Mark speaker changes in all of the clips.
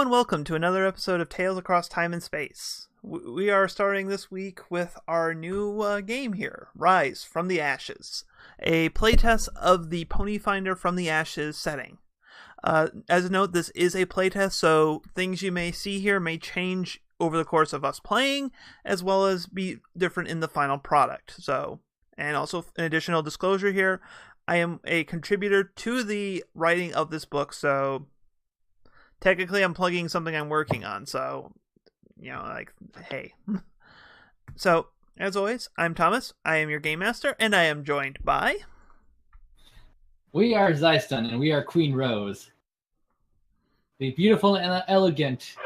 Speaker 1: and welcome to another episode of Tales Across Time and Space. We are starting this week with our new game here, Rise from the Ashes, a playtest of the Ponyfinder from the Ashes setting. As a note, this is a playtest, so things you may see here may change over the course of us playing, as well as be different in the final product. And also an additional disclosure here, I am a contributor to the writing of this book, so technically I'm plugging something I'm working on, so, hey. So, as always, I'm Thomas, I am your Game Master, and I am joined by...
Speaker 2: We are Zyston, and we are Queen Rose. The beautiful and elegant...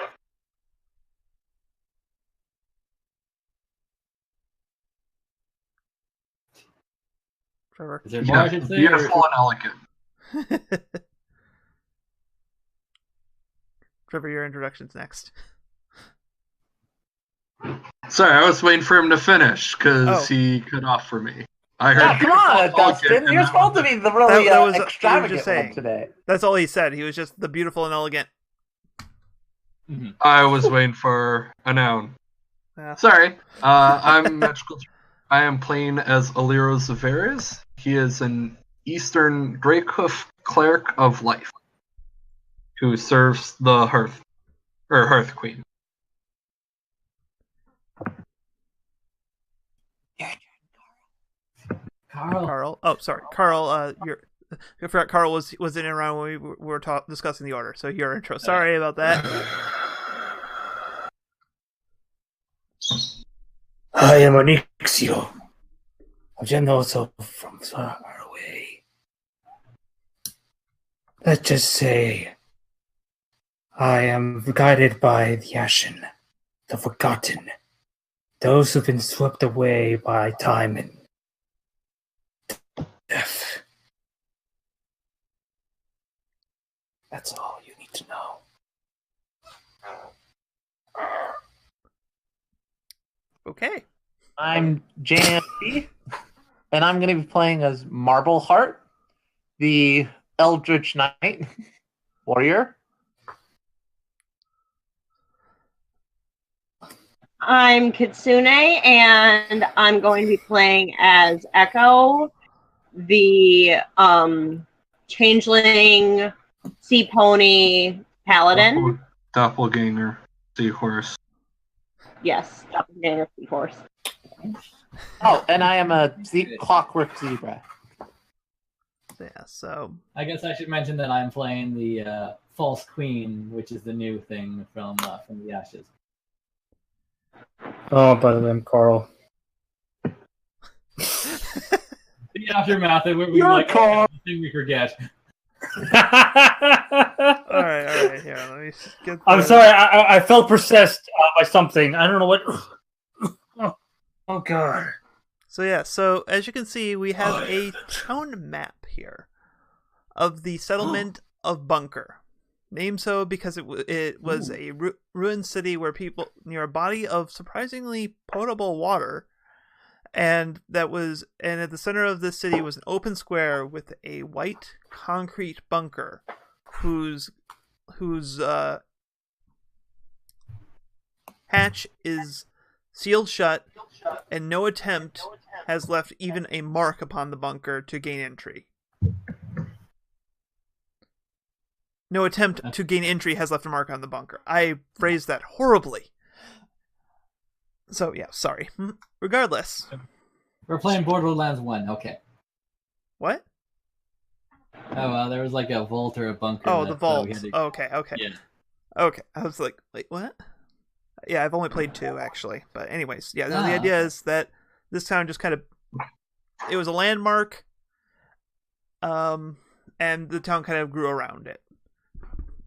Speaker 1: Trevor.
Speaker 2: Is there more I should say?
Speaker 3: Beautiful and elegant.
Speaker 1: Trevor, your introduction's next.
Speaker 3: Sorry, I was waiting for him to finish because he cut off for me. I heard.
Speaker 4: Yeah, come on, Dustin. You're supposed to be the really extravagant one today.
Speaker 1: That's all he said. He was just the beautiful and elegant.
Speaker 2: Mm-hmm.
Speaker 3: I was waiting for a noun.
Speaker 1: Yeah.
Speaker 3: Sorry. I'm magical. I am playing as Aliro Zaveres. He is an Eastern Greycliff cleric of life who serves the Hearth Queen.
Speaker 2: Carl.
Speaker 1: Oh, sorry. Carl, I forgot Carl was in and around when we were discussing the order, so your intro. Sorry about that.
Speaker 4: I am Onyxio. A Genoso from far away. Let's just say I am guided by the Ashen, the Forgotten, those who've been swept away by time and death. That's all you need to know.
Speaker 1: Okay.
Speaker 5: I'm JMP, and I'm going to be playing as Marble Heart, the Eldritch Knight warrior.
Speaker 6: I'm Kitsune, and I'm going to be playing as Echo, the changeling sea pony paladin.
Speaker 3: Doppelganger seahorse.
Speaker 6: Yes, doppelganger seahorse.
Speaker 5: Oh, and I am a clockwork zebra.
Speaker 1: Yeah, so...
Speaker 2: I guess I should mention that I'm playing the False Queen, which is the new thing from the Ashes.
Speaker 4: Oh, by the way, I'm Carl.
Speaker 2: The aftermath of what we
Speaker 4: You're
Speaker 2: like,
Speaker 4: Carl.
Speaker 2: thing we forget.
Speaker 1: Alright, here, let me get
Speaker 4: I'm sorry, I felt possessed by something. I don't know what... Oh, God.
Speaker 1: So as you can see, we have a town map here of the settlement of Bunker. Named so because it was a ruined city where people near a body of surprisingly potable water, and at the center of this city was an open square with a white concrete bunker, whose hatch is sealed shut, and no attempt has left even a mark upon the bunker to gain entry. No attempt to gain entry has left a mark on the bunker. I phrased that horribly. So, yeah, sorry. Regardless.
Speaker 2: We're playing Borderlands 1, okay.
Speaker 1: What?
Speaker 2: Oh, there was like a vault or a bunker.
Speaker 1: Oh, the vault. Okay.
Speaker 2: Yeah.
Speaker 1: Okay, I was like, wait, what? Yeah, I've only played 2, actually. But anyways, yeah, the idea is that this town just kind of... It was a landmark, and the town kind of grew around it.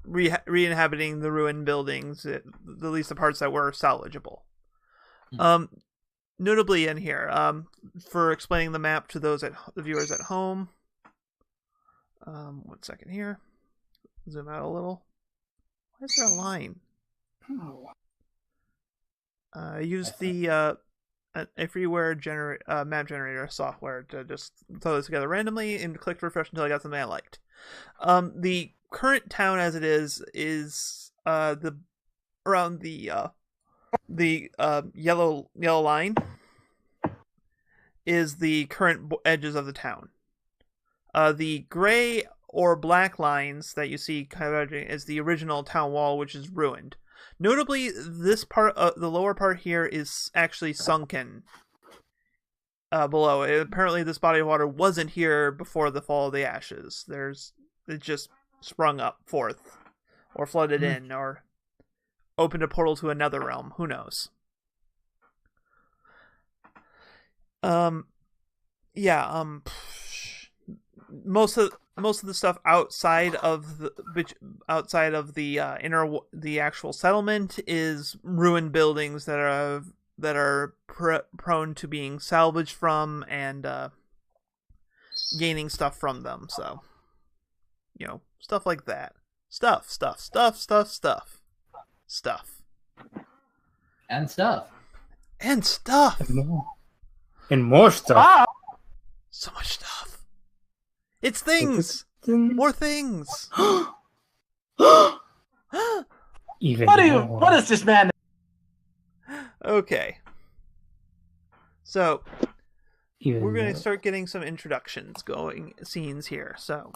Speaker 1: Re-inhabiting the ruined buildings, at least the parts that were salvageable. Notably in here, for explaining the map to the viewers at home. 1 second here. Zoom out a little. Why is there a line? Use the a freeware map generator software to just throw this together randomly and click refresh until I got something I liked. The current town as it is the around the yellow line is the current edges of the town. The gray or black lines that you see converging is the original town wall, which is ruined. Notably, this part, the lower part here, is actually sunken below. Apparently, this body of water wasn't here before the fall of the ashes. It just sprung up forth, or flooded in, or opened a portal to another realm. Who knows? Most of the stuff outside of the actual settlement is ruined buildings that are prone to being salvaged from and gaining stuff from them. So, stuff like that. Stuff.
Speaker 2: And stuff.
Speaker 4: And more stuff.
Speaker 5: Ah!
Speaker 1: So much stuff. It's things. More things.
Speaker 4: Even more.
Speaker 5: What is this man?
Speaker 1: Okay. So
Speaker 4: Even
Speaker 1: we're going
Speaker 4: more.
Speaker 1: to start getting some scenes here. So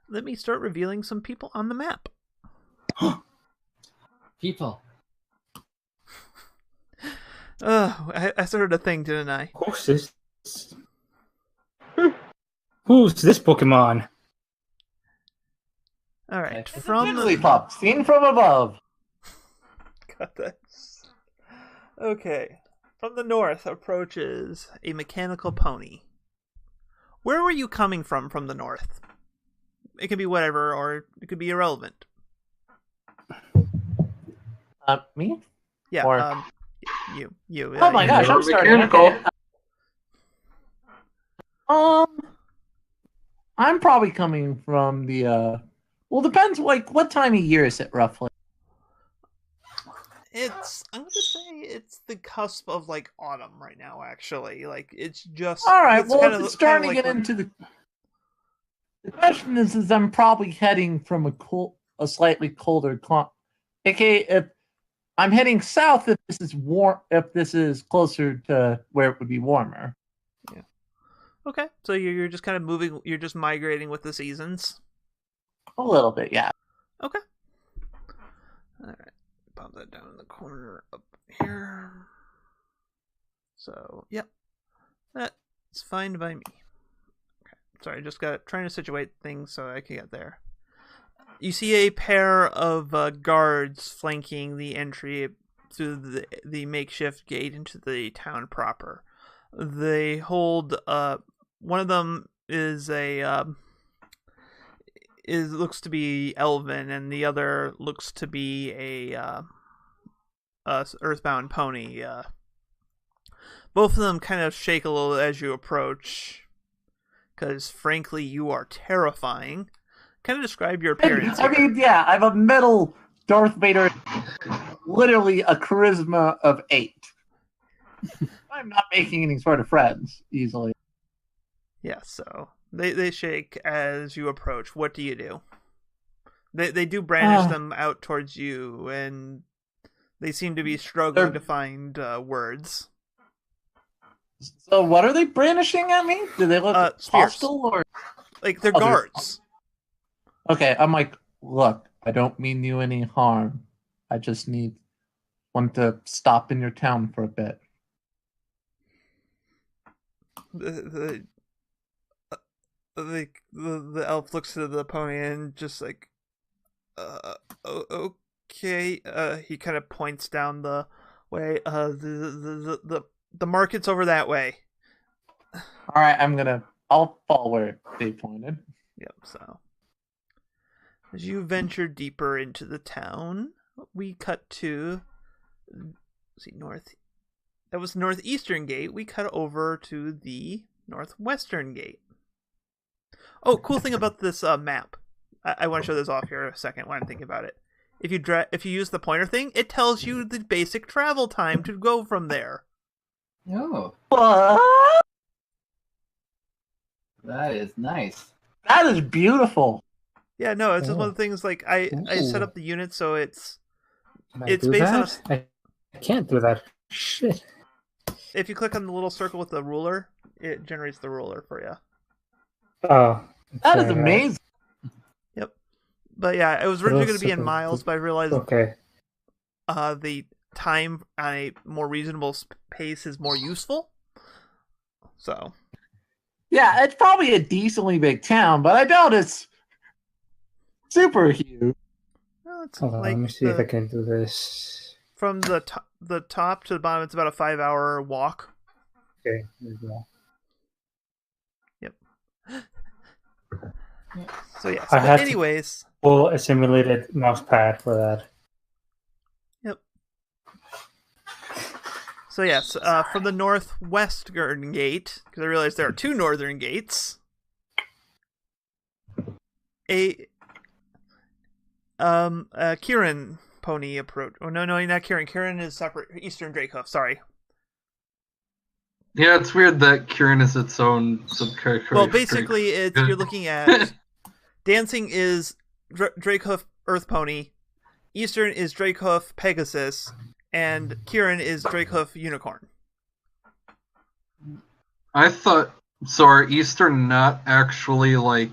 Speaker 1: let me start revealing some people on the map.
Speaker 2: People.
Speaker 1: I started a thing, didn't I?
Speaker 4: Who's this? Who's this Pokemon?
Speaker 1: All right.
Speaker 2: It's
Speaker 1: From
Speaker 5: Jigglypuff, seen from above.
Speaker 1: got this. Okay. From the north approaches a mechanical pony. Where were you coming from the north? It could be whatever, or it could be irrelevant.
Speaker 5: Me?
Speaker 1: Yeah.
Speaker 5: Or-
Speaker 1: You.
Speaker 5: Oh my gosh, I'm starting.
Speaker 3: Mechanical.
Speaker 5: Okay. I'm probably coming from the. Well, depends. Like, what time of year is it roughly?
Speaker 1: I'm gonna say it's the cusp of like autumn right now. Actually, like it's just.
Speaker 5: All right.
Speaker 1: it's
Speaker 5: Well,
Speaker 1: kind
Speaker 5: if
Speaker 1: of-
Speaker 5: it's
Speaker 1: kind of
Speaker 5: starting to
Speaker 1: like
Speaker 5: get into the. The question is I'm probably heading from a slightly colder aka if I'm heading south, if this is warm, if this is closer to where it would be warmer.
Speaker 1: Okay, so you're just kind of moving. You're just migrating with the seasons.
Speaker 5: A little bit, yeah.
Speaker 1: Okay. All right. Pop that down in the corner up here. So, yep. That's fine by me. Okay. Sorry, just trying to situate things so I can get there. You see a pair of guards flanking the entry through the makeshift gate into the town proper. They hold one of them is looks to be elven, and the other looks to be a earthbound pony. Both of them kind of shake a little as you approach, because frankly, you are terrifying. Kind of describe your appearance.
Speaker 5: I mean, yeah, I'm a metal Darth Vader, literally a charisma of 8. I'm not making any sort of friends easily.
Speaker 1: Yeah, so they shake as you approach. What do you do? They do brandish them out towards you, and they seem to be struggling to find words.
Speaker 5: So what are they brandishing at me? Do they look
Speaker 1: spears.
Speaker 5: hostile or?
Speaker 1: Like they're
Speaker 5: Oh, they're-
Speaker 1: guards.
Speaker 5: Okay, I'm like, look, I don't mean you any harm. I just want to stop in your town for a bit.
Speaker 1: The elf looks at the pony and just like, okay. He kind of points down the way. The market's over that way.
Speaker 5: All right, I'll follow where they pointed.
Speaker 1: Yep. So as you venture deeper into the town, we cut to north. That was the northeastern gate. We cut over to the northwestern gate. Oh, cool thing about this map. I want to show this off here a second while I'm thinking about it. If you use the pointer thing, it tells you the basic travel time to go from there.
Speaker 2: Oh,
Speaker 5: What?
Speaker 2: that is nice.
Speaker 5: That is beautiful.
Speaker 1: Yeah, no, it's just one
Speaker 4: Oh.
Speaker 1: of the things. Like I set
Speaker 4: Ooh.
Speaker 1: up the unit so it's
Speaker 4: Can I
Speaker 1: it's
Speaker 4: do
Speaker 1: based on
Speaker 4: that? I can't do that. Shit.
Speaker 1: if you click on the little circle with the ruler, it generates the ruler for you.
Speaker 4: Oh.
Speaker 5: That is
Speaker 4: okay,
Speaker 5: amazing.
Speaker 1: Yep. But yeah, it was
Speaker 4: What
Speaker 1: originally
Speaker 4: else
Speaker 1: going to be in
Speaker 4: about
Speaker 1: miles,
Speaker 4: the-
Speaker 1: but I realized
Speaker 4: Okay.
Speaker 1: the time on a more reasonable pace is more useful. So
Speaker 5: Yeah, it's probably a decently big town, but I doubt it's super huge.
Speaker 1: well, it's
Speaker 4: Hold on,
Speaker 1: like
Speaker 4: let me see if I can do this.
Speaker 1: from the top to the bottom, it's about a 5-hour walk.
Speaker 4: Okay, there we go.
Speaker 1: Yep. So yes,
Speaker 4: I
Speaker 1: but
Speaker 4: had to
Speaker 1: anyways,
Speaker 4: pull a simulated mouse pad for that.
Speaker 1: yep. So yes, from the northwestern gate, because I realized there are 2 northern gates. Kieran pony approach. Oh no, not Kieran. Kieran is separate. Eastern Dracehoof. Sorry.
Speaker 3: Yeah, it's weird that Kieran is its own subcategory.
Speaker 1: Well, basically, it's you're looking at dancing is Dracehoof Earth Pony, Eastern is Dracehoof Pegasus, and Kieran is Dracehoof Unicorn.
Speaker 3: I thought so. Are Eastern not actually like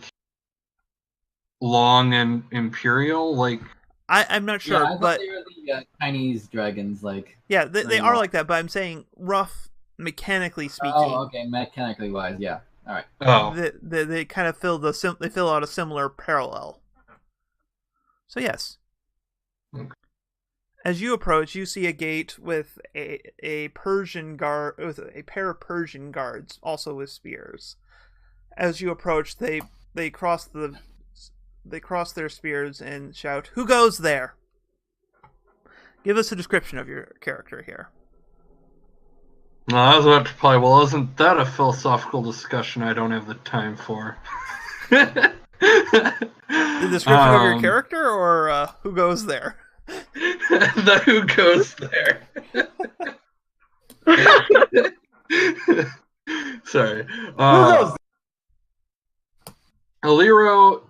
Speaker 3: long and imperial? Like
Speaker 1: I'm not sure,
Speaker 2: Yeah, I thought
Speaker 1: but
Speaker 2: they were the Chinese dragons, like.
Speaker 1: yeah, they
Speaker 2: really
Speaker 1: are
Speaker 2: long.
Speaker 1: like that. But I'm saying rough, mechanically speaking.
Speaker 2: Oh, okay, mechanically wise, yeah. All right.
Speaker 3: oh,
Speaker 1: They kind of they fill out a similar parallel. So yes.
Speaker 3: Okay.
Speaker 1: As you approach, you see a gate with a Persian guard with a pair of Persian guards, also with spears. As you approach, they cross their spears and shout, "Who goes there?" Give us a description of your character here.
Speaker 3: no, I was about to reply. Well, isn't that a philosophical discussion I don't have the time for?
Speaker 1: The description of your character, or who goes there?
Speaker 3: The who goes there? Sorry. Aliro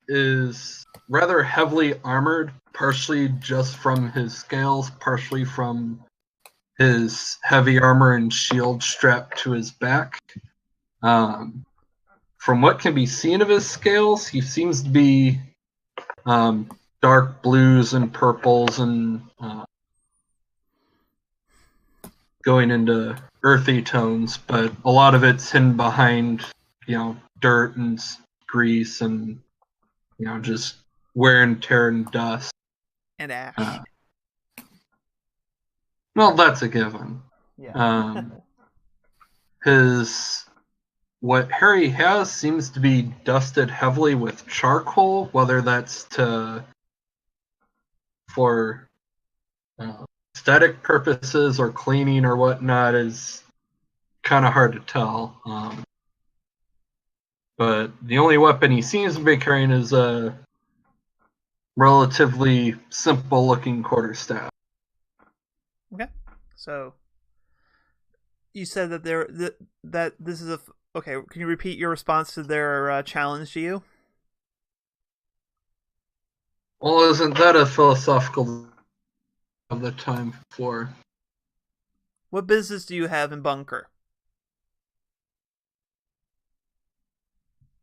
Speaker 3: is rather heavily armored, partially just from his scales, partially from his heavy armor and shield strapped to his back. From what can be seen of his scales, he seems to be dark blues and purples and going into earthy tones, but a lot of it's hidden behind, dirt and grease and, just wear and tear and dust.
Speaker 1: And ash.
Speaker 3: Well, that's a given.
Speaker 1: Yeah.
Speaker 3: What Harry has seems to be dusted heavily with charcoal, whether that's for aesthetic purposes or cleaning or whatnot is kind of hard to tell. But the only weapon he seems to be carrying is a relatively simple-looking quarterstaff.
Speaker 1: Okay. So you said that that this is a okay. Can you repeat your response to their challenge to you?
Speaker 3: Well, isn't that a philosophical of the time for?
Speaker 1: What business do you have in Bunker?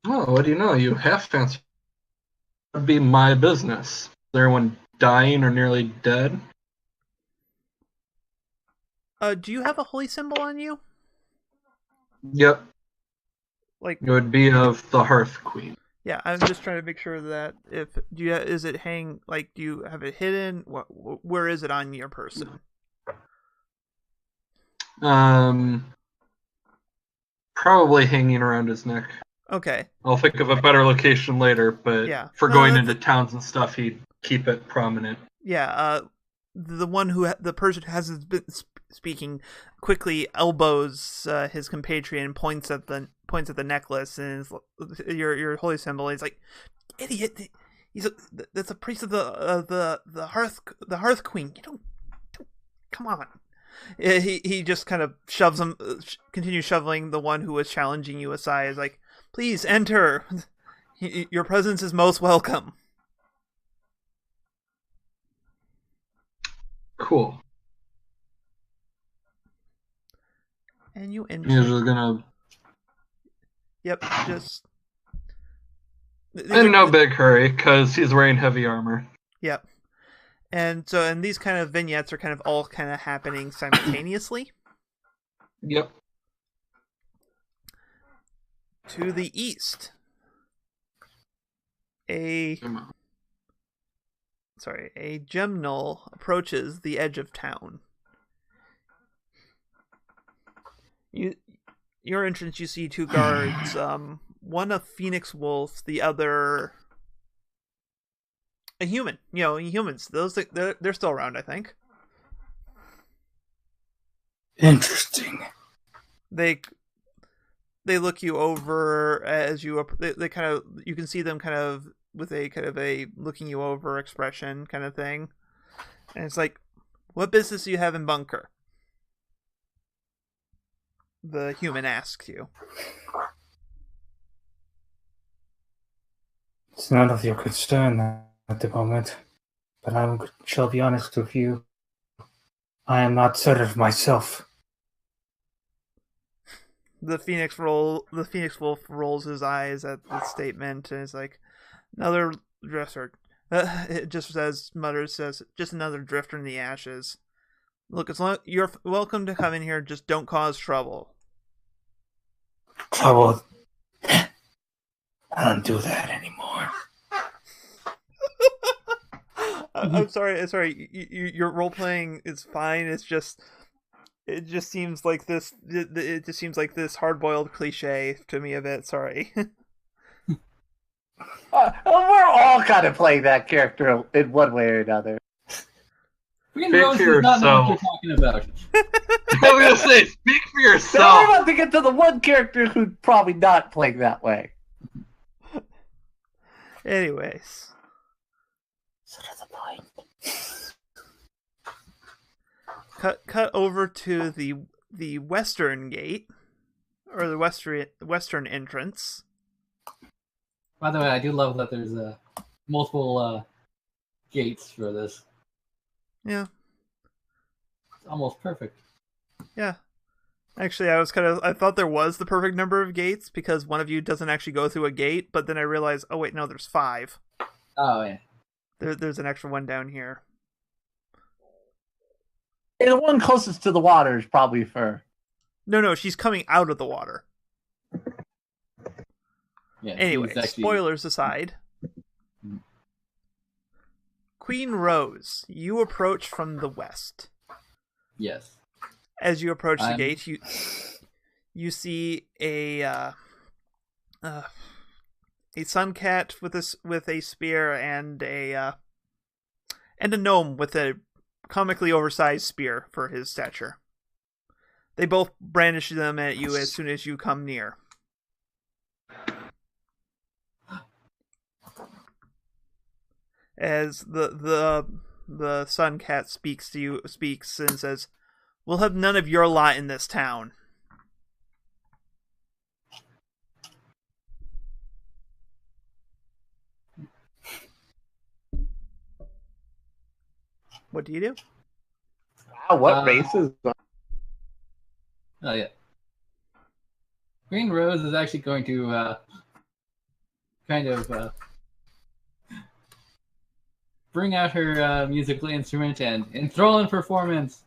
Speaker 3: Oh, what do you know? You half answered. That'd be my business. Is everyone dying or nearly dead?
Speaker 1: Do you have a holy symbol on you?
Speaker 3: Yep.
Speaker 1: Like,
Speaker 3: it would be of the Hearth Queen.
Speaker 1: Yeah, I'm just trying to make sure that is it hang like do you have it hidden? Where is it on your person?
Speaker 3: Probably hanging around his neck.
Speaker 1: Okay.
Speaker 3: I'll think of a better location later, but
Speaker 1: yeah.
Speaker 3: for going into towns and stuff, he'd keep it prominent.
Speaker 1: Yeah, the one who the Persian hasn't been speaking quickly elbows his compatriot and points at the necklace and your holy symbol. He's like, idiot! That's a priest of the Hearth Queen. You don't come on. He just kind of shoves him, continues shoveling the one who was challenging you aside. Is like, please enter. Your presence is most welcome.
Speaker 3: Cool.
Speaker 1: And you enter.
Speaker 3: You're just gonna.
Speaker 1: Yep, just.
Speaker 3: In no big hurry, because he's wearing heavy armor.
Speaker 1: Yep. And these kind of vignettes are kind of all kind of happening simultaneously.
Speaker 3: Yep.
Speaker 1: To the east, a Gemnol approaches the edge of town. Your entrance, you see two guards. One a phoenix wolf, the other a human. Humans. Those they're still around, I think.
Speaker 4: Interesting.
Speaker 1: They look you over as you they kind of, you can see them kind of with a kind of a looking you over expression kind of thing, and it's like, what business do you have in Bunker? The human asks you.
Speaker 4: It's none of your concern at the moment, but I shall be honest with you. I am not certain myself.
Speaker 1: The Phoenix Wolf rolls his eyes at the statement and is like, another drifter. It just says, just another drifter in the ashes. Look, as long you're welcome to come in here, just don't cause trouble.
Speaker 4: Trouble? I don't do that anymore.
Speaker 1: I'm sorry. Your role playing is fine. It just seems like this. It just seems like this hard boiled cliche to me a bit. Sorry.
Speaker 5: We're all kind of playing that character in one way or another.
Speaker 2: Green Rose does not know what you're talking about.
Speaker 3: I was gonna say, speak for
Speaker 5: So
Speaker 3: yourself.
Speaker 5: we're about to get to the one character who's probably not playing that way.
Speaker 1: Anyways.
Speaker 4: Sort of the point.
Speaker 1: Cut over to the western gate, or the western entrance.
Speaker 2: By the way, I do love that there's multiple gates for this.
Speaker 1: Yeah.
Speaker 2: It's almost perfect.
Speaker 1: Yeah. Actually, I thought there was the perfect number of gates because one of you doesn't actually go through a gate, but then I realized, oh wait, no, there's 5.
Speaker 2: Oh yeah.
Speaker 1: There's an extra one down here.
Speaker 5: And the one closest to the water is probably for...
Speaker 1: No, she's coming out of the water.
Speaker 2: Yeah.
Speaker 1: Anyway,
Speaker 2: actually...
Speaker 1: spoilers aside. Queen Rose, you approach from the west.
Speaker 2: Yes.
Speaker 1: As you approach the gate, you see a sun cat with a spear and a gnome with a comically oversized spear for his stature. They both brandish them at you as soon as you come near. As the sun cat speaks and says, "We'll have none of your lot in this town." What do you do?
Speaker 5: Wow, what races?
Speaker 2: Oh yeah. Green Rose is actually going to kind of bring out her musical instrument and enthralling performance.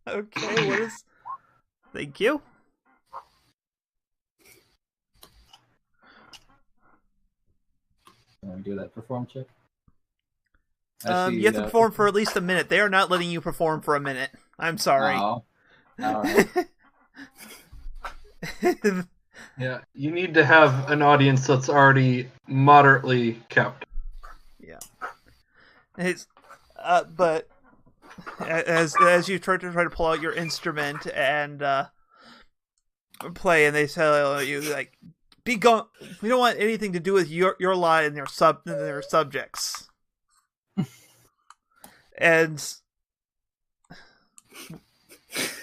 Speaker 1: Okay, what is... Thank you.
Speaker 2: Can I do that perform check?
Speaker 1: You have to perform for at least a minute. They are not letting you perform for a minute. I'm sorry.
Speaker 2: Oh. All right.
Speaker 3: Yeah, you need to have an audience that's already moderately kept.
Speaker 1: Yeah. But as you try to pull out your instrument and play, and they tell you like, "Be gone! We don't want anything to do with your lot and their subjects." And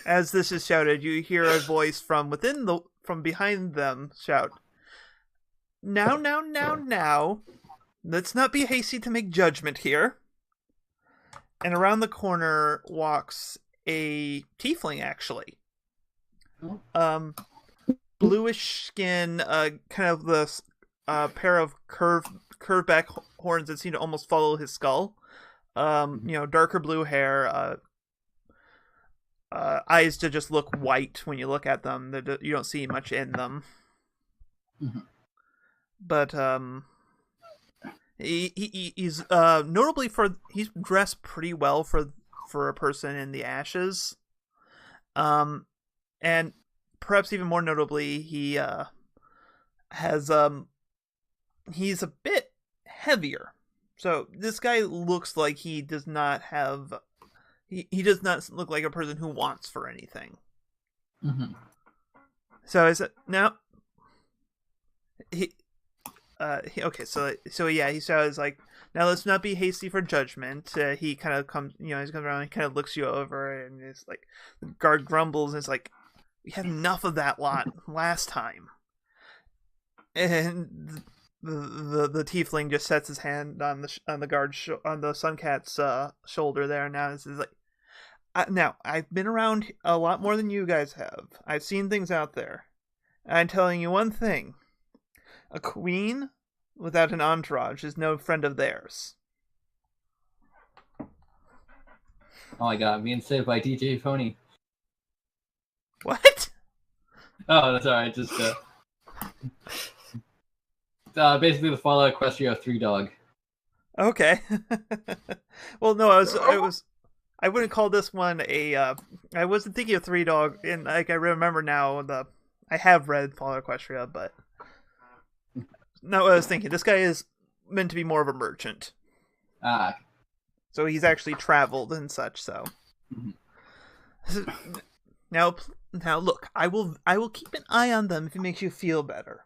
Speaker 1: as this is shouted, you hear a voice from behind them shout, Now. Let's not be hasty to make judgment here. And around the corner walks a tiefling, actually. Bluish skin, kind of the pair of curved back horns that seem to almost follow his skull. Darker blue hair. Eyes to just look white when you look at them. You don't see much in them.
Speaker 2: Mm-hmm.
Speaker 1: But he's notably he's dressed pretty well for a person in the ashes. And perhaps even more notably, he has he's a bit heavier. So this guy looks like he does not have he does not look like a person who wants for anything.
Speaker 2: Mm-hmm.
Speaker 1: So is it now? Okay, so yeah, he says like, now let's not be hasty for judgment. He kind of comes, he comes around and kind of looks you over, and it's like the guard grumbles, and it's like, we had enough of that lot last time. And the tiefling just sets his hand on the guard's on the Suncat's shoulder there. Now this is like, now I've been around a lot more than you guys have. I've seen things out there. I'm telling you one thing: a queen without an entourage is no friend of theirs.
Speaker 2: Oh my god, I'm being saved by DJ Pony.
Speaker 1: What?
Speaker 2: Oh, that's alright. Just basically the Fallout Equestria 3-dog.
Speaker 1: Okay. Well, no, I wouldn't call this one a. I wasn't thinking of 3-dog, and like I remember now I have read Fallout Equestria, but no, I was thinking this guy is meant to be more of a merchant.
Speaker 2: Ah.
Speaker 1: So he's actually traveled and such. So now look, I will keep an eye on them if it makes you feel better.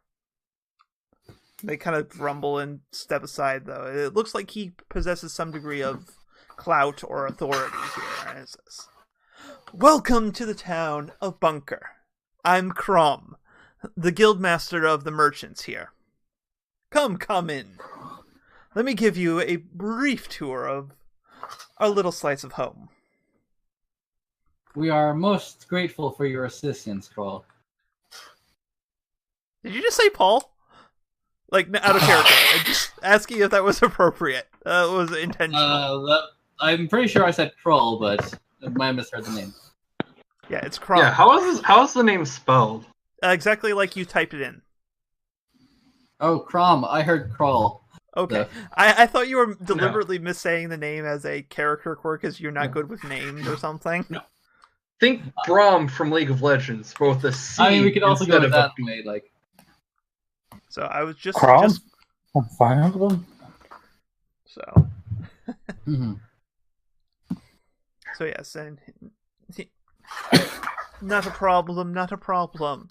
Speaker 1: They kind of grumble and step aside, though. It looks like he possesses some degree of clout or authority here. And it says, "Welcome to the town of Bunker. I'm Crom, the guildmaster of the merchants here. Come in. Let me give you a brief tour of our little slice of home."
Speaker 2: We are most grateful for your assistance, Kroll.
Speaker 1: Did you just say Paul? Like, out of character. I'm just asking if that was appropriate. Was intentional.
Speaker 2: I'm pretty sure I said Kroll, but I might have misheard the name.
Speaker 1: Yeah, it's Crom.
Speaker 3: Yeah, how is the name spelled?
Speaker 1: Exactly like you typed it in.
Speaker 2: Oh, Crom. I heard Kroll.
Speaker 1: Okay. I thought you were deliberately missaying the name as a character quirk because you're not good with names or something.
Speaker 2: No.
Speaker 3: Think Brom from League of Legends, but with the C.
Speaker 2: I mean, we could also go
Speaker 3: instead
Speaker 2: to
Speaker 3: of
Speaker 2: that
Speaker 3: a B.
Speaker 2: way, like.
Speaker 1: So I was just
Speaker 4: Crom? I'm fine with them.
Speaker 1: So
Speaker 2: Mm-hmm.
Speaker 1: so yes, and not a problem.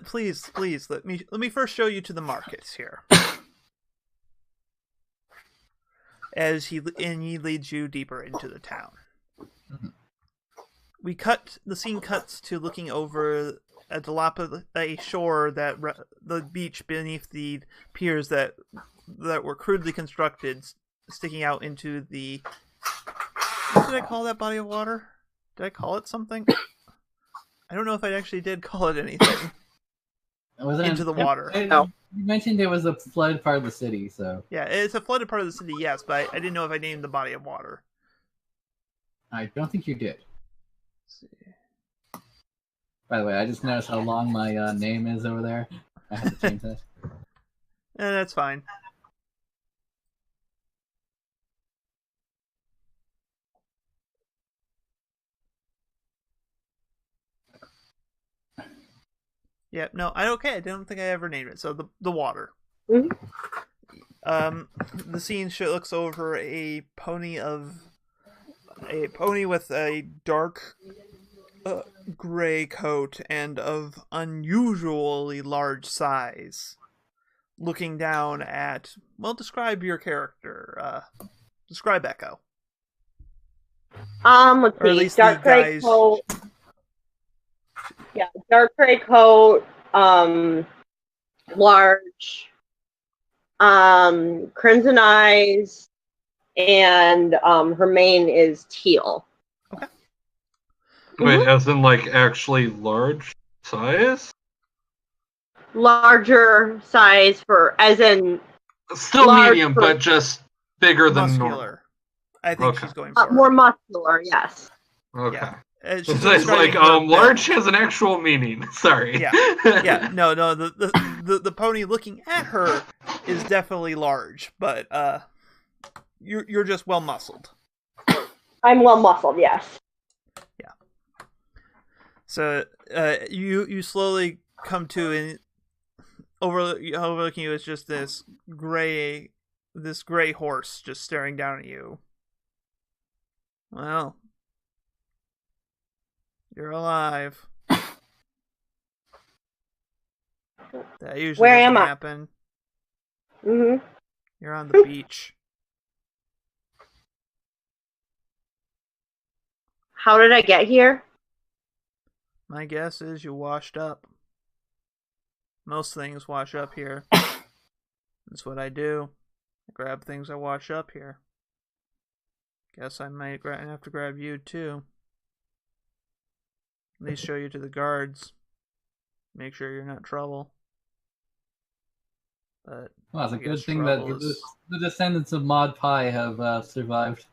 Speaker 1: Please, let me first show you to the markets here. As he leads you deeper into the town.
Speaker 2: Mm-hmm.
Speaker 1: The scene cuts to looking over a shore that the beach beneath the piers that were crudely constructed, sticking out into the. What did I call that body of water? Did I call it something? I don't know if I actually did call it anything. Into the water.
Speaker 2: You mentioned it was a flooded part of the city, so.
Speaker 1: Yeah, it's a flooded part of the city, yes, but I didn't know if I named the body of water.
Speaker 2: I don't think you did.
Speaker 1: Let's see.
Speaker 2: By the way, I just noticed how long my name is over there. I have to change that.
Speaker 1: That's fine. Yeah, no, I don't think I ever named it. So the water.
Speaker 6: Mhm.
Speaker 1: The scene looks over a pony with a dark gray coat and of unusually large size, looking down at. Well, describe your character. Describe Echo.
Speaker 6: Let's
Speaker 1: Or at
Speaker 6: see.
Speaker 1: least
Speaker 6: Dark
Speaker 1: the
Speaker 6: gray
Speaker 1: guys.
Speaker 6: coat. Yeah, dark gray coat. large, crimson eyes, and her mane is teal.
Speaker 3: Wait, as in like actually large size?
Speaker 6: Larger size as in
Speaker 3: Still
Speaker 6: large
Speaker 3: medium,
Speaker 6: for-
Speaker 3: but just bigger than normal.
Speaker 1: Muscular. I think
Speaker 3: Okay.
Speaker 1: she's going for
Speaker 6: more muscular. Yes.
Speaker 3: Okay.
Speaker 1: Yeah.
Speaker 3: It's
Speaker 1: She's
Speaker 3: like
Speaker 1: describing her
Speaker 3: large
Speaker 1: build.
Speaker 3: has an actual meaning. Sorry.
Speaker 1: Yeah. No. The pony looking at her is definitely large, but you're just well muscled.
Speaker 6: I'm well muscled. Yes.
Speaker 1: So you slowly come to, and overlooking you is just this gray horse just staring down at you. Well, you're alive. That usually
Speaker 6: Where
Speaker 1: doesn't
Speaker 6: am I?
Speaker 1: happen.
Speaker 6: Mhm.
Speaker 1: You're on the beach.
Speaker 6: How did I get here?
Speaker 1: My guess is you washed up. Most things wash up here. That's what I do. I grab things I wash up here. Guess I might have to grab you too. At least show you to the guards. Make sure you're not trouble. But
Speaker 2: Well, it's a
Speaker 1: I
Speaker 2: good
Speaker 1: guess
Speaker 2: thing that
Speaker 1: trouble is-
Speaker 2: the descendants of Mod Pie have survived.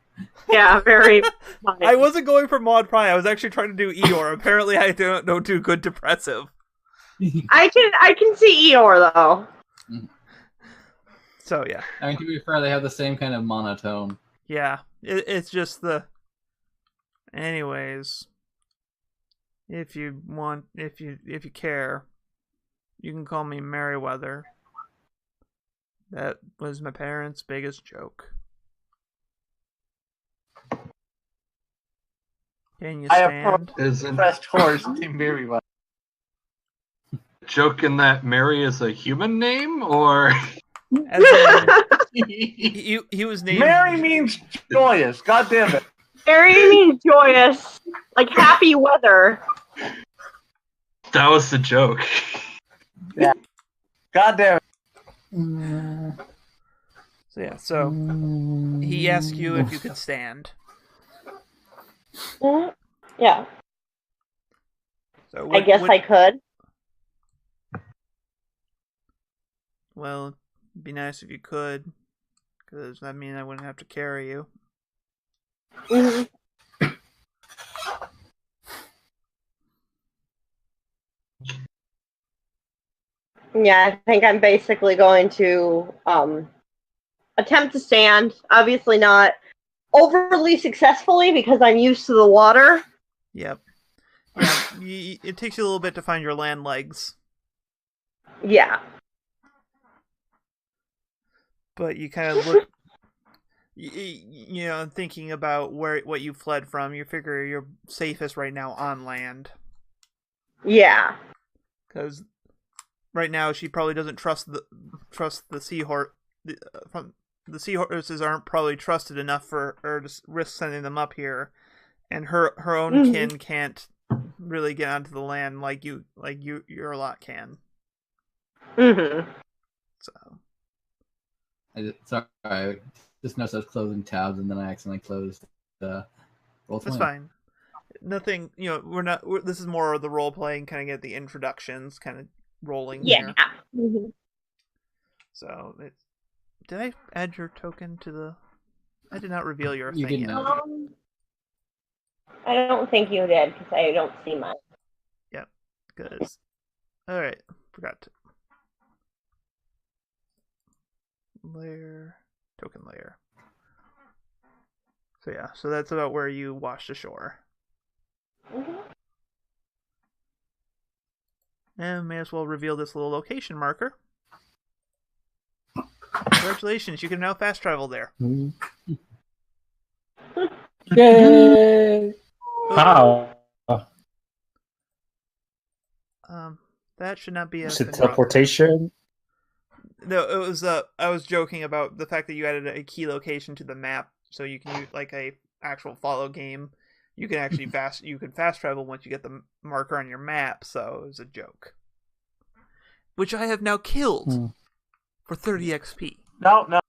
Speaker 6: Yeah, very funny.
Speaker 1: I wasn't going for Maud Pry. I was actually trying to do Eeyore. Apparently, I don't do good depressive.
Speaker 6: I can see Eeyore though.
Speaker 1: So yeah,
Speaker 2: I mean, to be fair, they have the same kind of monotone.
Speaker 1: yeah. It's just the. Anyways, if you want, if you care, you can call me Merryweather. That was my parents' biggest joke. Can you
Speaker 5: I have
Speaker 1: stand?
Speaker 3: Isn't
Speaker 5: Pressed horse to Miriam.
Speaker 3: joking that Mary is a human name, or
Speaker 1: As in, he was named.
Speaker 5: Mary means joyous. God damn it.
Speaker 6: Merry means joyous, like happy weather.
Speaker 3: that was the joke?
Speaker 5: God damn it.
Speaker 1: So yeah, so he asked you if you could stand.
Speaker 6: Mhm. Yeah,
Speaker 1: So
Speaker 6: I guess I could.
Speaker 1: Well, it'd be nice if you could, because that means I wouldn't have to carry you.
Speaker 6: Mhm. Yeah, I think I'm basically going to attempt to stand. Obviously not overly successfully because I'm used to the water.
Speaker 1: Yep. Yeah, it takes you a little bit to find your land legs,
Speaker 6: Yeah.
Speaker 1: but you kind of look. You know, thinking about what you fled from, you figure you're safest right now on land,
Speaker 6: Yeah.
Speaker 1: because right now she probably doesn't trust the seahorse. The seahorses aren't probably trusted enough for her to risk sending them up here, and her own kin can't really get onto the land like your lot can.
Speaker 6: Mm-hmm.
Speaker 1: So
Speaker 2: Sorry, I just noticed I was closing tabs and then I accidentally closed roll
Speaker 1: that's
Speaker 2: 20.
Speaker 1: fine. Nothing, you know. This is more of the role playing, kind of get the introductions kind of rolling
Speaker 6: Yeah.
Speaker 1: here.
Speaker 6: Mm-hmm.
Speaker 1: So did I add your token to the? I did not reveal your
Speaker 2: You
Speaker 1: thing
Speaker 2: did
Speaker 1: yet.
Speaker 2: not.
Speaker 6: I don't think you did because I don't see mine.
Speaker 1: Yep. Good. All right. Forgot to. Token layer. So yeah, so that's about where you washed ashore.
Speaker 6: Mm-hmm.
Speaker 1: And may as well reveal this little location marker. Congratulations, you can now fast travel there.
Speaker 4: Yay! How?
Speaker 1: That should not be a
Speaker 4: Is it teleportation?
Speaker 1: No, it was I was joking about the fact that you added a key location to the map, so you can use like a actual follow game. You can actually fast travel once you get the marker on your map. So it was a joke. which I have now killed for 30 XP.
Speaker 5: No.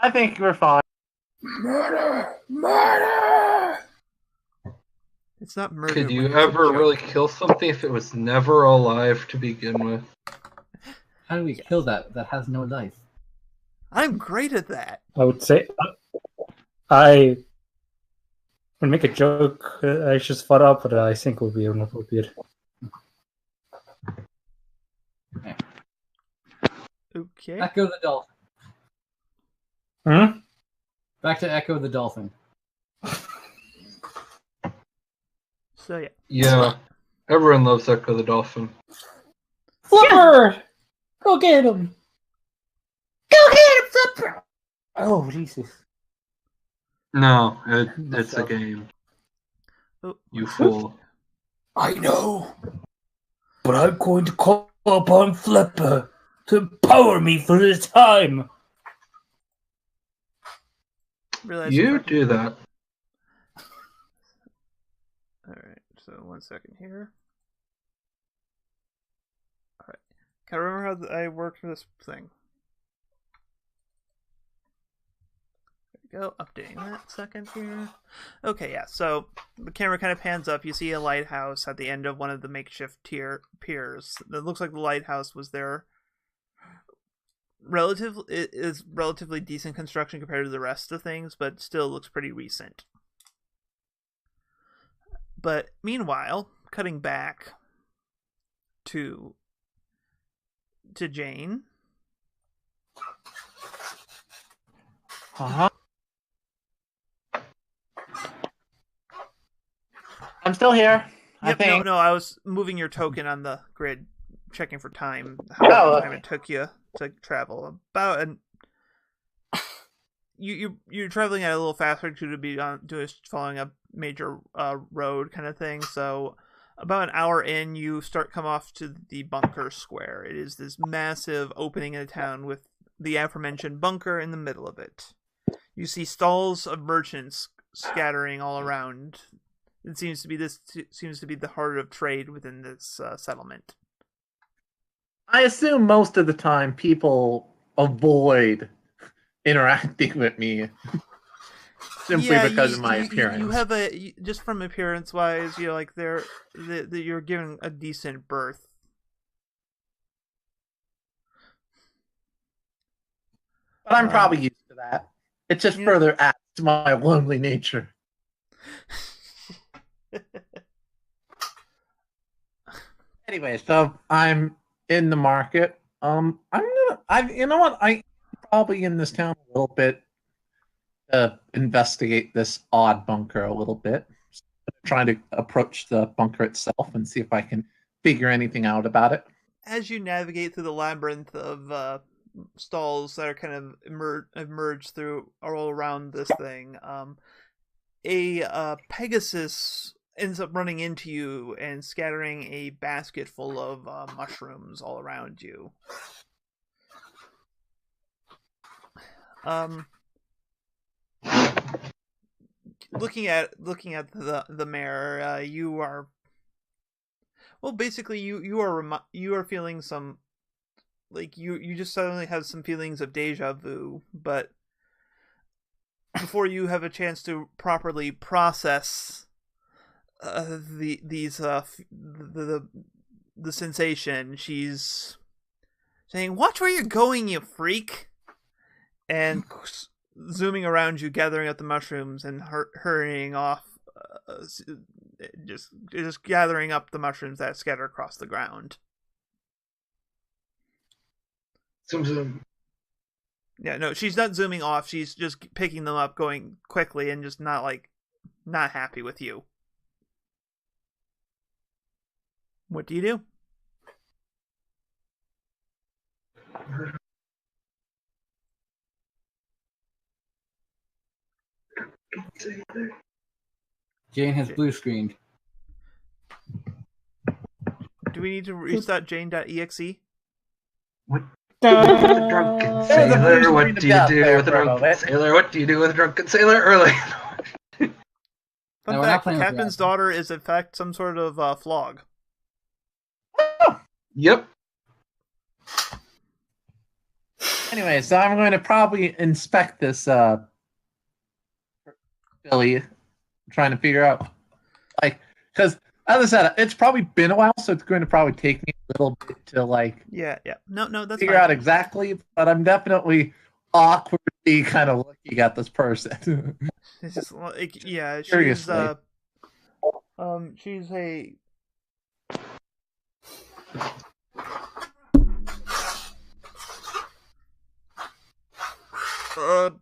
Speaker 5: I think we're fine.
Speaker 4: Murder! Murder!
Speaker 1: It's not murder.
Speaker 3: Could you
Speaker 1: when it's a
Speaker 3: ever
Speaker 1: joke.
Speaker 3: really kill something if it was never alive to begin with?
Speaker 2: How do we kill that has no life?
Speaker 1: I'm great at that.
Speaker 4: I would say I would make a joke. I just thought up, but I think would be inappropriate.
Speaker 1: Okay.
Speaker 2: Echo the dolphin.
Speaker 4: Hmm?
Speaker 2: Back to Echo the dolphin.
Speaker 1: So yeah.
Speaker 3: Yeah. Everyone loves Echo the Dolphin.
Speaker 4: Flipper! Go get him! Go get him, Flipper! Oh, Jesus.
Speaker 3: No, it's a game.
Speaker 1: Oh,
Speaker 3: You fool.
Speaker 4: I know. But I'm going to call upon Flipper to empower me for this time.
Speaker 1: realize
Speaker 3: You
Speaker 1: if I can-
Speaker 3: do that.
Speaker 1: Alright, so 1 second here. Alright. Can I remember how I worked for this thing? There we go, updating that second here. Okay, yeah, so the camera kind of pans up. You see a lighthouse at the end of one of the makeshift piers. It looks like the lighthouse was there. It is relatively decent construction compared to the rest of things, but still looks pretty recent. But meanwhile, cutting back to Jane.
Speaker 5: Uh-huh. I'm still here. I
Speaker 1: Yep,
Speaker 5: think.
Speaker 1: no, I was moving your token on the grid, checking for time, how long time it took you to travel. About an you're traveling at a little faster to be on just following a major road kind of thing. So about an hour in, you come off to the bunker square. It is this massive opening in a town with the aforementioned bunker in the middle of it. You see stalls of merchants scattering all around. It seems to be the heart of trade within this settlement.
Speaker 5: I assume most of the time people avoid interacting with me simply because of my appearance.
Speaker 1: You have just from appearance wise, you're like you're given a decent berth.
Speaker 5: But I'm probably used to that. It just further adds to my lonely nature. Anyway, so I'm in the market. You know what? I'm probably in this town a little bit to investigate this odd bunker a little bit. Trying to approach the bunker itself and see if I can figure anything out about it.
Speaker 1: As you navigate through the labyrinth of stalls that are kind of emerged through all around this thing, a Pegasus ends up running into you and scattering a basket full of mushrooms all around you. Looking at the mayor, you are basically you are feeling some, like you just suddenly have some feelings of deja vu, but before you have a chance to properly process the sensation, she's saying, "Watch where you're going, you freak," and zooming around you, gathering up the mushrooms and hurrying off, just gathering up the mushrooms that scatter across the ground.
Speaker 3: Zoom.
Speaker 1: Yeah, no, she's not zooming off. She's just picking them up, going quickly, and just not happy with you. What do you do?
Speaker 2: Jane has blue screened.
Speaker 1: Do we need to restart Jane.exe?
Speaker 3: What? The drunken sailor. What do you do with a drunken sailor? What do you do with a drunken sailor? Early.
Speaker 1: Fun
Speaker 2: No, we're not
Speaker 1: fact:
Speaker 2: playing with
Speaker 1: Captain's
Speaker 2: that.
Speaker 1: daughter is in fact some sort of flog.
Speaker 5: Oh,
Speaker 3: Yep.
Speaker 5: Anyway, so I'm going to probably inspect this Billy, trying to figure out, like, because as I said, it's probably been a while, so it's going to probably take me a little bit to like
Speaker 1: Yeah. No, that's
Speaker 5: figure
Speaker 1: fine.
Speaker 5: out exactly. But I'm definitely awkwardly kind of looking at this person.
Speaker 1: It's just like, yeah,
Speaker 5: Seriously.
Speaker 1: she's a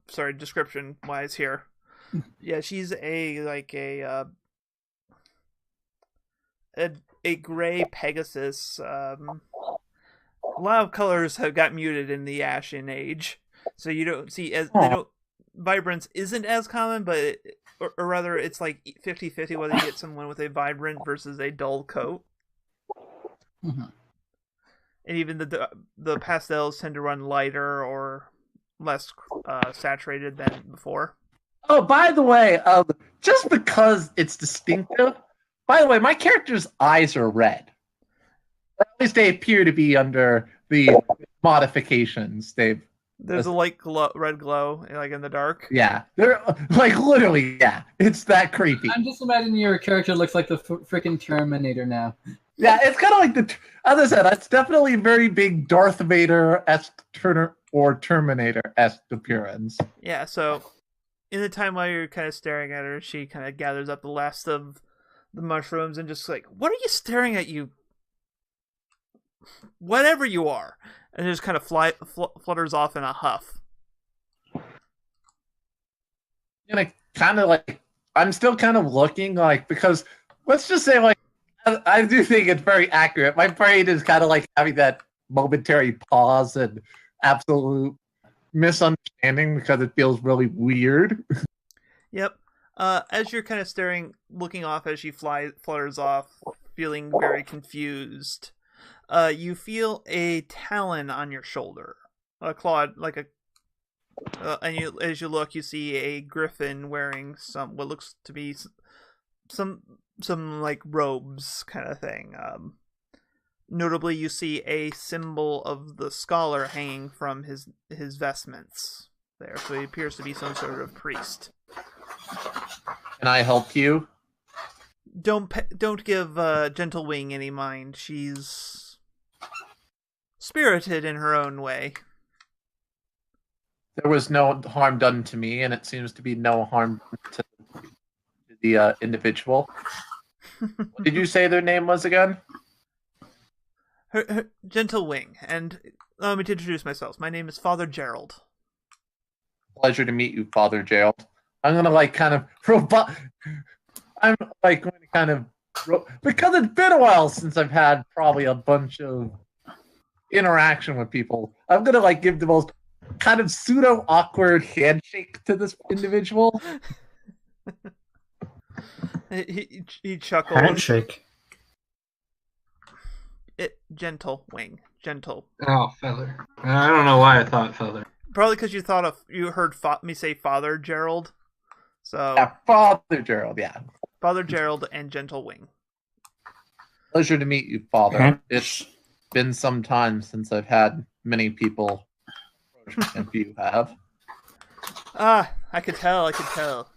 Speaker 1: sorry, description wise here. Yeah, she's a gray Pegasus. A lot of colors have got muted in the Ashen Age, so you don't see as they don't. Vibrance isn't as common, but or rather, it's like 50-50 whether you get someone with a vibrant versus a dull coat.
Speaker 2: Mm-hmm.
Speaker 1: And even the pastels tend to run lighter or less saturated than before.
Speaker 5: Oh, by the way, just because it's distinctive. By the way, my character's eyes are red. Or at least they appear to be under the modifications.
Speaker 1: There's a light glow, red glow, like in the dark.
Speaker 5: Yeah, they're like literally. Yeah, it's that creepy.
Speaker 2: I'm just imagining your character looks like the freaking Terminator now.
Speaker 5: Yeah, it's kind of like as I said, it's definitely a very big Darth Vader-esque or Terminator-esque appearance.
Speaker 1: Yeah, so in the time while you're kind of staring at her, she kind of gathers up the last of the mushrooms and just like, what are you staring at, you? Whatever you are. And just kind of flutters off in a huff.
Speaker 5: You know, kind of like, I'm still kind of looking like, because let's just say like, I do think it's very accurate. My brain is kind of like having that momentary pause and absolute misunderstanding because it feels really weird.
Speaker 1: Yep. As you're kind of staring, looking off as she flutters off, feeling very confused, you feel a talon on your shoulder, a claw, like a. And as you look, you see a griffin wearing what looks to be some like robes kind of thing. Notably, you see a symbol of the scholar hanging from his vestments there, so he appears to be some sort of priest.
Speaker 5: Can I help you?
Speaker 1: Don't give Gentle Wing any mind. She's spirited in her own way.
Speaker 5: There was no harm done to me, and it seems to be no harm to the individual. What did you say their name was again?
Speaker 1: Her Gentle Wing, and allow me to introduce myself. My name is Father Gerald.
Speaker 5: Pleasure to meet you, Father Gerald. I'm gonna like kind of I'm like going to kind of because it's been a while since I've had probably a bunch of interaction with people. I'm gonna like give the most kind of pseudo awkward handshake to this individual.
Speaker 1: He chuckles.
Speaker 4: Handshake.
Speaker 1: Gentle Wing. Gentle.
Speaker 3: Oh, Feather. I don't know why I thought Feather.
Speaker 1: Probably because you heard me say Father Gerald. So
Speaker 5: Yeah, Father Gerald, yeah.
Speaker 1: Father Gerald and Gentle Wing.
Speaker 5: Pleasure to meet you, Father. It's been some time since I've had many people approach me, if you have.
Speaker 1: Ah, I could tell.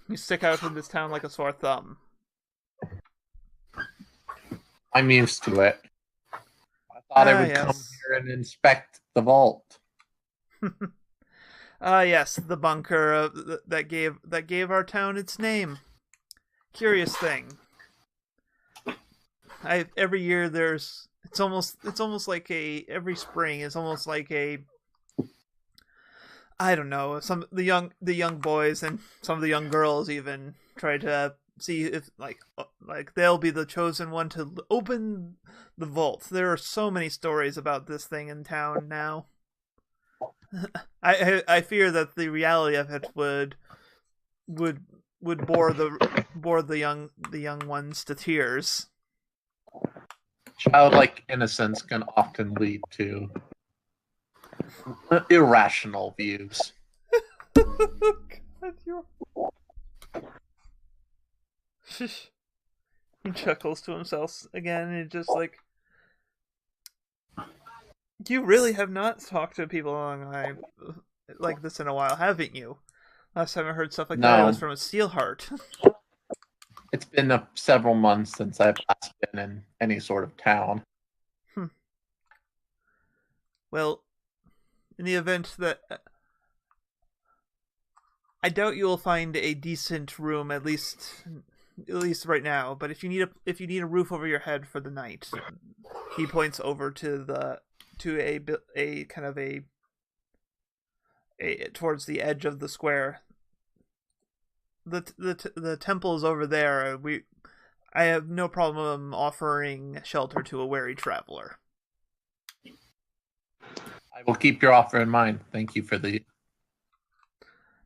Speaker 1: You stick out in this town like a sore thumb.
Speaker 5: I'm used to it. I thought I would come here and inspect the vault.
Speaker 1: Yes, the bunker that gave our town its name. Curious thing. Every year it's almost like every spring is almost like I don't know, the young boys and some of the young girls even try to see if like they'll be the chosen one to open the vault. There are so many stories about this thing in town now. I fear that the reality of it would bore the young ones to tears.
Speaker 5: Childlike innocence can often lead to irrational views.
Speaker 1: God, he chuckles to himself again and just like, You really have not talked to people like this in a while, haven't you? Last time I heard stuff like that, it was from a Steelheart.
Speaker 5: It's been several months since I've last been in any sort of town.
Speaker 1: Well, in the event that I doubt you will find a decent room, at least right now. But if you need a roof over your head for the night, he points over to a kind of a towards the edge of the square. The temple is over there. I have no problem offering shelter to a weary traveler.
Speaker 5: I will keep your offer in mind. Thank you for the...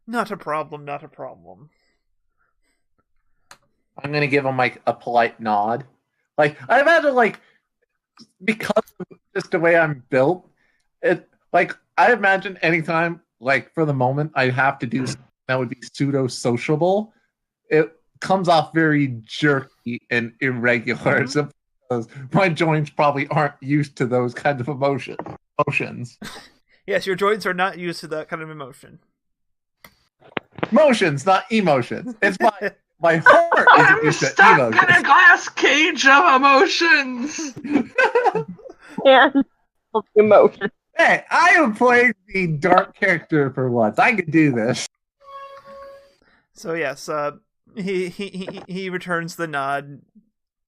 Speaker 1: Not a problem, not a problem.
Speaker 5: I'm going to give him, like, a polite nod. Like, I imagine, like, because of just the way I'm built, I imagine anytime, like, for the moment, I have to do something that would be pseudo-sociable, it comes off very jerky and irregular. Mm-hmm. Because my joints probably aren't used to those kinds of emotions.
Speaker 1: Yes, your joints are not used to that kind of emotion.
Speaker 5: Emotions, not emotions. It's my heart isn't used to emotions.
Speaker 3: I'm stuck in a glass cage of emotions.
Speaker 6: Yeah, emotions.
Speaker 5: Hey, I am playing the dark character for once. I could do this.
Speaker 1: So yes, he returns the nod,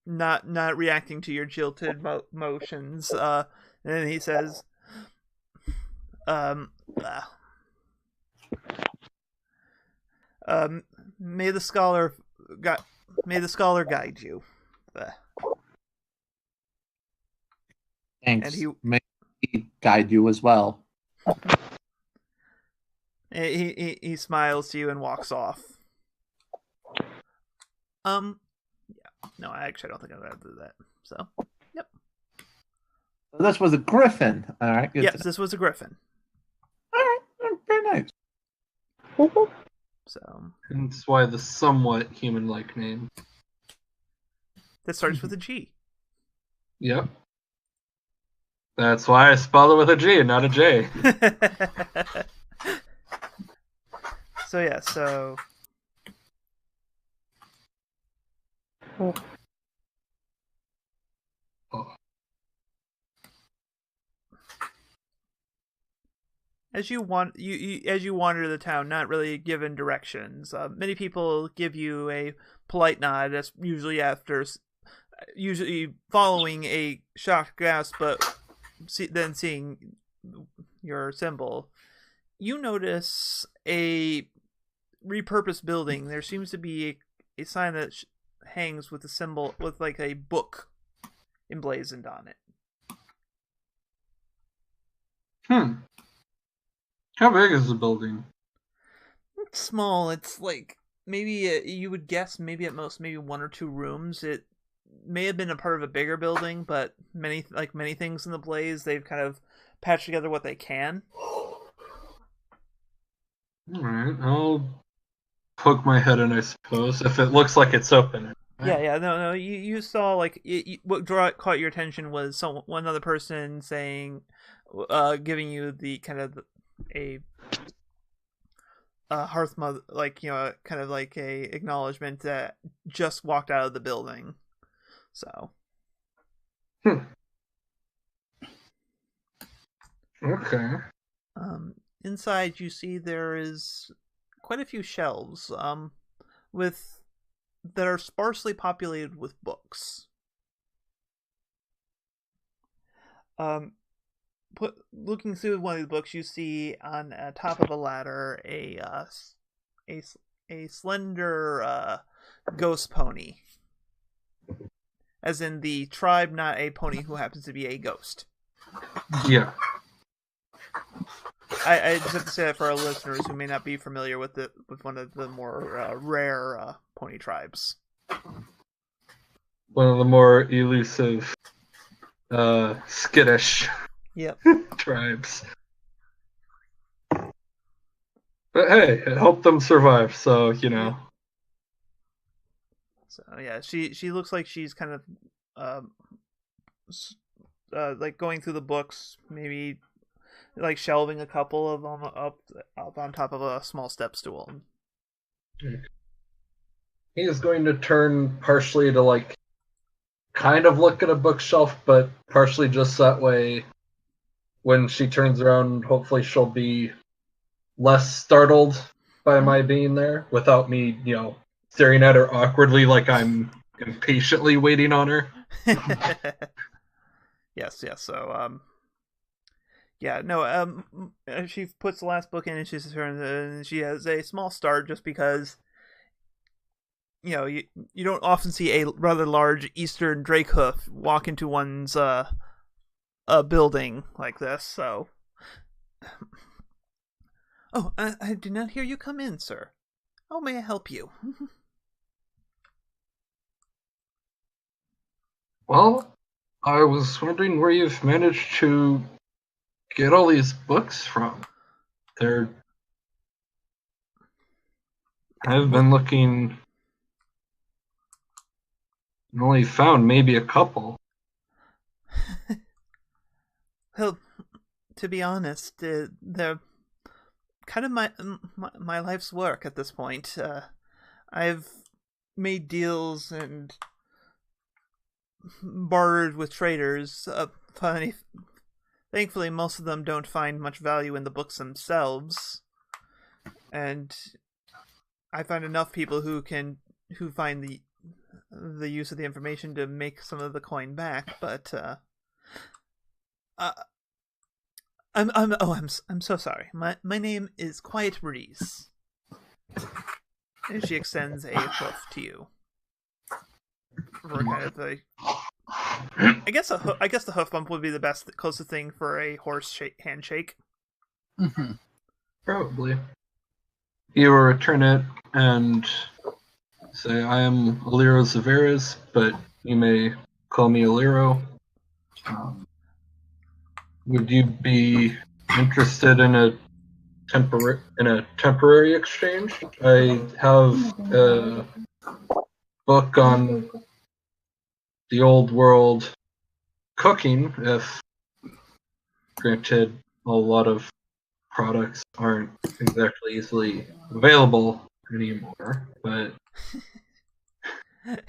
Speaker 1: not reacting to your jilted motions. And then he says, may the scholar guide you.
Speaker 5: Thanks. And may he guide you as well.
Speaker 1: He smiles to you and walks off. Yeah. No, I don't think I'm gonna do that. So, yep.
Speaker 5: So this was a griffin. All right.
Speaker 1: Yes, this was a griffin.
Speaker 5: All right. Very nice.
Speaker 1: So.
Speaker 3: That's why the somewhat human-like name.
Speaker 1: That starts with a G.
Speaker 3: Yep. That's why I spelled it with a G and not a J.
Speaker 1: So yeah, so.
Speaker 3: Oh.
Speaker 1: As you wander the town, not really given directions. Many people give you a polite nod. That's usually following a shocked gasp, but then seeing your symbol. You notice a repurposed building. There seems to be a sign that hangs with a symbol with like a book emblazoned on it.
Speaker 3: How big is the building?
Speaker 1: It's small. It's like maybe you would guess maybe at most maybe 1 or 2 rooms. It may have been a part of a bigger building, but many things in the Blaze, they've kind of patched together what they can.
Speaker 3: All right, I'll poke my head in, I suppose, if it looks like it's open.
Speaker 1: Yeah, no. You saw like what caught your attention was one other person saying, giving you the kind of a hearth mother, like kind of like a acknowledgement that just walked out of the building. So.
Speaker 3: Okay.
Speaker 1: Inside, you see there is quite a few shelves, that are sparsely populated with books. Looking through one of these books, you see on top of a ladder a slender ghost pony, as in the tribe, not a pony who happens to be a ghost.
Speaker 3: Yeah.
Speaker 1: I just have to say that for our listeners who may not be familiar with one of the more rare pony tribes.
Speaker 3: One of the more elusive, skittish tribes. But hey, it helped them survive, so,
Speaker 1: So yeah, she looks like she's kind of like going through the books, maybe like shelving a couple of them up on top of a small step stool.
Speaker 3: He is going to turn partially to like kind of look at a bookshelf, but partially just that way when she turns around, hopefully she'll be less startled by my being there without me, staring at her awkwardly like I'm impatiently waiting on her.
Speaker 1: Yes. So, she puts the last book in and and she has a small start just because, you don't often see a rather large Eastern Dracehoof walk into one's a building like this. So, oh, I did not hear you come in, sir. How may I help you?
Speaker 3: Well, I was wondering where you've managed to get all these books from. I've been looking and only found maybe a couple.
Speaker 1: Well, to be honest, they're kind of my life's work at this point. I've made deals and bartered with traders. Thankfully, most of them don't find much value in the books themselves, and I find enough people who find the use of the information to make some of the coin back. But I'm so sorry. My name is Quiet Breeze, and she extends a hoof to you. For kind of I guess the hoof bump would be the closest thing for a horse handshake.
Speaker 2: Mm-hmm.
Speaker 3: Probably. You will return it and say, I am Aliro Zaveras, but you may call me Aliro. Would you be interested in a temporary exchange? I have a book on the old world cooking, if granted a lot of products aren't exactly easily available anymore, but
Speaker 1: I'm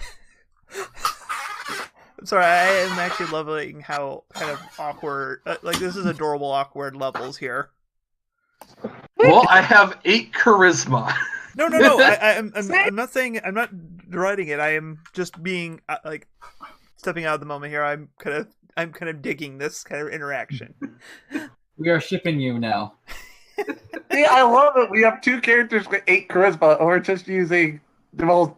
Speaker 1: sorry, I am actually loving how kind of awkward, like this is adorable awkward levels here.
Speaker 3: well, I have 8 charisma.
Speaker 1: No. I'm not saying, I'm not deriding it. I am just being like stepping out of the moment here. I'm kind of digging this kind of interaction.
Speaker 2: We are shipping you now.
Speaker 5: See, I love it. We have 2 characters with 8 charisma, or we're just using the most.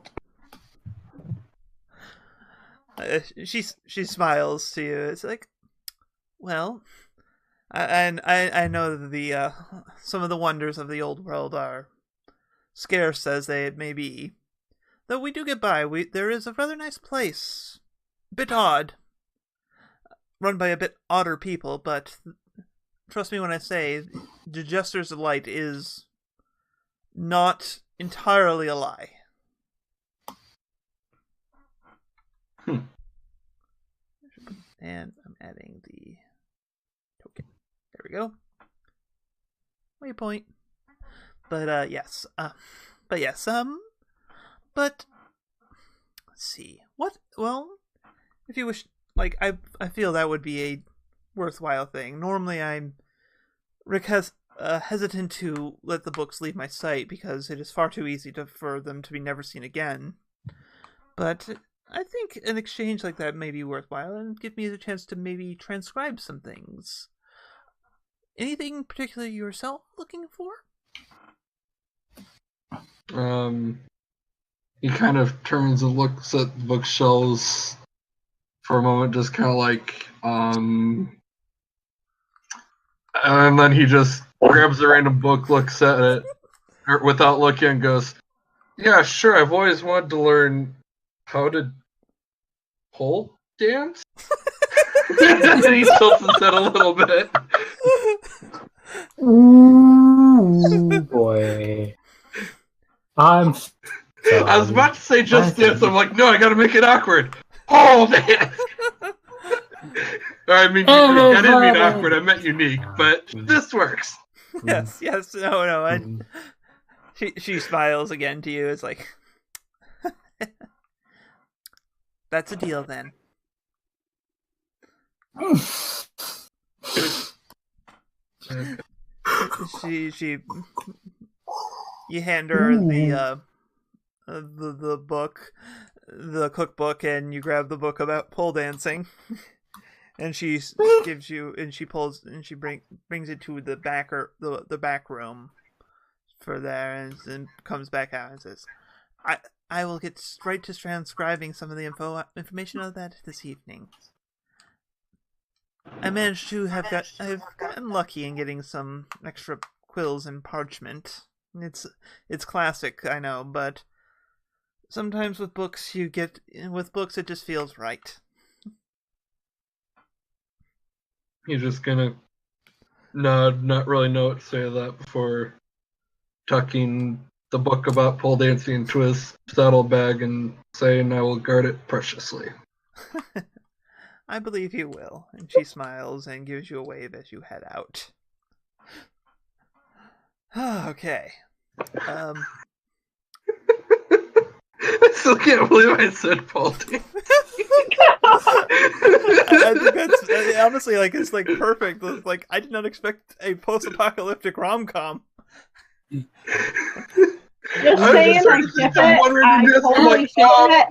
Speaker 1: She smiles to you. It's like, well, I know that the some of the wonders of the old world are scarce as they may be. Though we do get by. There is a rather nice place, a bit odd, run by a bit odder people, but trust me when I say, the Jester's Delight is not entirely a lie. And I'm adding the token. There we go. Waypoint. But yes. But let's see. What? Well, if you wish, like, I feel that would be a worthwhile thing. Normally, I'm hesitant to let the books leave my sight because it is far too easy for them to be never seen again. But I think an exchange like that may be worthwhile and give me the chance to maybe transcribe some things. Anything particular yourself looking for?
Speaker 3: He kind of turns and looks at the bookshelves for a moment, just kind of like, and then he just grabs a random book, looks at it without looking, and goes, "Yeah, sure. I've always wanted to learn how to pole dance." And he tilts his head a little bit.
Speaker 4: Ooh, boy. I'm sorry.
Speaker 3: I was about to say just dance. I'm like, no, I gotta make it awkward. Oh, man. I mean, I didn't mean awkward. I meant unique, but this works.
Speaker 1: Yes, no.
Speaker 4: Mm.
Speaker 1: She smiles again to you. It's like, that's a deal then. She you hand her the book, the cookbook, and you grab the book about pole dancing, and she gives you, and she brings it to the the back room for there, and then comes back out and says, I will get right to transcribing some of the information of that this evening. I managed to I've gotten lucky in getting some extra quills and parchment. It's classic, I know, but sometimes with books it just feels right.
Speaker 3: He's just gonna nod, not really know what to say to that before tucking the book about pole dancing into his saddlebag and saying, I will guard it preciously.
Speaker 1: I believe you will. And she smiles and gives you a wave as you head out. Okay.
Speaker 3: I still can't believe I said pole dancing.
Speaker 1: I think that's honestly it's like perfect. It's like I did not expect a post-apocalyptic rom-com.
Speaker 6: Just saying, I get it. I totally see it.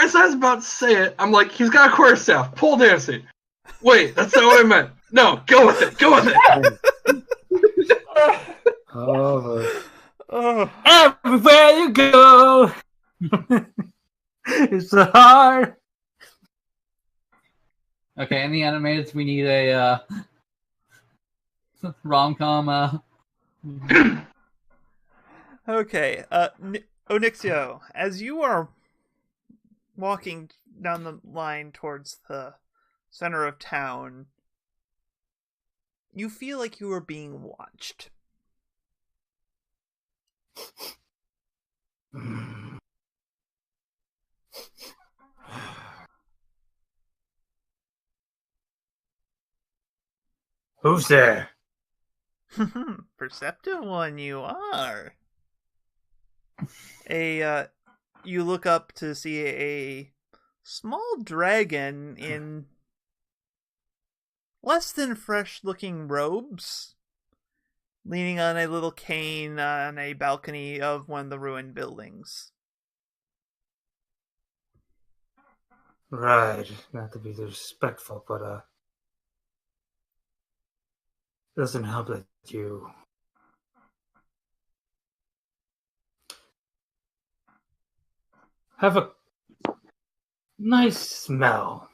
Speaker 3: As I was about to say it, I'm like, he's got a quarterstaff, pole dancing. Wait, that's not what I meant. No, go with it. Go with it.
Speaker 4: Everywhere you go, it's so hard.
Speaker 2: Okay, in the animated, we need a rom-com.
Speaker 1: Okay, Onyxio, as you are walking down the line towards the center of town, you feel like you are being watched.
Speaker 4: Who's there?
Speaker 1: Perceptive one you are. You look up to see a small dragon in less than fresh-looking robes, leaning on a little cane on a balcony of one of the ruined buildings.
Speaker 4: Right, not to be disrespectful, but doesn't help that you have a nice smell.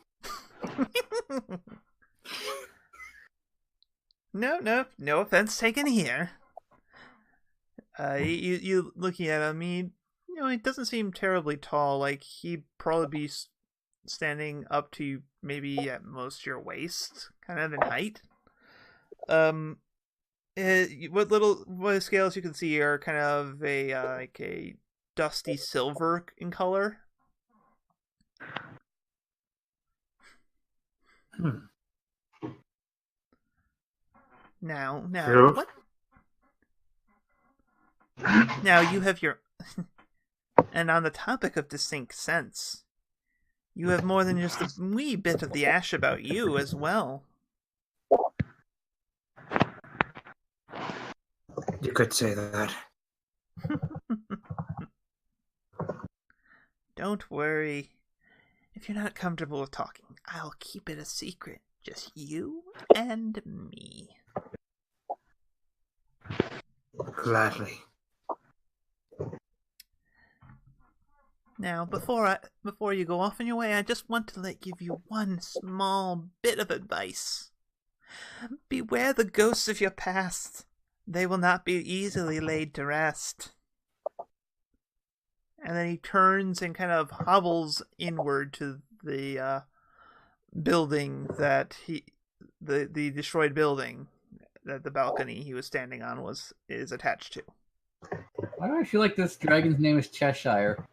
Speaker 1: No offense taken here. You looking at him, he doesn't seem terribly tall. Like he'd probably be standing up to maybe at most your waist, kind of in height. What scales you can see are kind of like a dusty silver in color. Now,
Speaker 4: Sure.
Speaker 1: what? Now you have your... And on the topic of distinct sense, you have more than just a wee bit of the ash about you as well.
Speaker 4: You could say that.
Speaker 1: Don't worry. If you're not comfortable with talking, I'll keep it a secret. Just you and me.
Speaker 4: Gladly.
Speaker 1: Now, before you go off on your way, I just want to give you one small bit of advice. Beware the ghosts of your past. They will not be easily laid to rest. And then he turns and kind of hobbles inward to the building that the destroyed building that the balcony he was standing on is attached to.
Speaker 2: Why do I feel like this dragon's name is Cheshire?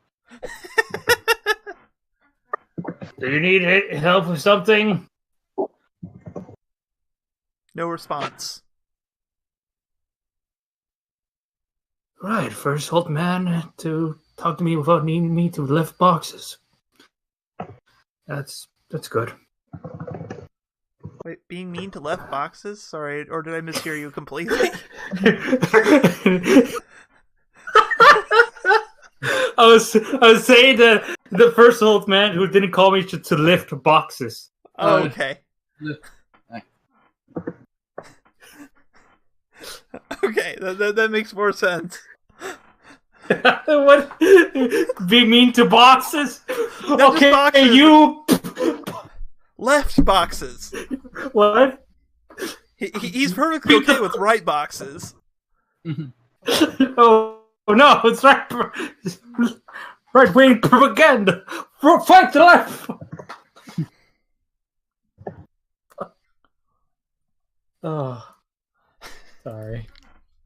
Speaker 4: Do you need help with something?
Speaker 1: No response.
Speaker 4: Right, first old man to talk to me without needing me to lift boxes. That's good.
Speaker 1: Wait, being mean to left boxes? Sorry, or did I mishear you completely?
Speaker 4: I was saying that the first old man who didn't call me to lift boxes.
Speaker 1: Oh, okay. Okay, that makes more sense.
Speaker 4: What? Be mean to boxes?
Speaker 1: Not just boxes,
Speaker 4: you
Speaker 1: left boxes.
Speaker 4: What?
Speaker 1: He's perfectly okay with right boxes.
Speaker 4: Oh no, it's right wing propaganda. Fight the left. Oh, sorry.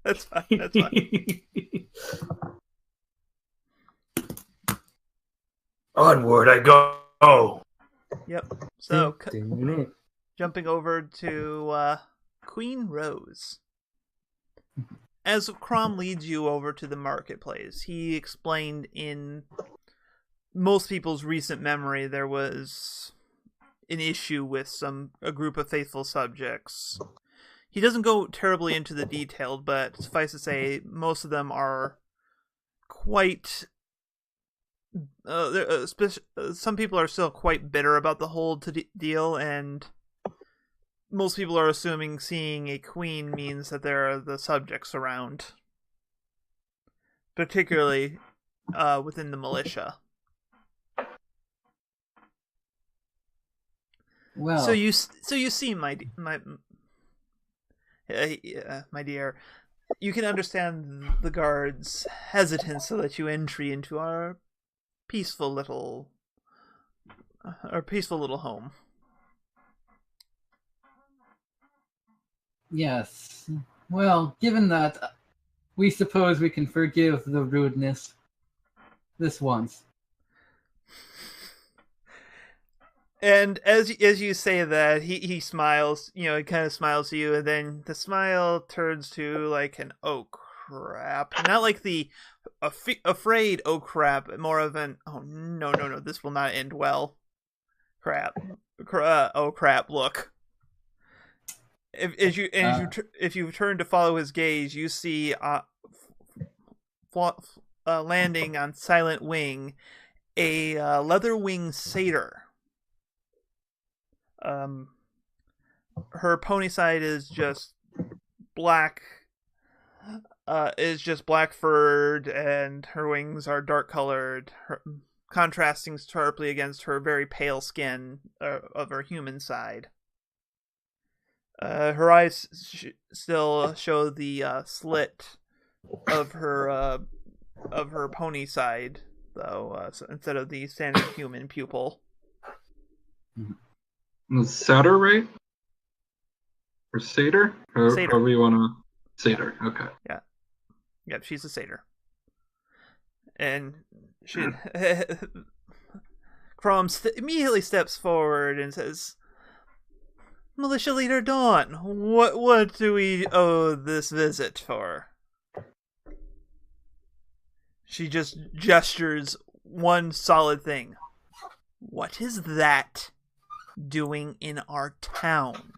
Speaker 1: That's fine. That's fine.
Speaker 4: Onward I go.
Speaker 1: Yep. So, jumping over to Queen Rose. As Crom leads you over to the marketplace, he explained in most people's recent memory there was an issue with a group of faithful subjects. He doesn't go terribly into the detail, but suffice to say, most of them are quite... some people are still quite bitter about the whole deal, and most people are assuming seeing a queen means that there are the subjects around. Particularly within the militia.
Speaker 2: Well,
Speaker 1: So you see, my dear, you can understand the guards' hesitance to let you entry into our peaceful little home.
Speaker 2: yes. Well, given that, we suppose we can forgive the rudeness this once.
Speaker 1: And as you say that, he smiles. He kind of smiles to you, and then the smile turns to like an "oh crap," not like the afraid "oh crap," more of an "oh no, this will not end well." Oh crap! Look. If you turn to follow his gaze, you see landing on Silent Wing a leather wing satyr. Her pony side is just black. Is just black furred, and her wings are dark colored, contrasting sharply against her very pale skin of her human side. Her eyes still show the slit of her pony side, though, so instead of the standard human pupil.
Speaker 3: Satyr, right? Or satyr?
Speaker 1: Satyr.
Speaker 3: Or we want to satyr? Okay.
Speaker 1: Yeah. Yep, she's a satyr. And she Crom immediately steps forward and says, "Militia Leader Dawn, what do we owe this visit for?" She just gestures one solid thing. "What is that doing in our town?"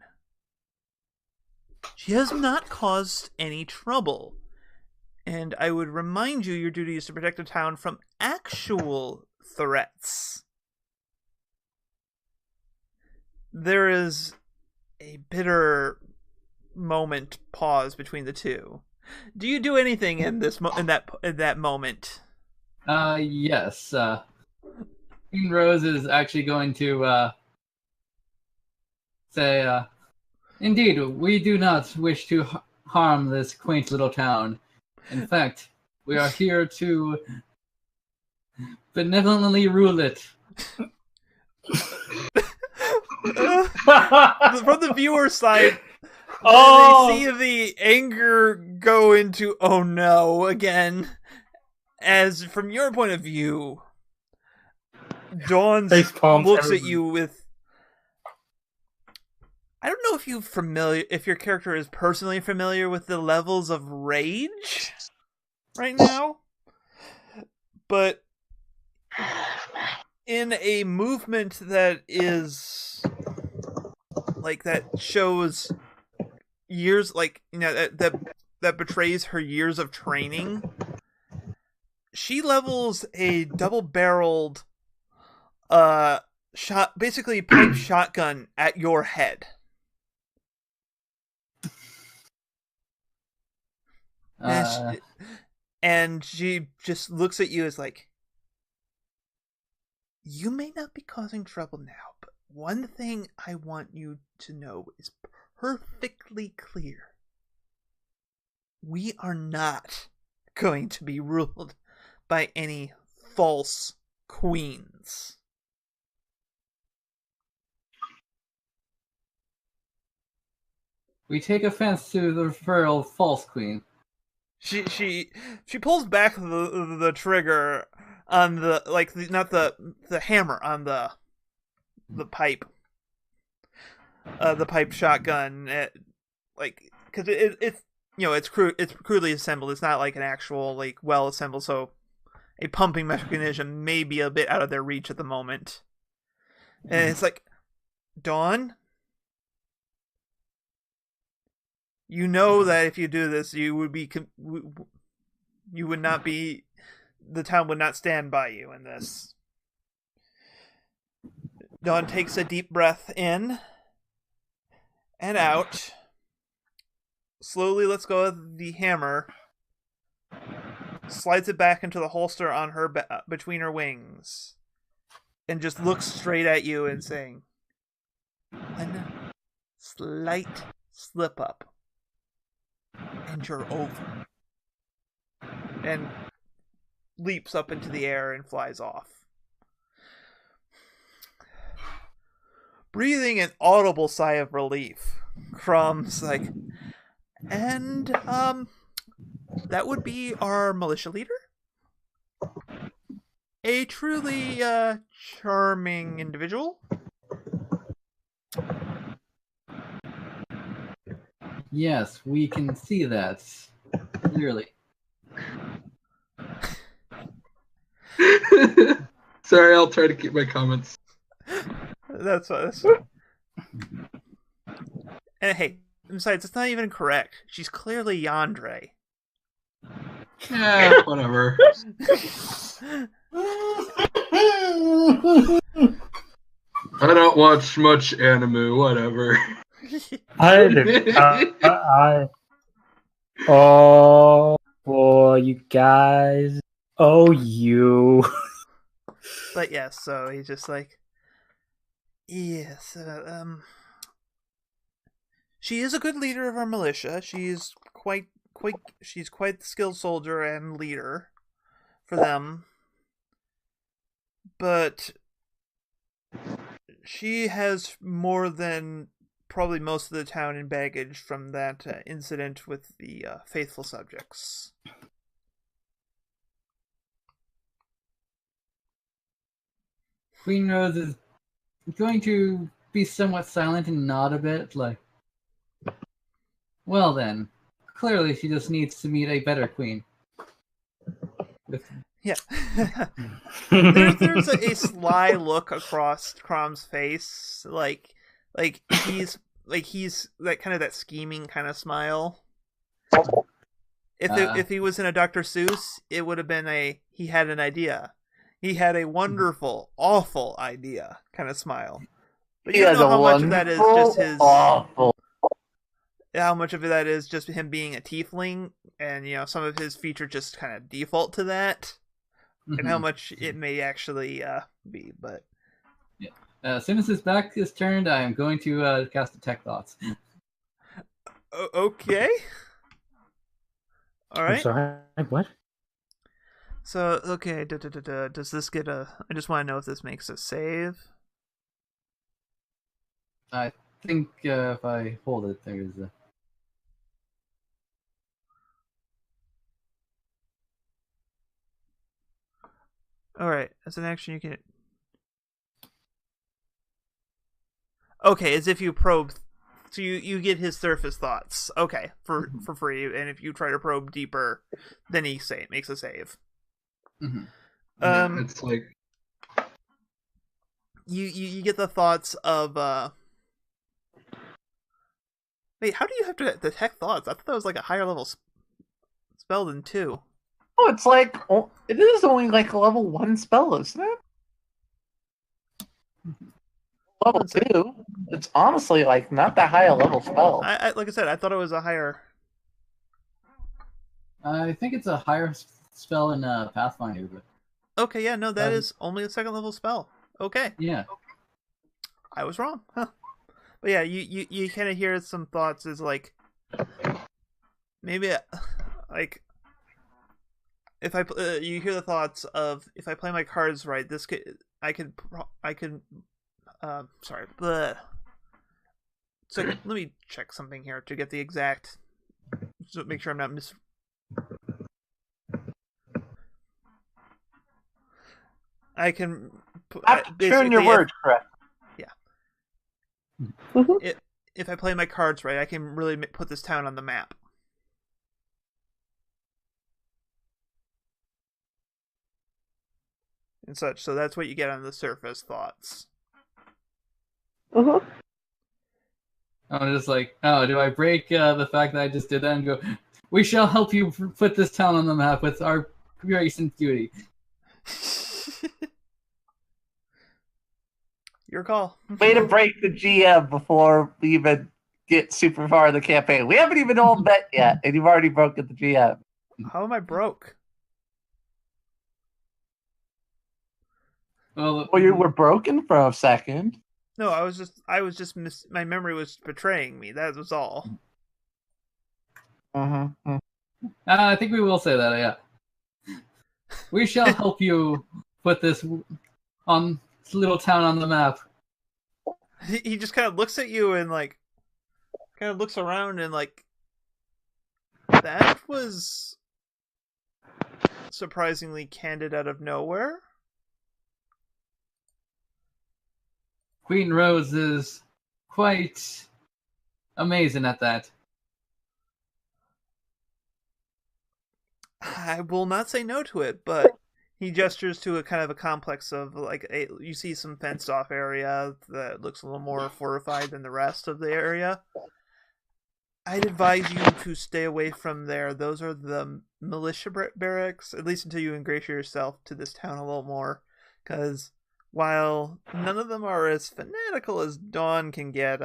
Speaker 1: She has not caused any trouble, and I would remind you your duty is to protect the town from actual threats. There is a bitter pause between the two. Do you do anything in that moment?
Speaker 2: Yes. Queen Rose is actually going to say, "Indeed, we do not wish to harm this quaint little town. In fact, we are here to benevolently rule it."
Speaker 1: From the viewer's side, they see the anger go into "oh no" again. As from your point of view, Dawn
Speaker 4: Face palms
Speaker 1: looks at
Speaker 4: everywhere.
Speaker 1: you with. I don't know if your character is personally familiar with the levels of rage right now, but in a movement that is like that shows years, like that betrays her years of training, she levels a double-barreled basically pipe shotgun at your head. And she just looks at you as like, you may not be causing trouble now, but one thing I want you to know is perfectly clear. We are not going to be ruled by any false queens.
Speaker 2: We take offense to the referral of false queen.
Speaker 1: She pulls back the trigger on the not the hammer on the pipe, the pipe shotgun, because it's it's crudely assembled. It's not like an actual well assembled, so a pumping mechanism may be a bit out of their reach at the moment. And it's like, Dawn, you know that if you do this, you would not be, the town would not stand by you in this. Dawn takes a deep breath in and out, slowly lets go of the hammer, slides it back into the holster on her between her wings, and just looks straight at you and saying, one slight slip up and you're over. And leaps up into the air and flies off. Breathing an audible sigh of relief, Crum's like, and that would be our militia leader. A truly charming individual.
Speaker 2: Yes, we can see that clearly.
Speaker 3: Sorry, I'll try to keep my comments.
Speaker 1: That's what. And hey, besides, it's not even correct. She's clearly Yandere.
Speaker 3: Yeah, whatever. I don't watch much anime, whatever.
Speaker 4: Oh boy, you guys. Oh, you.
Speaker 1: But yes, so he's just like, yes, she is a good leader of our militia. She's quite the skilled soldier and leader for them. But she has more than probably most of the town in baggage from that incident with the faithful subjects.
Speaker 2: Queen Rose is going to be somewhat silent and nod a bit, like, well then, clearly she just needs to meet a better queen.
Speaker 1: Yeah. There's a sly look across Crom's face, like he's that kind of that scheming kind of smile. If he was in a Dr. Seuss, it would have been he had an idea. He had a wonderful, awful idea kind of smile. But you don't know how much of that is just his
Speaker 5: awful.
Speaker 1: How much of that is just him being a tiefling, and some of his features just kind of default to that, and how much it may actually be. But
Speaker 2: yeah, as soon as his back is turned, I am going to cast Detect Thoughts.
Speaker 1: Okay. All right.
Speaker 4: I'm sorry. What?
Speaker 1: So okay, does this get a? I just want to know if this makes a save.
Speaker 2: I think if I hold it, there's a.
Speaker 1: All right. As an action, you can Okay, as if you probe, so you get his surface thoughts. Okay, for free, and if you try to probe deeper, then he makes a save.
Speaker 2: Mm-hmm.
Speaker 3: It's like
Speaker 1: you get the thoughts of Wait, how do you have to detect thoughts? I thought that was like a higher level spell than 2.
Speaker 5: Oh, it's like it is only like a level 1 spell, isn't it? Level 2. It's honestly like not that high a level spell.
Speaker 1: I like I said, I thought it was a higher.
Speaker 2: I think it's a higher spell in Pathfinder, but
Speaker 1: Okay, yeah, no, that is only a 2nd level spell. Okay,
Speaker 2: yeah.
Speaker 1: I was wrong. Huh. But yeah, you kind of hear some thoughts is like maybe like if you hear the thoughts of if I play my cards right, this could I could sorry. Bleh. So let me check something here to get the exact. So make sure I'm not I can.
Speaker 5: Turn your words correct.
Speaker 1: Yeah. If I play my cards right, I can really put this town on the map. And such. So that's what you get on the surface thoughts.
Speaker 6: Mm-hmm.
Speaker 2: I'm just like, oh, do I break the fact that I just did that and go, we shall help you put this town on the map with our grace and beauty.
Speaker 1: Your call.
Speaker 5: Way to break the GM before we even get super far in the campaign. We haven't even all met yet, and you've already broken the GM.
Speaker 1: How am I broke?
Speaker 2: Well,
Speaker 5: you were broken for a second.
Speaker 1: No, I was just my memory was betraying me. That was all.
Speaker 5: Mm-hmm.
Speaker 2: I think we will say that, yeah. We shall help you put this little town on the map.
Speaker 1: He just kind of looks at you and like kind of looks around and like that was surprisingly candid out of nowhere.
Speaker 2: Queen Rose is quite amazing at that.
Speaker 1: I will not say no to it, but he gestures to a kind of a complex of like you see some fenced off area that looks a little more fortified than the rest of the area. I'd advise you to stay away from there. Those are the militia barracks, at least until you ingratiate yourself to this town a little more. Because while none of them are as fanatical as Dawn can get,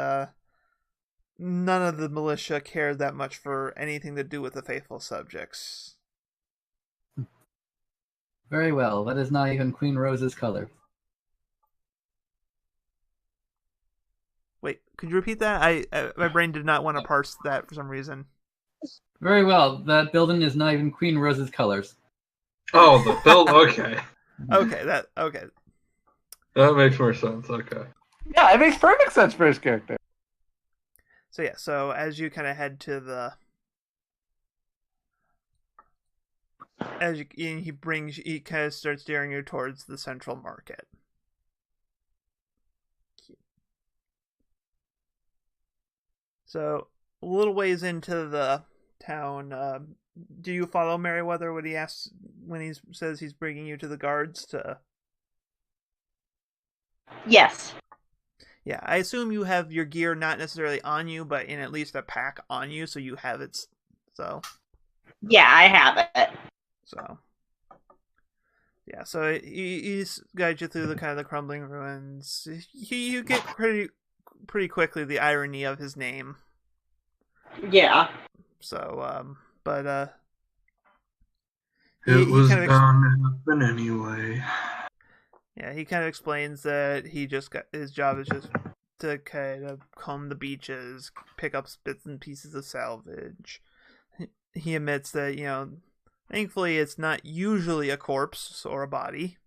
Speaker 1: none of the militia care that much for anything to do with the faithful subjects.
Speaker 2: Very well. That is not even Queen Rose's color.
Speaker 1: Wait, could you repeat that? My brain did not want to parse that for some reason.
Speaker 2: Very well. That building is not even Queen Rose's colors.
Speaker 3: Oh, the build. Okay,
Speaker 1: Okay.
Speaker 3: that makes more sense. Okay.
Speaker 5: Yeah, it makes perfect sense for his character.
Speaker 1: So yeah, so as you kind of head to the, he kind of starts steering you towards the central market. So a little ways into the town, do you follow Merryweather when he says he's bringing you to the guards to?
Speaker 6: Yes.
Speaker 1: Yeah, I assume you have your gear not necessarily on you, but in at least a pack on you, so you have it. So.
Speaker 6: Yeah, I have it.
Speaker 1: So. Yeah, so he's guides you through the kind of the crumbling ruins. You get pretty quickly the irony of his name.
Speaker 6: Yeah.
Speaker 1: So, but
Speaker 3: It was bound to happen anyway.
Speaker 1: Yeah, he kind of explains that his job is just to kind of comb the beaches, pick up bits and pieces of salvage. He admits that, thankfully it's not usually a corpse or a body.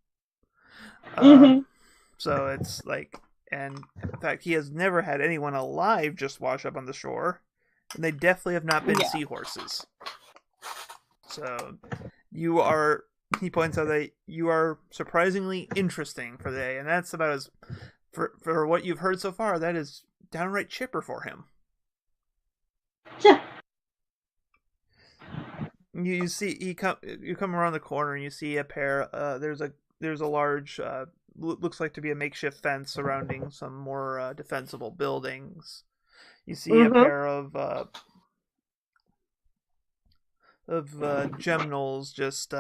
Speaker 1: So it's like, and in fact, he has never had anyone alive just wash up on the shore. And they definitely have not been seahorses. So he points out that you are surprisingly interesting for the day, and that's about as For what you've heard so far, that is downright chipper for him.
Speaker 6: Yeah.
Speaker 1: You see, you come around the corner and you see a pair. There's a large, looks like to be a makeshift fence surrounding some more defensible buildings. You see a pair of Gemnals just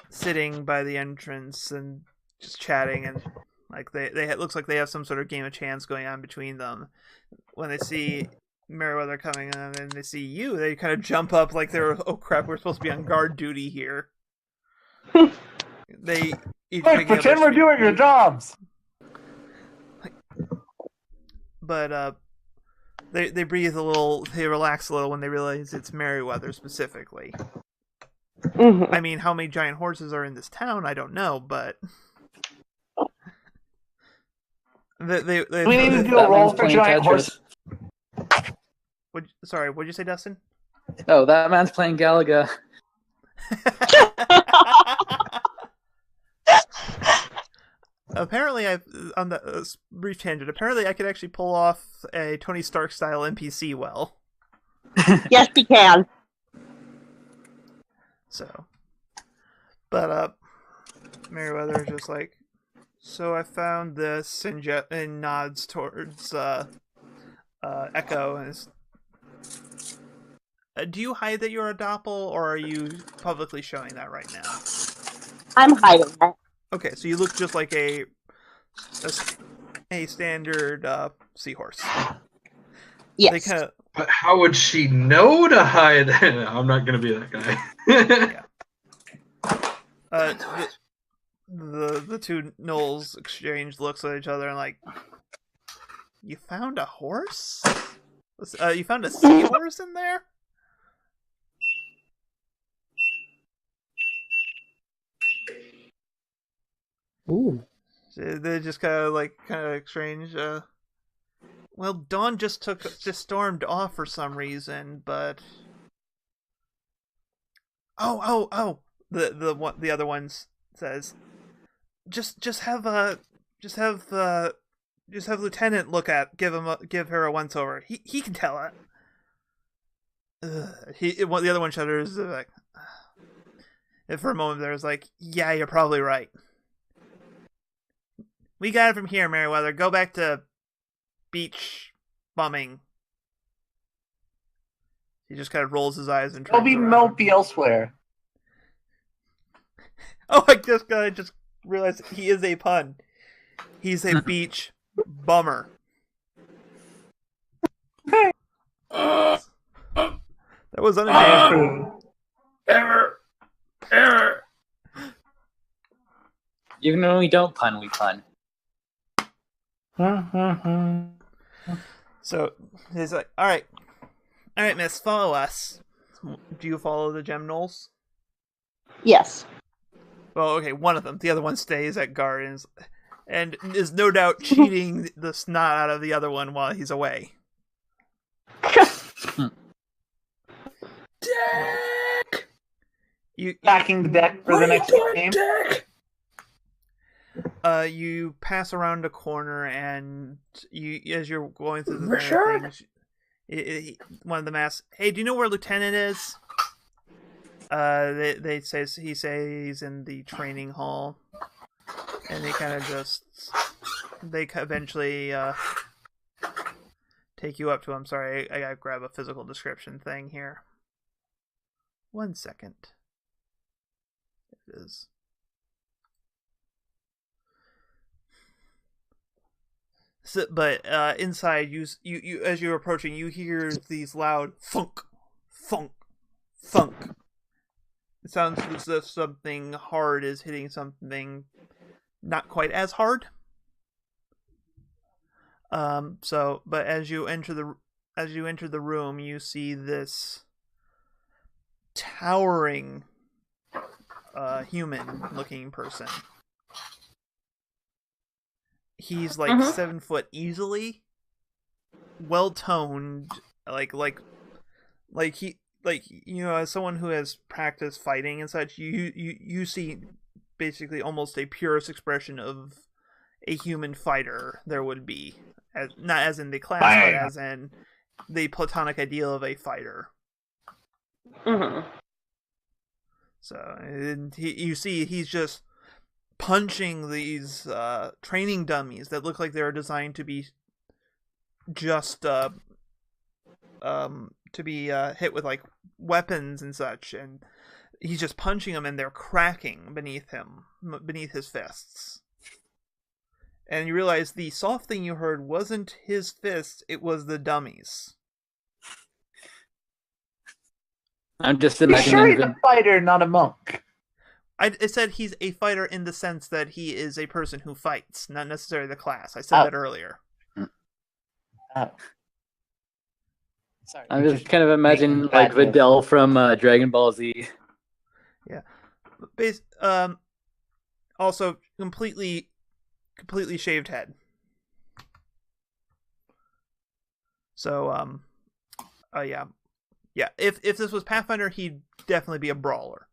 Speaker 1: sitting by the entrance and just chatting, and like they it looks like they have some sort of game of chance going on between them. When they see Meriwether coming in and then they see you, they kind of jump up like they're, oh crap, we're supposed to be on guard duty here. They each
Speaker 5: Look, pretend we're doing your jobs.
Speaker 1: But they breathe a little, they relax a little when they realize it's Meriwether specifically.
Speaker 6: Mm-hmm.
Speaker 1: I mean, how many giant horses are in this town? I don't know, but they
Speaker 5: We need to do a roll for giant horse.
Speaker 1: Sorry, what'd you say, Dustin?
Speaker 2: Oh, that man's playing Galaga.
Speaker 1: Apparently, on the brief tangent, apparently I could actually pull off a Tony Stark style NPC well.
Speaker 6: Yes, he can.
Speaker 1: So, but Meriwether is just like, so I found this, and nods towards Echo, and do you hide that you're a doppel, or are you publicly showing that right now?
Speaker 6: I'm hiding that.
Speaker 1: Okay, so you look just like a standard seahorse.
Speaker 6: Yes.
Speaker 1: They kind of.
Speaker 3: But how would she know to hide? I'm not gonna be that guy.
Speaker 1: Yeah. The two gnolls exchange looks at each other and like, you found a horse? You found a seahorse in there?
Speaker 4: Ooh.
Speaker 1: So they just kind of exchange. Well, Dawn just stormed off for some reason, but oh, the other one says, just have Lieutenant give her a once over. He can tell it. The other one shudders like, and for a moment there was like, yeah, you're probably right. We got it from here, Meriwether. Go back to beach bumming. He just kind of rolls his eyes and turns around.
Speaker 5: Might be elsewhere.
Speaker 1: Oh, I just realized he is a pun. He's a beach bummer. That was unintentional.
Speaker 2: Error. Even when we don't pun, we pun.
Speaker 1: So he's like, all right, miss, follow us. Do you follow the Gemnolls?
Speaker 6: Yes.
Speaker 1: Well, okay, one of them. The other one stays at guard and is no doubt cheating the snot out of the other one while he's away.
Speaker 2: Deck!
Speaker 5: Backing the deck for the next game.
Speaker 1: You pass around a corner, and as you're going through the things, one of them asks, "Hey, do you know where Lieutenant is?" He says he's in the training hall, and they kind of eventually take you up to him. Sorry, I gotta grab a physical description thing here. 1 second. It is. So, but inside, you as you're approaching, you hear these loud thunk, thunk, thunk. It sounds as if something hard is hitting something not quite as hard. But as you enter the room, you see this towering human-looking person. He's like 7 foot easily, well toned, as someone who has practiced fighting and such, you see basically almost a purest expression of a human fighter there would be, not as in the class,
Speaker 5: Bang!
Speaker 1: but as in the platonic ideal of a fighter.
Speaker 6: Mm-hmm.
Speaker 1: So and you see he's just punching these training dummies that look like they're designed to be just hit with like weapons and such, and he's just punching them and they're cracking beneath his fists. And you realize the soft thing you heard wasn't his fists, it was the dummies.
Speaker 2: I'm just
Speaker 5: You
Speaker 2: imagining.
Speaker 5: sure he's a fighter, not a monk?
Speaker 1: I said he's a fighter in the sense that he is a person who fights, not necessarily the class. I said that earlier.
Speaker 5: Oh. Sorry.
Speaker 2: I'm just kind of imagining like Videl from Dragon Ball Z.
Speaker 1: Yeah. Also completely shaved head. So yeah. If this was Pathfinder, he'd definitely be a brawler.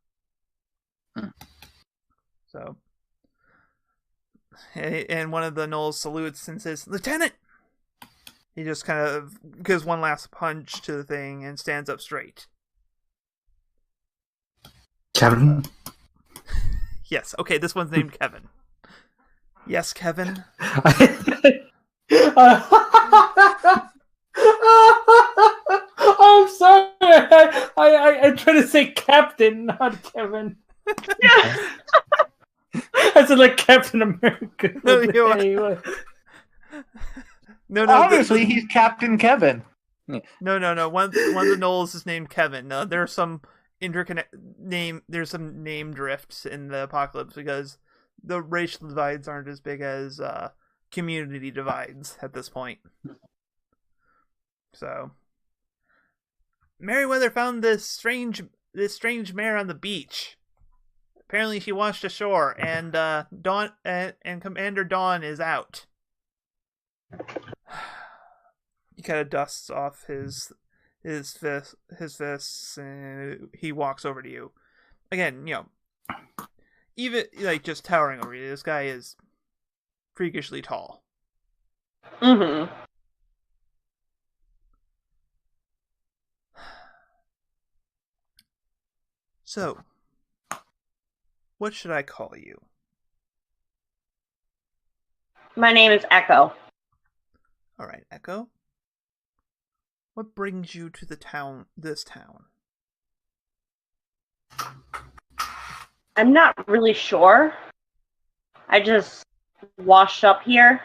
Speaker 1: So, and one of the gnolls salutes and says, "Lieutenant!" He just kind of gives one last punch to the thing and stands up straight.
Speaker 4: Kevin?
Speaker 1: Yes, okay, this one's named Kevin. Yes, Kevin?
Speaker 4: I'm sorry. I tried to say Captain, not Kevin. I said like Captain America.
Speaker 1: No, No,
Speaker 5: obviously he's Captain Kevin.
Speaker 1: No. One of the gnolls is named Kevin. There's some there's some name drifts in the apocalypse because the racial divides aren't as big as community divides at this point. So, Meriwether found this strange mare on the beach. Apparently, she washed ashore, and Commander Dawn is out. He kind of dusts off his fists, and he walks over to you. Again, even like just towering over you. This guy is freakishly tall.
Speaker 6: Mm-hmm.
Speaker 1: So, what should I call you?
Speaker 6: My name is Echo.
Speaker 1: All right, Echo. What brings you to this town?
Speaker 6: I'm not really sure. I just washed up here.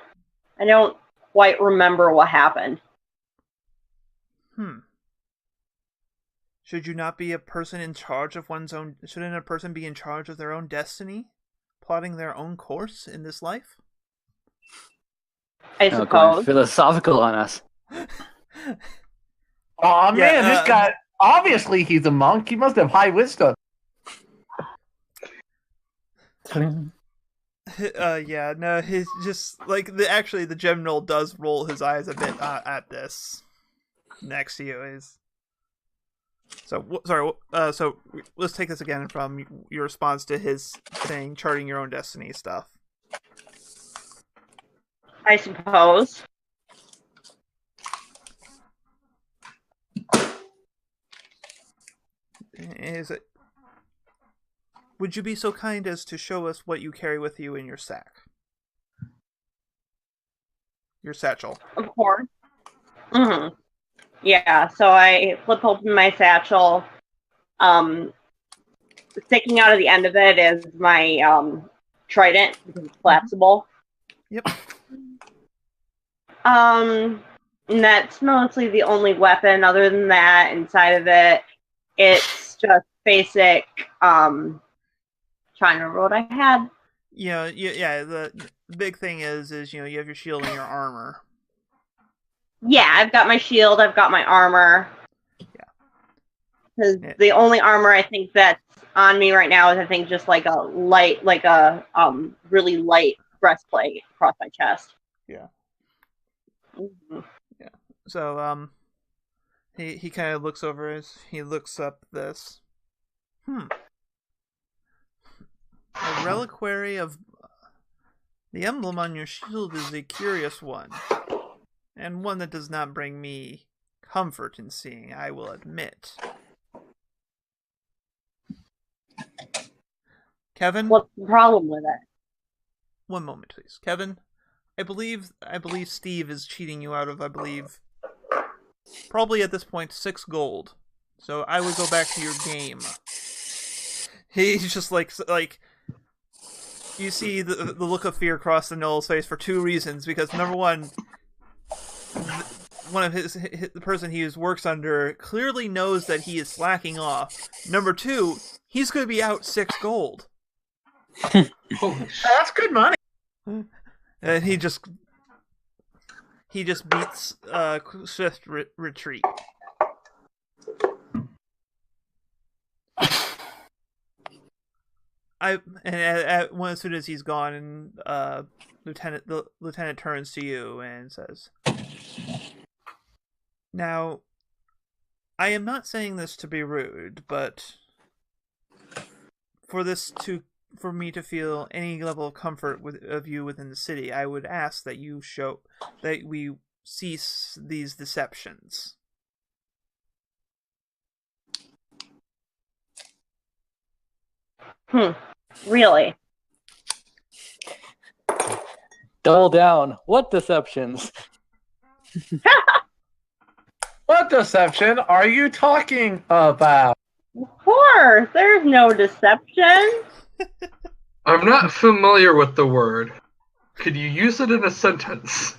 Speaker 6: I don't quite remember what happened.
Speaker 1: Should you not be a person in charge of one's own... Shouldn't a person be in charge of their own destiny? Plotting their own course in this life?
Speaker 6: I suppose.
Speaker 2: Philosophical on us.
Speaker 5: Oh man, this guy, obviously he's a monk. He must have high wisdom.
Speaker 1: He's just like the general does roll his eyes a bit at this next to you. So let's take this again from your response to his thing, charting your own destiny stuff.
Speaker 6: I suppose.
Speaker 1: Would you be so kind as to show us what you carry with you in your sack? Your satchel.
Speaker 6: Of course. Mm-hmm. Yeah, so I flip open my satchel. Sticking out of the end of it is my trident, because it's collapsible.
Speaker 1: Yep.
Speaker 6: And that's mostly the only weapon. Other than that, inside of it, it's just basic. Trying to remember what I had.
Speaker 1: Yeah. The big thing is you have your shield and your armor.
Speaker 6: Yeah, I've got my shield. I've got my armor.
Speaker 1: Yeah.
Speaker 6: Because the only armor I think that's on me right now is I think just like a really light breastplate across my chest.
Speaker 1: Yeah.
Speaker 6: Mm-hmm.
Speaker 1: Yeah. So he kind of looks over he looks up this. A reliquary of The emblem on your shield is a curious one, and one that does not bring me comfort in seeing, I will admit. Kevin?
Speaker 6: What's the problem with it?
Speaker 1: One moment, please. Kevin, I believe Steve is cheating you out of, probably at this point, 6 gold. So I would go back to your game. He's just like you see the look of fear cross the Noel's face for 2 reasons. Because number one, one of the person he works under clearly knows that he is slacking off. Number 2, he's going to be out 6 gold.
Speaker 5: That's good money.
Speaker 1: And he just beats swift retreat. As soon as he's gone, and the lieutenant turns to you and says, "Now, I am not saying this to be rude, but for me to feel any level of comfort of you within the city, I would ask that we cease these deceptions."
Speaker 6: Really?
Speaker 2: Double down. What deceptions?
Speaker 5: What deception are you talking about?
Speaker 6: Of course, there's no deception.
Speaker 3: I'm not familiar with the word. Could you use it in a sentence?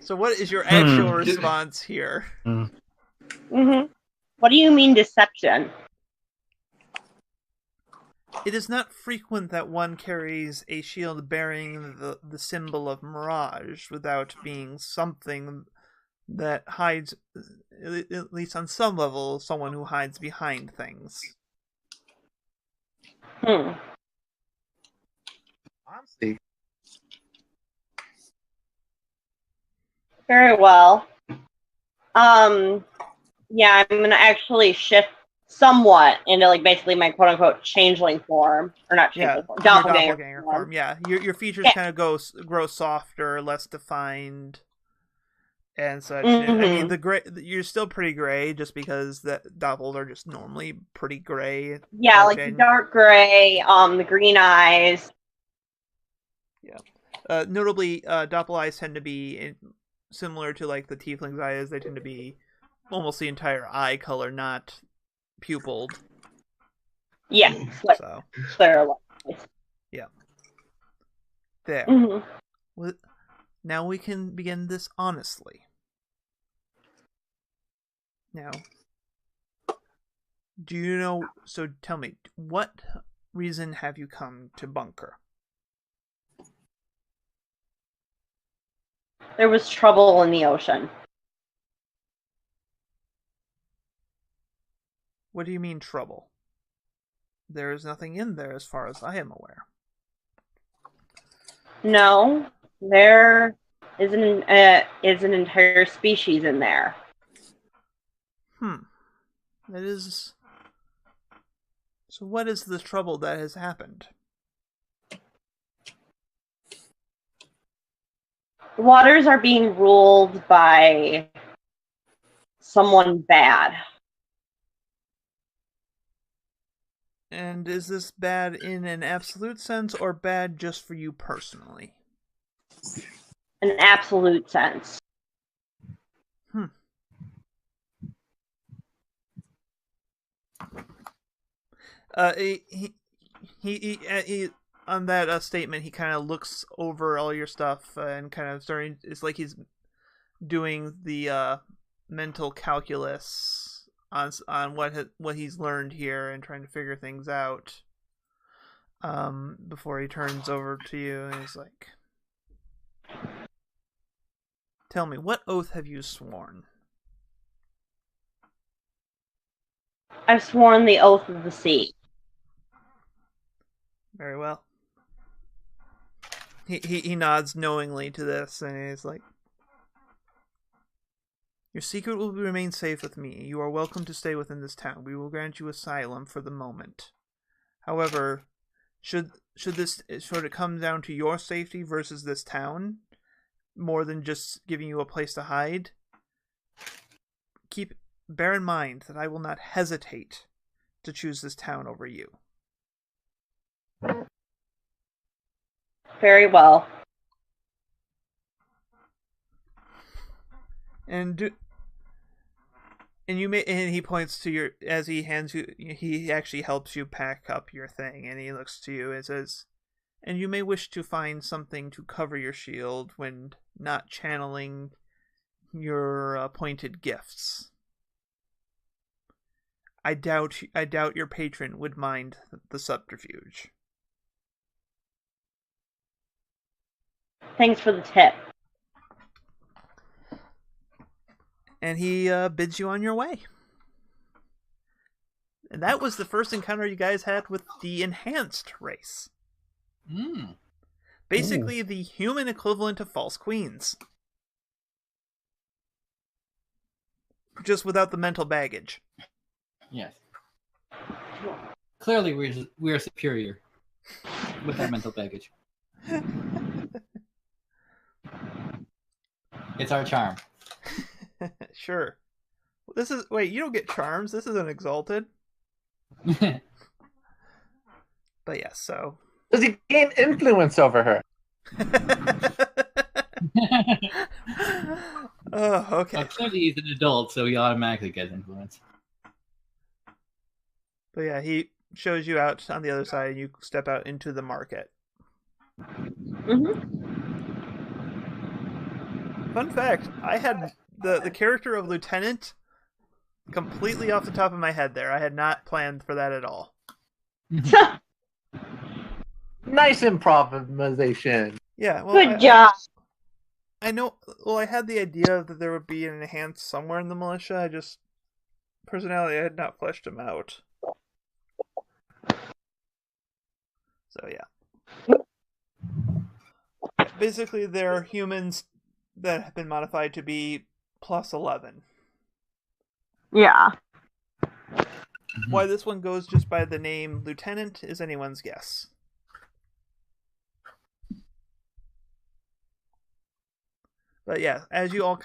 Speaker 1: So what is your actual response here?
Speaker 6: Mm-hmm. What do you mean deception?
Speaker 1: It is not frequent that one carries a shield bearing the symbol of Mirage without being something that hides, at least on some level, someone who hides behind things.
Speaker 5: Honestly.
Speaker 6: Very well. Yeah, I'm gonna actually shift somewhat into like basically my quote unquote changeling form, or not changeling form,
Speaker 1: doppelganger form. Yeah, your features kind of grow softer, less defined, and such.
Speaker 6: Mm-hmm.
Speaker 1: I mean, the gray, you're still pretty gray, just because the doppels are just normally pretty gray.
Speaker 6: Yeah, like the dark gray, the green eyes.
Speaker 1: Yeah. Notably, doppel eyes tend to be similar to like the tiefling's eyes. They tend to be almost the entire eye color, not pupilled.
Speaker 6: Yeah,
Speaker 1: so
Speaker 6: clear.
Speaker 1: Yeah. There.
Speaker 6: Mm-hmm.
Speaker 1: Now we can begin this honestly. Now, do you know? So tell me, what reason have you come to Bunker?
Speaker 6: There was trouble in the ocean.
Speaker 1: What do you mean trouble? There is nothing in there as far as I am aware.
Speaker 6: No, there is an entire species in there.
Speaker 1: That is... So what is the trouble that has happened?
Speaker 6: The waters are being ruled by someone bad.
Speaker 1: And is this bad in an absolute sense, or bad just for you personally?
Speaker 6: An absolute sense.
Speaker 1: He on that statement, he kind of looks over all your stuff and kind of starting. It's like he's doing the mental calculus on what he's learned here and trying to figure things out. Before he turns over to you and he's like, "Tell me, what oath have you sworn?"
Speaker 6: I've sworn the oath of the sea.
Speaker 1: Very well. He nods knowingly to this, and he's like, "Your secret will remain safe with me. You are welcome to stay within this town. We will grant you asylum for the moment. However, should should this sort of come down to your safety versus this town, more than just giving you a place to hide, bear in mind that I will not hesitate to choose this town over you.
Speaker 6: Very well.
Speaker 1: And he points to your, as he hands you, he actually helps you pack up your thing, and he looks to you and says, and you may wish to find something to cover your shield when not channeling your appointed gifts. I doubt your patron would mind the subterfuge.
Speaker 6: Thanks for the tip.
Speaker 1: And he bids you on your way. And that was the first encounter you guys had with the enhanced race. Basically, the human equivalent of false queens. Just without the mental baggage.
Speaker 2: Yes. Clearly, we're superior with our mental baggage. It's our charm.
Speaker 1: Sure. Wait, you don't get charms. This isn't exalted. But yes, so.
Speaker 5: Does he gain influence over her?
Speaker 1: Oh, okay.
Speaker 2: Well, clearly he's an adult, so he automatically gets influence.
Speaker 1: But yeah, he shows you out on the other side, and you step out into the market. Fun fact, I had the character of Lieutenant completely off the top of my head there. I had not planned for that at all.
Speaker 5: Nice improvisation.
Speaker 1: Yeah, well,
Speaker 6: Good job.
Speaker 1: I know. Well, I had the idea that there would be an enhanced somewhere in the militia. Personality, I had not fleshed him out. So yeah. Basically, they're humans that have been modified to be plus 11.
Speaker 6: Yeah.
Speaker 1: Why this one goes just by the name Lieutenant is anyone's guess. But yeah, as you all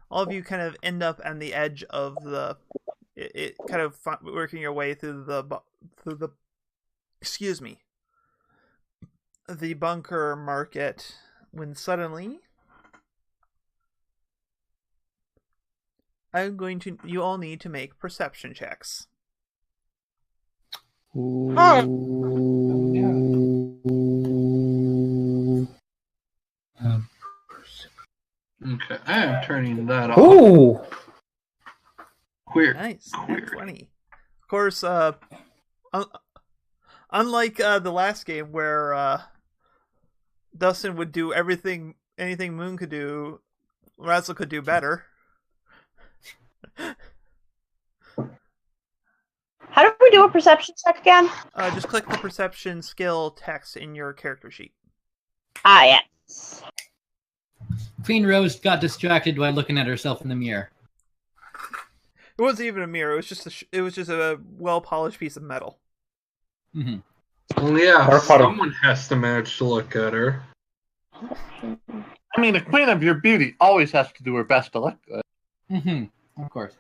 Speaker 1: of you kind of end up on the edge of it kind of working your way through the bunker market, when suddenly you all need to make perception checks.
Speaker 3: Okay, I am turning that off.
Speaker 4: Ooh!
Speaker 3: Queer.
Speaker 1: Nice.
Speaker 3: Queer.
Speaker 1: 20. Of course, unlike the last game where Dustin would do anything Moon could do, Razzle could do better.
Speaker 6: How do we do a perception check again?
Speaker 1: Just click the perception skill text in your character sheet.
Speaker 6: Ah, yes.
Speaker 2: Queen Rose got distracted while looking at herself in the mirror.
Speaker 1: It wasn't even a mirror. It was just a well-polished piece of metal.
Speaker 2: Mm-hmm.
Speaker 3: Well, yeah, someone has to manage to look at her.
Speaker 5: I mean, the queen of your beauty always has to do her best to look good.
Speaker 2: Of course.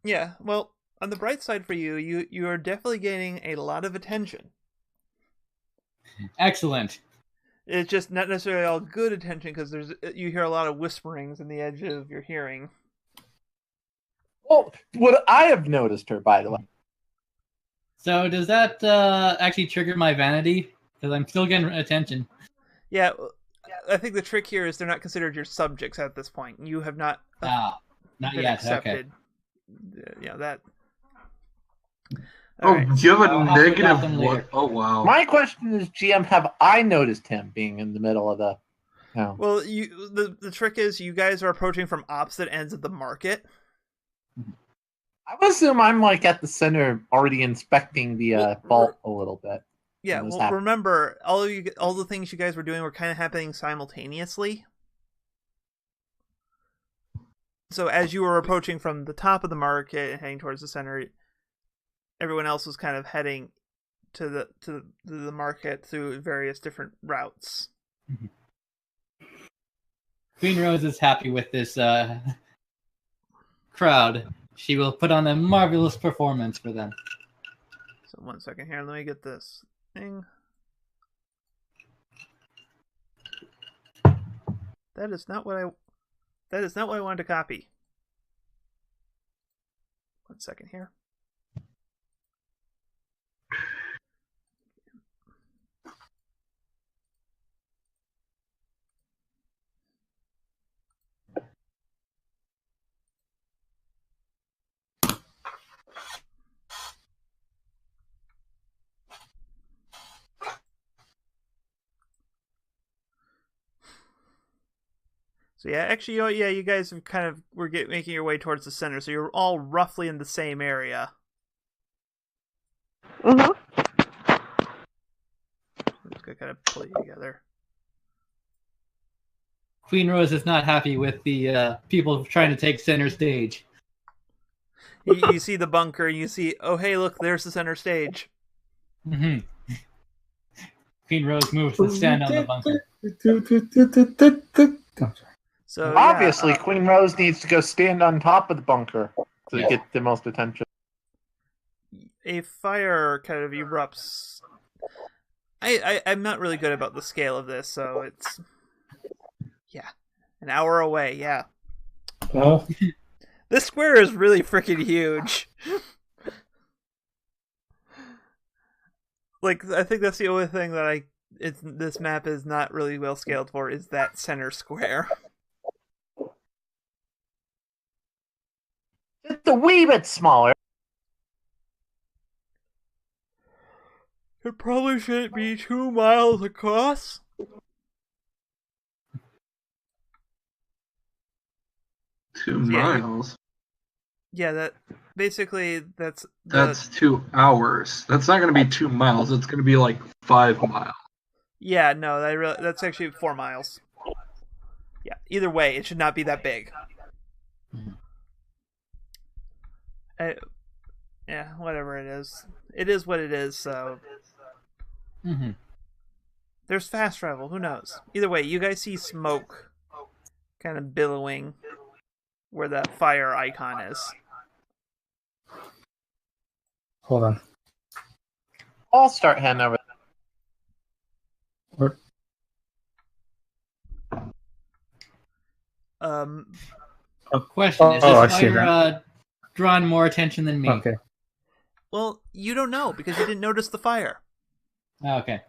Speaker 1: Yeah, well, on the bright side for you, you are definitely gaining a lot of attention.
Speaker 2: Excellent.
Speaker 1: It's just not necessarily all good attention, because you hear a lot of whisperings in the edge of your hearing.
Speaker 5: Well, would I have noticed her, by the way?
Speaker 2: So does that actually trigger my vanity? Because I'm still getting attention.
Speaker 1: Yeah, I think the trick here is they're not considered your subjects at this point. You have not
Speaker 2: not
Speaker 1: been
Speaker 2: yet.
Speaker 1: accepted.
Speaker 2: Okay.
Speaker 1: Yeah, that.
Speaker 3: Oh,
Speaker 1: Right.
Speaker 3: you have a
Speaker 2: I'll have to adopt them
Speaker 3: negative
Speaker 2: later.
Speaker 3: one. Oh, wow.
Speaker 5: My question is, GM, have I noticed him being in the middle of the town?
Speaker 1: Well, the trick is you guys are approaching from opposite ends of the market.
Speaker 5: I would assume I'm like at the center, already inspecting the vault a little bit.
Speaker 1: Yeah,
Speaker 5: What was
Speaker 1: well,
Speaker 5: happening?
Speaker 1: remember, all the things you guys were doing were kind of happening simultaneously. So as you were approaching from the top of the market and heading towards the center, everyone else was kind of heading the market through various different routes.
Speaker 2: Queen Rose is happy with this crowd. She will put on a marvelous performance for them.
Speaker 1: So 1 second here, let me get this thing. That is not what I wanted to copy. 1 second here. So yeah, actually, you guys have making your way towards the center, so you're all roughly in the same area.
Speaker 6: Mm-hmm.
Speaker 1: I'm just gonna kind of pull you together.
Speaker 2: Queen Rose is not happy with the people trying to take center stage.
Speaker 1: You see the bunker, you see, oh hey, look, there's the center stage.
Speaker 2: Mm-hmm. Queen Rose moves to stand on the bunker.
Speaker 1: So
Speaker 5: Obviously, Queen Rose needs to go stand on top of the bunker to get the most attention.
Speaker 1: a fire kind of erupts. I'm not really good about the scale of this, so it's an hour away. Yeah,
Speaker 4: Well,
Speaker 1: this square is really freaking huge. Like, I think that's the only thing that this map is not really well scaled for, is that center square.
Speaker 5: Just a wee bit smaller.
Speaker 1: It probably shouldn't be 2 miles across.
Speaker 3: Two miles.
Speaker 1: Yeah, that's
Speaker 3: 2 hours. That's not going to be 2 miles. It's going to be like 5 miles.
Speaker 1: Yeah, no, that's actually 4 miles. Yeah, either way, it should not be that big. Yeah, whatever it is. It is what it is, so...
Speaker 2: Mm-hmm.
Speaker 1: There's fast travel, who knows? Either way, you guys see smoke kind of billowing where that fire icon is.
Speaker 4: hold on.
Speaker 5: I'll start heading over.
Speaker 4: What?
Speaker 2: Question, is
Speaker 4: I
Speaker 2: this
Speaker 4: see
Speaker 2: fire drawn more attention than me?
Speaker 4: Okay.
Speaker 1: Well, you don't know, because you didn't notice the fire.
Speaker 2: Oh, okay.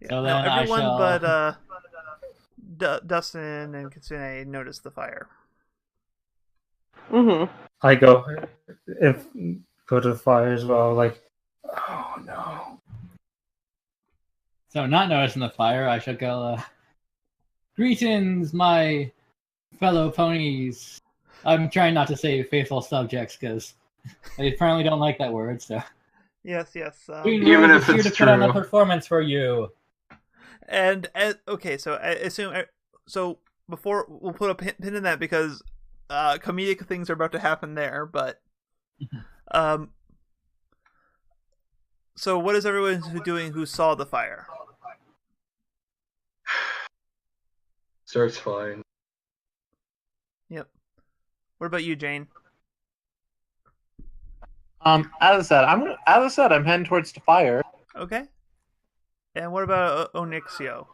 Speaker 1: Yeah,
Speaker 2: So
Speaker 1: no,
Speaker 2: then I
Speaker 1: everyone
Speaker 2: shall-
Speaker 1: but Dustin and Kitsune noticed the fire.
Speaker 6: Mm-hmm.
Speaker 4: I go to the fire as well. Like, oh no.
Speaker 2: So not noticing the fire, I shall go, greetings, my fellow ponies. I'm trying not to say faithful subjects, because I apparently don't like that word, so...
Speaker 1: Yes.
Speaker 2: Queen
Speaker 3: Even
Speaker 2: Rose
Speaker 3: if
Speaker 2: is here
Speaker 3: it's
Speaker 2: to put on a
Speaker 3: true.
Speaker 2: performance for you.
Speaker 1: And okay, so I assume so. Before we'll put a pin in that, because comedic things are about to happen there. But so what is everyone doing who saw the fire?
Speaker 3: Starts flying.
Speaker 1: Yep. What about you, Jane?
Speaker 5: As I said, I'm heading towards the fire.
Speaker 1: Okay. And what about Onyxio?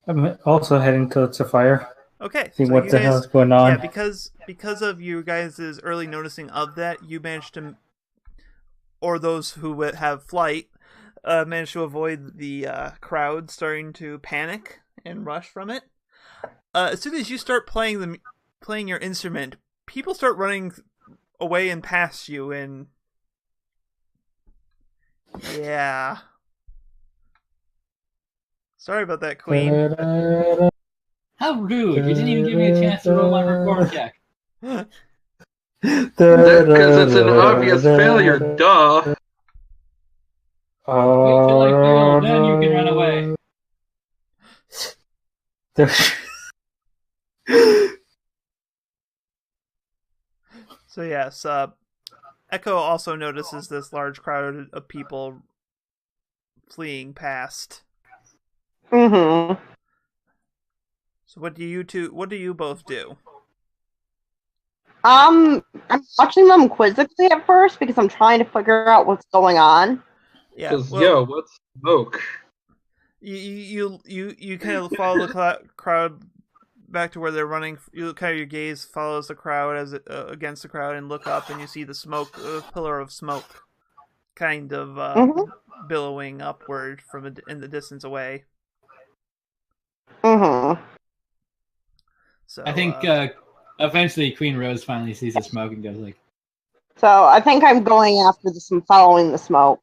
Speaker 4: I'm also heading towards the fire.
Speaker 1: Okay.
Speaker 4: See
Speaker 1: so
Speaker 4: what
Speaker 1: you
Speaker 4: the
Speaker 1: guys,
Speaker 4: hell's going on.
Speaker 1: Yeah, because of you guys' early noticing of that, you managed to, or those who would have flight, managed to avoid the crowd starting to panic and rush from it. As soon as you start playing your instrument, people start running away and past you, and yeah. Sorry about that, Queen.
Speaker 2: How rude! You didn't even give me a chance to roll my report check.
Speaker 3: Because it's an obvious failure, duh.
Speaker 2: Wait till I fail, then you can run away.
Speaker 1: So yes, Echo also notices this large crowd of people fleeing past.
Speaker 6: Mm-hmm.
Speaker 1: So what do you both do?
Speaker 6: I'm watching them quizzically at first because I'm trying to figure out what's going on.
Speaker 1: Yeah,
Speaker 3: Because
Speaker 1: well,
Speaker 3: what's smoke?
Speaker 1: you kind of follow the crowd back to where they're running. You kind of your gaze follows the crowd as against the crowd and look up and you see the smoke, pillar of smoke, kind of
Speaker 6: Mm-hmm.
Speaker 1: billowing upward from in the distance away.
Speaker 6: Mm-hmm.
Speaker 1: So
Speaker 2: I think eventually Queen Rose finally sees the smoke and goes like,
Speaker 6: So I think I'm going after this and following the smoke.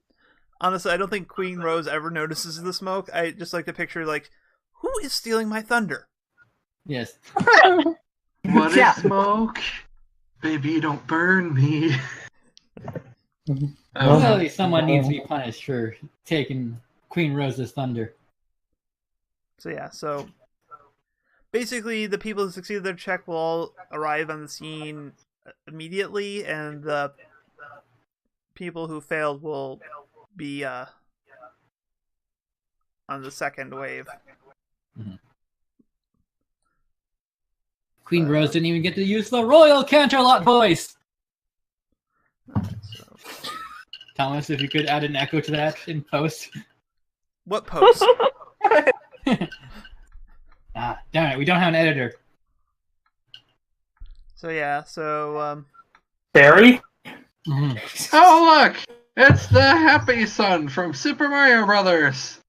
Speaker 1: honestly, I don't think Queen Rose ever notices the smoke. I just like to picture like, who is stealing my thunder?
Speaker 2: yes.
Speaker 3: What is
Speaker 5: Yeah.
Speaker 3: smoke? Baby, don't burn me.
Speaker 4: Well,
Speaker 2: Clearly someone needs to be punished for taking Queen Rose's thunder.
Speaker 1: So yeah, so basically the people who succeeded their check will all arrive on the scene immediately, and the people who failed will be on the second wave.
Speaker 2: Queen Rose didn't even get to use the Royal Canterlot voice.
Speaker 1: So,
Speaker 2: Thomas, if you could add an echo to that in post.
Speaker 1: what post?
Speaker 2: Ah, damn it, we don't have an editor.
Speaker 1: So yeah, so
Speaker 4: Barry?
Speaker 3: Oh look! It's the Happy Son from Super Mario Brothers!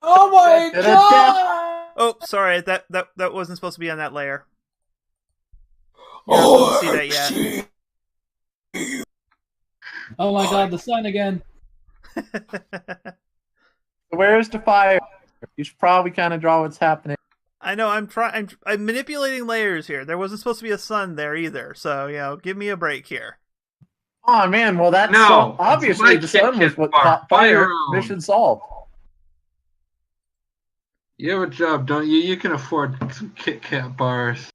Speaker 4: Oh my
Speaker 5: god!
Speaker 1: oh, sorry, that wasn't supposed to be on that layer. You're not supposed to see that yet.
Speaker 2: Oh my god, the sun again.
Speaker 5: Where's the fire? You should probably kind of draw what's happening.
Speaker 1: I know I'm manipulating layers here. There wasn't supposed to be a sun there either, so give me a break here.
Speaker 5: Oh man, well that's
Speaker 3: No,
Speaker 5: obviously the sun was what caught fire. Mission solved.
Speaker 3: You have a job, don't you? You can afford some Kit Kat bars.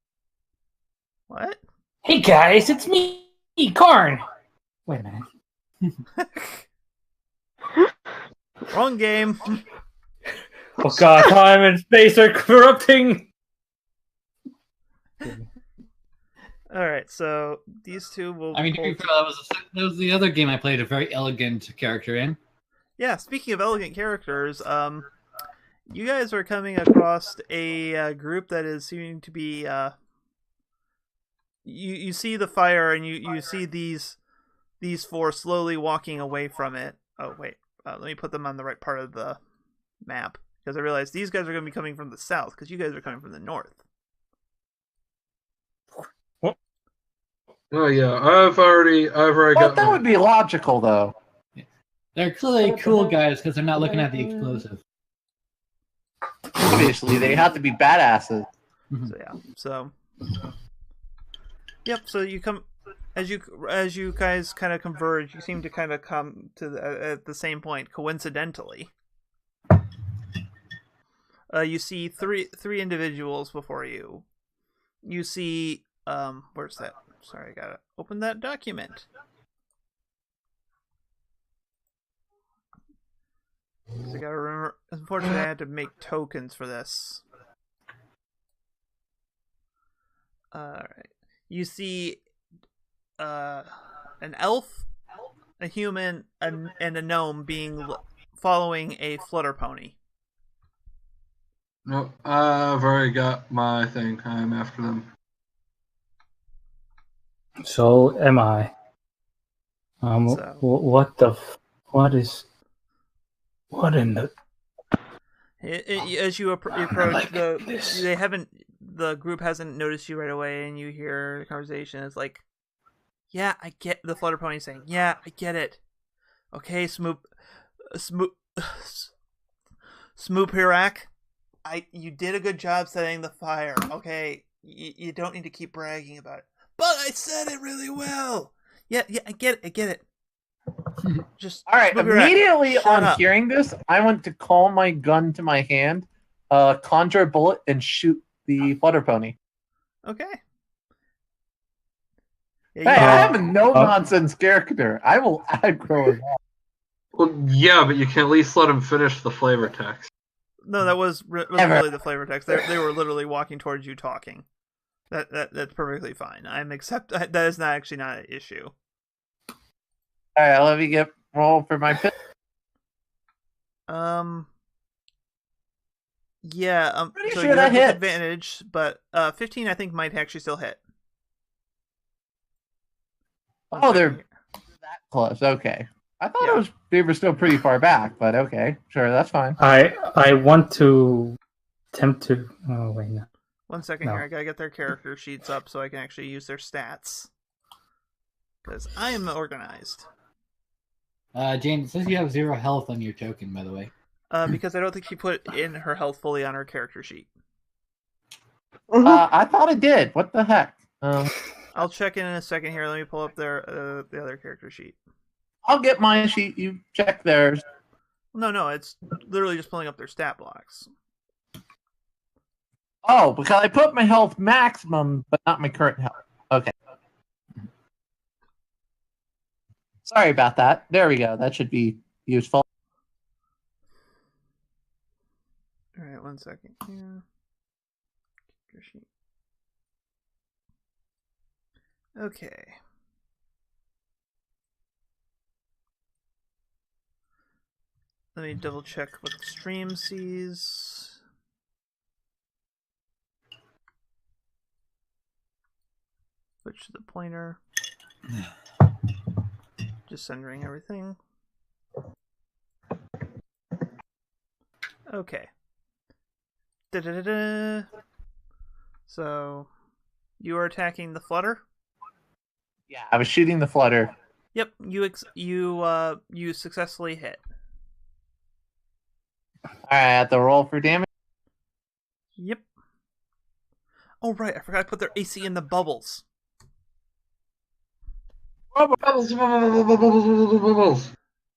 Speaker 1: What?
Speaker 4: Hey guys, it's me, Karn. Wait a minute.
Speaker 1: Wrong game.
Speaker 4: Oh god, time and space are corrupting.
Speaker 1: Alright, so these two will...
Speaker 2: I mean, to be fair, that was the other game I played a very elegant character in.
Speaker 1: Yeah, speaking of elegant characters, you guys are coming across a group that is seeming to be... You see the fire and you see these four slowly walking away from it. Oh, wait. Let me put them on the right part of the map. Because I realize these guys are going to be coming from the south, because you guys are coming from the north.
Speaker 3: Oh yeah, I've already
Speaker 5: Well,
Speaker 3: got.
Speaker 5: that would be logical though.
Speaker 2: They're clearly cool guys because they're not looking at the explosive.
Speaker 5: Obviously, they have to be badasses.
Speaker 1: So yeah, so yep. So you come as you guys kind of converge. You seem to kind of come to at the same point coincidentally. You see three individuals before you. You see where's that? Sorry, I gotta open that document. So I gotta remember. Unfortunately, I had to make tokens for this. Alright. You see an elf, a human, and a gnome following a flutter pony.
Speaker 3: No, I've already got my thing. I'm after them.
Speaker 4: So am I.
Speaker 1: So-
Speaker 4: What in the...
Speaker 1: As you approach,
Speaker 4: like this.
Speaker 1: the group hasn't noticed you right away, and you hear the conversation. It's like, yeah, I get the flutter pony saying, yeah, I get it. Okay, Smoop Hirak, you did a good job setting the fire. Okay, you don't need to keep bragging about it. But I said it really well. Yeah, I get it. Just
Speaker 5: All right.
Speaker 1: Smoop Hirak,
Speaker 5: Immediately
Speaker 1: shut
Speaker 5: on
Speaker 1: up.
Speaker 5: hearing this, I went to call my gun to my hand, conjure a bullet, and shoot the flutter pony.
Speaker 1: Okay. Yeah,
Speaker 5: Hey,
Speaker 1: you-
Speaker 5: I have a no-nonsense character. I will aggro it up.
Speaker 3: Well, yeah, but you can at least let him finish the flavor text.
Speaker 1: No, that was
Speaker 5: Ever.
Speaker 1: really the flavor text. They were literally walking towards you talking. That's perfectly fine. That is not actually not an issue.
Speaker 5: All right, let me get roll for my pick.
Speaker 1: Yeah,
Speaker 5: Pretty
Speaker 1: so
Speaker 5: sure
Speaker 1: you
Speaker 5: that
Speaker 1: have
Speaker 5: hits.
Speaker 1: disadvantage, but 15 I think might actually still hit. One
Speaker 5: Oh,
Speaker 1: second
Speaker 5: they're
Speaker 1: here.
Speaker 5: that close. Okay. I thought
Speaker 1: Yeah.
Speaker 5: they were still pretty far back, but okay, sure, that's fine.
Speaker 4: I want to attempt to. Oh wait, no.
Speaker 1: 1 second
Speaker 4: No.
Speaker 1: here. I gotta get their character sheets up so I can actually use their stats. Because I am organized.
Speaker 2: James, it says you have 0 health on your token, by the way.
Speaker 1: Because I don't think she put in her health fully on her character sheet.
Speaker 5: I thought it did. What the heck?
Speaker 1: I'll check in a second here. Let me pull up their the other character sheet.
Speaker 5: I'll get my sheet. You check theirs.
Speaker 1: No, it's literally just pulling up their stat blocks.
Speaker 5: Oh, because I put my health maximum, but not my current health. Okay. Sorry about that. There we go. That should be useful.
Speaker 1: Alright, 1 second here. Character sheet. Okay. Let me double check what the stream sees. Switch to the pointer. Just centering everything. Okay. Da-da-da-da. So, you are attacking the flutter?
Speaker 5: Yeah, I was shooting the flutter.
Speaker 1: Yep, you successfully hit.
Speaker 5: All right, I have to roll for damage.
Speaker 1: Yep. Oh right, I forgot to put their AC in the bubbles.
Speaker 3: Bubbles, bubbles, bubbles.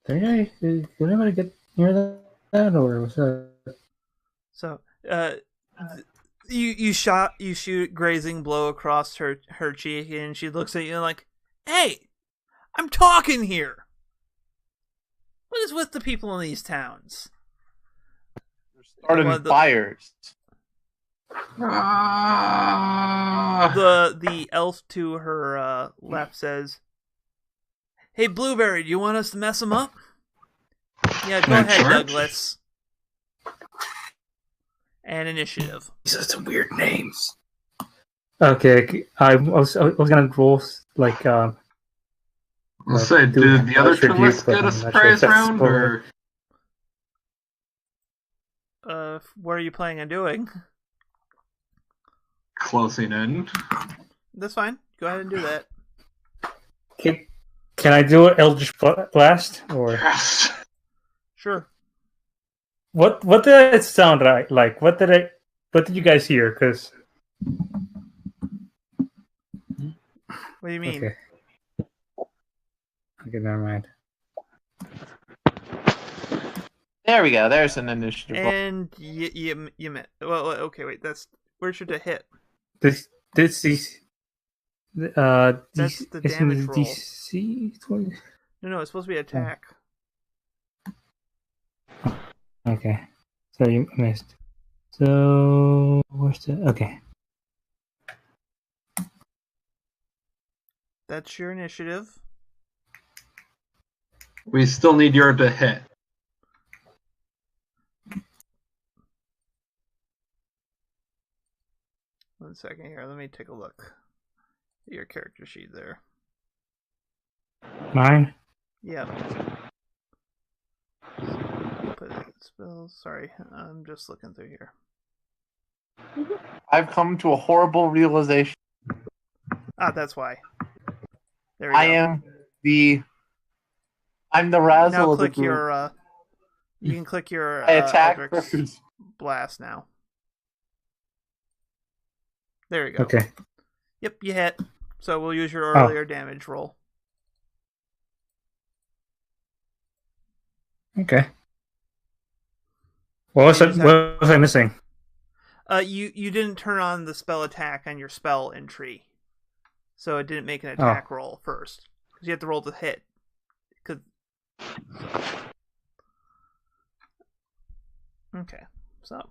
Speaker 4: Did anybody get near that, or was that?
Speaker 1: So, you shoot grazing blow across her cheek, and she looks at you like, "Hey, I'm talking here. What is with the people in these towns?"
Speaker 5: Started
Speaker 1: Well,
Speaker 5: fires.
Speaker 3: Ah.
Speaker 1: The elf to her left says, "Hey, Blueberry, do you want us to mess them up?" Yeah, go ahead,
Speaker 3: Sure.
Speaker 1: Douglas. And initiative.
Speaker 4: These are some weird names. Okay, I was gonna roll like
Speaker 3: Let's say,
Speaker 4: do
Speaker 3: did the other two
Speaker 4: attribute,
Speaker 3: lists
Speaker 4: but
Speaker 3: get a
Speaker 4: I'm not sure if
Speaker 3: surprise
Speaker 4: that's
Speaker 3: round,
Speaker 4: spoiler.
Speaker 3: or
Speaker 1: What are you planning on doing?
Speaker 3: closing in?
Speaker 1: That's fine. Go ahead and do that.
Speaker 4: Can I do it Eldritch Blast or
Speaker 3: Yes.
Speaker 1: Sure.
Speaker 4: what? What did it sound like? What did you guys hear? Because
Speaker 1: What do you mean?
Speaker 4: Okay, never mind.
Speaker 5: There we go. There's an initiative.
Speaker 1: And you met. Well, okay, wait. Where should it hit?
Speaker 4: This
Speaker 1: That's the
Speaker 4: isn't
Speaker 1: damage
Speaker 4: it
Speaker 1: roll.
Speaker 4: DC 20?
Speaker 1: No, it's supposed to be attack.
Speaker 4: Okay, so you missed. So where's the okay?
Speaker 1: That's your initiative.
Speaker 3: We still need your to hit.
Speaker 1: One second here. Let me take a look at your character sheet there.
Speaker 4: Mine.
Speaker 1: Yep. Put it spells. Sorry, I'm just looking through here.
Speaker 5: I've come to a horrible realization.
Speaker 1: Ah, that's why. There we go.
Speaker 5: I'm the razzle
Speaker 1: Now
Speaker 5: of the
Speaker 1: click
Speaker 5: group.
Speaker 1: your. You can click your
Speaker 5: I attack
Speaker 1: Eldritch
Speaker 5: first.
Speaker 1: Blast now. There you go.
Speaker 4: Okay.
Speaker 1: Yep, you hit. So we'll use your earlier damage roll.
Speaker 4: Okay. What was I missing?
Speaker 1: You didn't turn on the spell attack on your spell entry, so it didn't make an attack roll first. Because you have to roll to hit. Okay, so.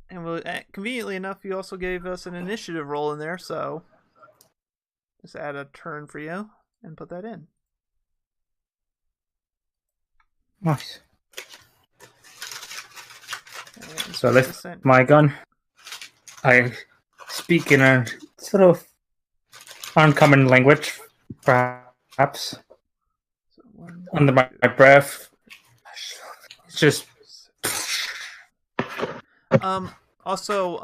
Speaker 1: And conveniently enough, you also gave us an initiative roll in there, so just add a turn for you and put that in.
Speaker 4: Nice. So I lift my gun. I speak in a sort of uncommon language, perhaps.
Speaker 1: So one,
Speaker 4: Under my breath. It's just.
Speaker 1: Also,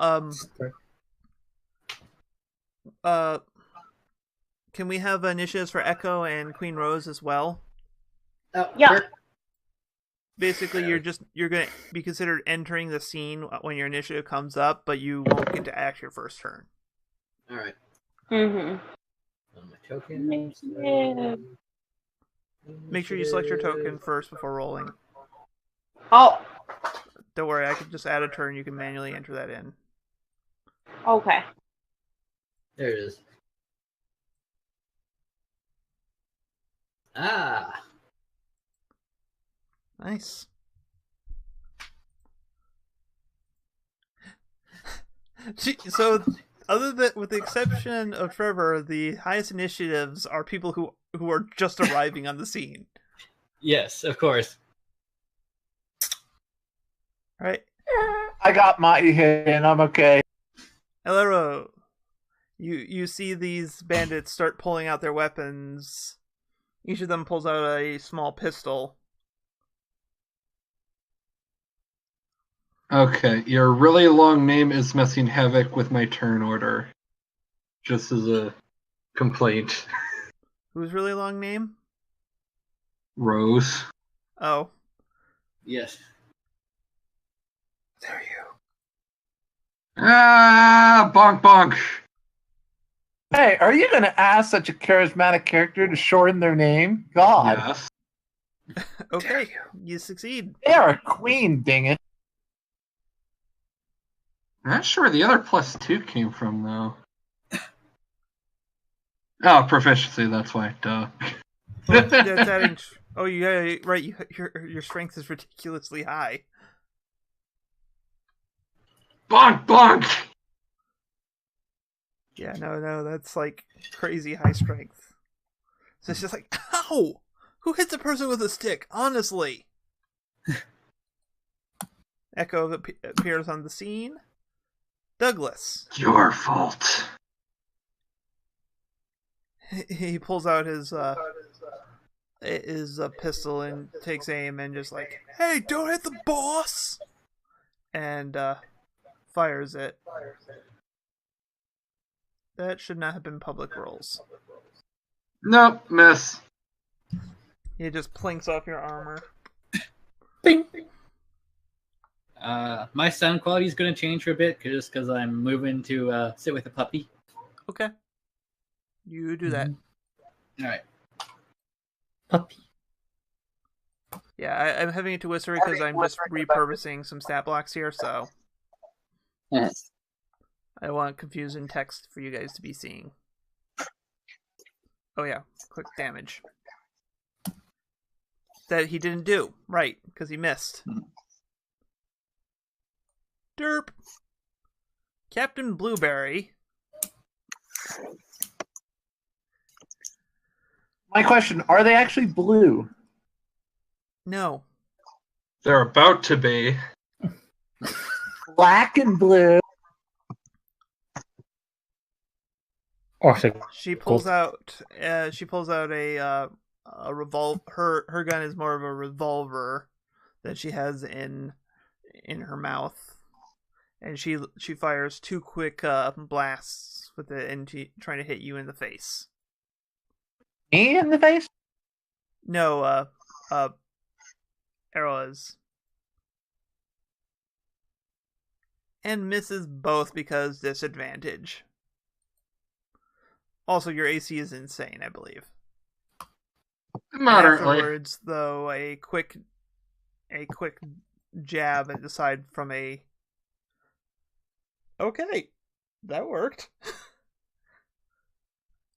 Speaker 1: can we have initiatives for Echo and Queen Rose as well?
Speaker 6: Yeah.
Speaker 2: Sure.
Speaker 1: Basically, you're gonna be considered entering the scene when your initiative comes up, but you won't get to act your first turn.
Speaker 2: All right.
Speaker 6: Mm-hmm.
Speaker 2: On my token.
Speaker 1: Make sure you select your token first before rolling.
Speaker 6: Oh,
Speaker 1: Don't worry, I can just add a turn. You can manually enter that in.
Speaker 6: okay.
Speaker 2: There it is. Ah.
Speaker 1: Nice. So, other than with the exception of Trevor, the highest initiatives are people who are just arriving on the scene.
Speaker 2: Yes, of course.
Speaker 1: All right,
Speaker 5: I got my hit and I'm okay.
Speaker 1: Elero, you see these bandits start pulling out their weapons. Each of them pulls out a small pistol.
Speaker 3: Okay, your really long name is messing havoc with my turn order. Just as a complaint.
Speaker 1: Whose really long name?
Speaker 3: Rose.
Speaker 1: Oh,
Speaker 2: Yes.
Speaker 4: There you.
Speaker 3: Ah, bonk bonk.
Speaker 5: Hey, are you going to ask such a charismatic character to shorten their name? God.
Speaker 3: Yes.
Speaker 1: okay, you succeed.
Speaker 5: They are a queen, dang it.
Speaker 3: I'm not sure where the other +2 came from, though. Oh, proficiency, that's why. Duh.
Speaker 1: Well, that's adding. Oh, yeah, right. Your strength is ridiculously high.
Speaker 3: Bonk bonk!
Speaker 1: Yeah, no, that's like crazy high strength. So it's just like, ow! Who hits a person with a stick? Honestly. Echo appears on the scene. Douglas.
Speaker 3: Your fault.
Speaker 1: He pulls out his pistol and takes aim and just like, hey, don't hit the boss! And fires it. That should not have been public rolls.
Speaker 3: Nope, miss.
Speaker 1: He just plinks off your armor.
Speaker 4: Bing.
Speaker 2: My sound quality is going to change for a bit just because I'm moving to sit with a puppy.
Speaker 1: Okay. You do that.
Speaker 2: All right.
Speaker 4: Puppy.
Speaker 1: Yeah, I'm having it to whisper because I'm just repurposing some stat blocks here, so
Speaker 2: Yes.
Speaker 1: I want confusing text for you guys to be seeing. Oh yeah, quick damage. That he didn't do. Right, because he missed. Derp. Captain Blueberry.
Speaker 5: My question, are they actually blue?
Speaker 1: No.
Speaker 3: They're about to be.
Speaker 5: Black and blue.
Speaker 1: She pulls out a revolver. Her gun is more of a revolver that she has in her mouth, and she fires 2 quick blasts with it into trying to hit you in the face.
Speaker 5: Me in the face?
Speaker 1: No, arrows. And misses both because disadvantage. Also, your AC is insane, I believe.
Speaker 3: Moderately.
Speaker 1: Afterwards, though, a quick jab aside from a Okay, that worked.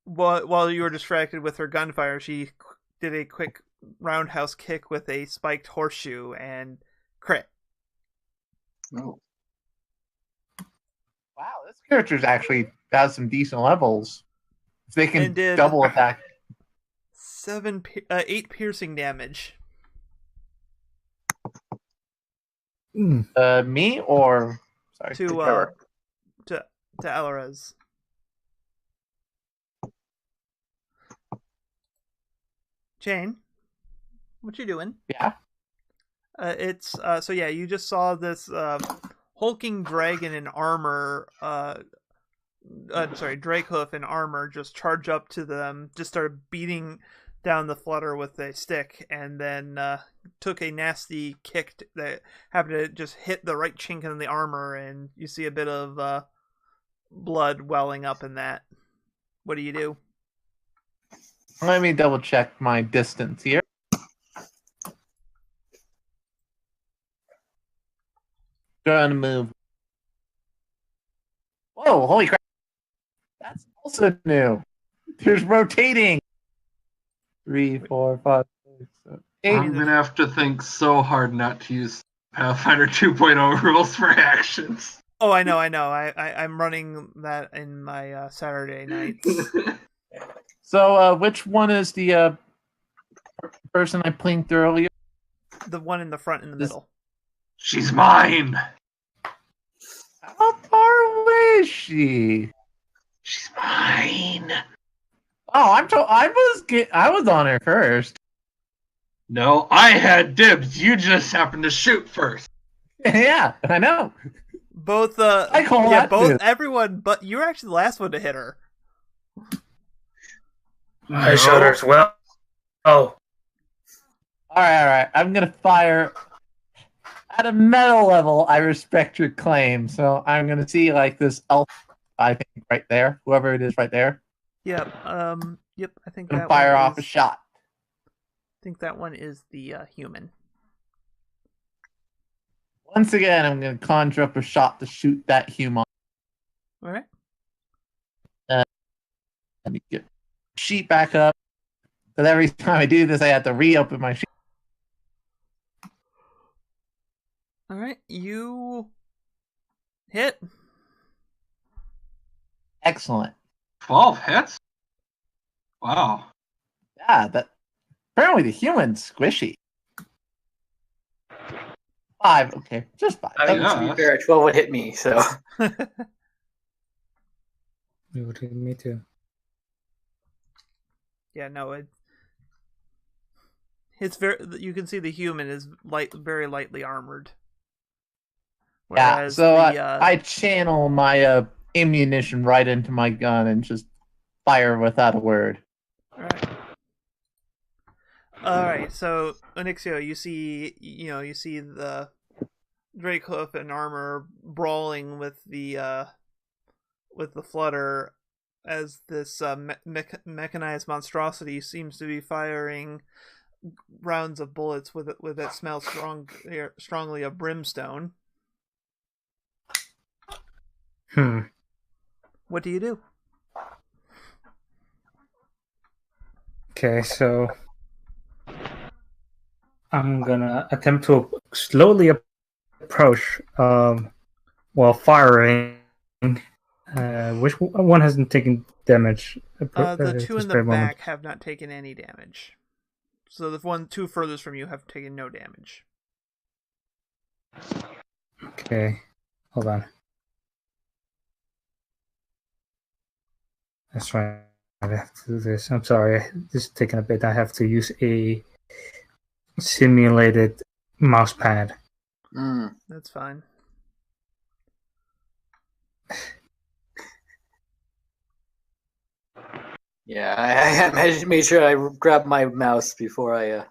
Speaker 1: While you were distracted with her gunfire, she did a quick roundhouse kick with a spiked horseshoe and crit.
Speaker 5: Oh. Wow, this character's actually has some decent levels. If they can
Speaker 1: And did
Speaker 5: double attack.
Speaker 1: 8 piercing damage.
Speaker 5: Me or sorry,
Speaker 1: to Alvarez. Jane, what you doing?
Speaker 5: Yeah.
Speaker 1: It's so yeah, you just saw this hulking dragon in armor. Drakehoof in armor just charge up to them, just started beating down the flutter with a stick, and then took a nasty kick that happened to just hit the right chink in the armor, and you see a bit of blood welling up in that. What do you do?
Speaker 5: Let me double check my distance here. Gonna move. Whoa, holy crap. That's also new. There's rotating. 3, 4, 5, 6, 7, 8.
Speaker 3: I'm gonna have to think so hard not to use Pathfinder 2.0 rules for actions.
Speaker 1: Oh, I know. I'm running that in my Saturday nights.
Speaker 5: So, which one is the person I plinked earlier?
Speaker 1: The one in the front, in the middle.
Speaker 3: She's mine.
Speaker 5: How far away is she?
Speaker 3: She's mine.
Speaker 5: Oh, I was on her first.
Speaker 3: No, I had dibs. You just happened to shoot first.
Speaker 5: Yeah, I know.
Speaker 1: Both
Speaker 5: I call that
Speaker 1: both
Speaker 5: too.
Speaker 1: everyone, but you were actually the last one to hit her.
Speaker 4: I shot her as well. Oh,
Speaker 5: All right. I'm gonna fire at a meta level. I respect your claim, so I'm gonna see like this elf. I think right there, whoever it is, right there.
Speaker 1: Yep. Yep. I think
Speaker 5: I'm gonna
Speaker 1: that
Speaker 5: fire
Speaker 1: one
Speaker 5: off
Speaker 1: is,
Speaker 5: a shot.
Speaker 1: I think that one is the human.
Speaker 5: Once again, I'm gonna conjure up a shot to shoot that human.
Speaker 1: All right.
Speaker 5: Let me get sheet back up. Because every time I do this, I have to reopen my sheet.
Speaker 1: All right. You hit.
Speaker 5: Excellent.
Speaker 3: 12 hits? Wow.
Speaker 5: Yeah, that apparently the human's squishy. 5, okay, just 5.
Speaker 4: I mean,
Speaker 3: Yeah,
Speaker 4: to be
Speaker 3: that's-
Speaker 4: fair, 12 would hit me, so.
Speaker 7: It would hit me too.
Speaker 1: Yeah. No. It's very. You can see the human is very lightly armored.
Speaker 5: Yeah,
Speaker 1: Whereas
Speaker 5: so
Speaker 1: the,
Speaker 5: I channel my ammunition right into my gun and just fire without a word.
Speaker 1: All right. So Onyxio, you see the Drakehoof and armor brawling with the flutter as this mechanized monstrosity seems to be firing rounds of bullets with that smell strongly of brimstone. What do you do?
Speaker 7: Okay, so I'm gonna attempt to slowly approach while firing. Which one hasn't taken damage?
Speaker 1: The two
Speaker 7: this
Speaker 1: in the
Speaker 7: very moment?
Speaker 1: back have not taken any damage. So the two furthest from you have taken no damage.
Speaker 7: Okay, hold on. That's right. I have to do this. I'm sorry. This is taking a bit. I have to use a simulated mouse pad.
Speaker 1: That's fine.
Speaker 4: Yeah, I made sure I grabbed my mouse before I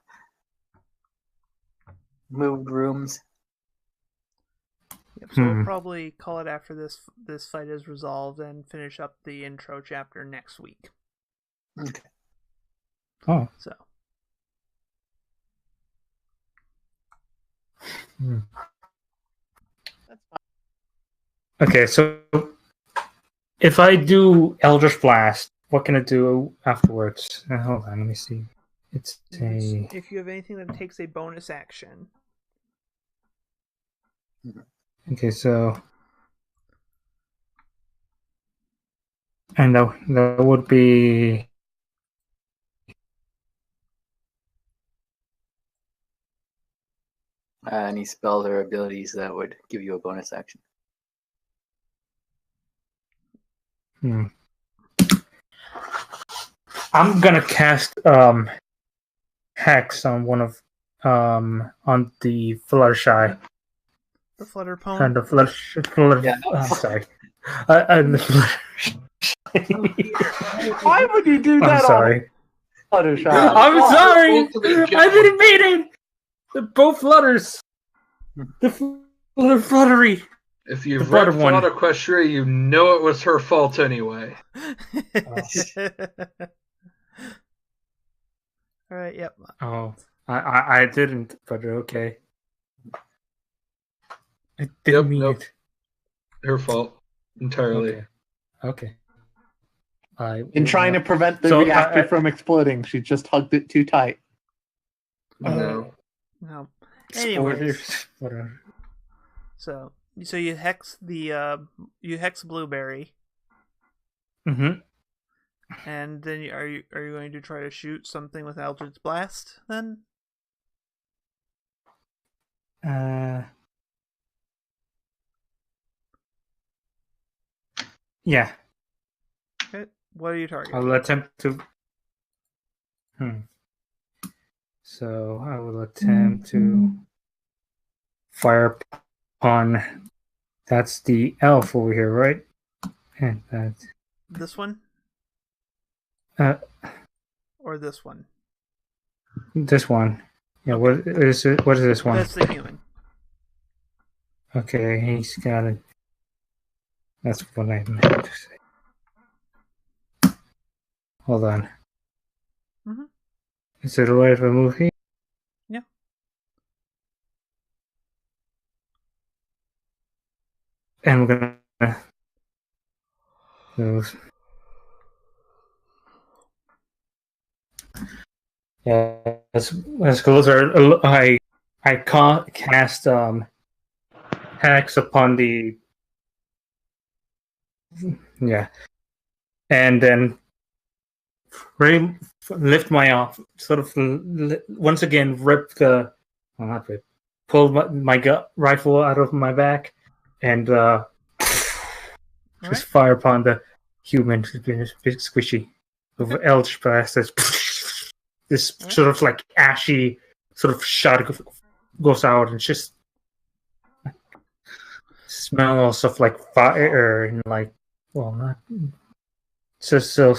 Speaker 4: moved rooms.
Speaker 1: Yep, so we'll probably call it after this fight is resolved and finish up the intro chapter next week.
Speaker 4: Okay.
Speaker 7: Oh.
Speaker 1: So.
Speaker 5: That's fine.
Speaker 7: Okay, so if I do Eldritch Blast, what can it do afterwards? Hold on, let me see. It's a
Speaker 1: If you have anything that takes a bonus action.
Speaker 7: okay, so and that would be
Speaker 8: Any spells or abilities that would give you a bonus action.
Speaker 7: I'm gonna cast Hex on one of on the Fluttershy.
Speaker 1: The Flutter Pwn.
Speaker 7: And the Flutter.
Speaker 8: Yeah.
Speaker 7: I'm sorry. And the
Speaker 5: Why would you do that?
Speaker 7: I'm sorry.
Speaker 5: On Fluttershy?
Speaker 7: I'm
Speaker 3: Oh,
Speaker 7: sorry.
Speaker 3: both of them get
Speaker 7: I didn't mean it. They're both flutters. The fluttery.
Speaker 3: If you've
Speaker 7: The
Speaker 3: read
Speaker 7: butter one.
Speaker 3: Flutter Equestria, you know it was her fault anyway.
Speaker 1: All right. Yep.
Speaker 7: Oh, I didn't, but okay. I didn't mean
Speaker 3: Yep.
Speaker 7: it.
Speaker 3: Her fault entirely.
Speaker 7: Okay.
Speaker 5: In trying to prevent the
Speaker 7: So,
Speaker 5: reactor from exploding, she just hugged it too tight.
Speaker 3: No.
Speaker 1: No. Anyways,
Speaker 7: Spoilers. Whatever.
Speaker 1: so you hex the Blueberry,
Speaker 7: Mm-hmm.
Speaker 1: and then are you going to try to shoot something with Eldritch Blast then?
Speaker 7: Yeah.
Speaker 1: Okay. What are you targeting?
Speaker 7: I'll attempt to. So I will attempt to fire upon. That's the elf over here, right? And that's
Speaker 1: This one or this one?
Speaker 7: this one. Yeah. What is it? What is this one?
Speaker 1: That's the human.
Speaker 7: Okay, he's got it. That's what I meant to say. Hold on.
Speaker 1: Mm-hmm.
Speaker 7: Is it a right of a movie?
Speaker 1: Yeah.
Speaker 7: And we're gonna. Those. Yeah, as closer. I cast hex upon the. Yeah, and then lift my off, sort of once again rip the, well, not rip, pull my rifle out of my back, and just fire upon the human. It's been a bit squishy. With Eldritch Blast, this sort of like ashy sort of shot goes out, and just smells of like fire and like, well, not just so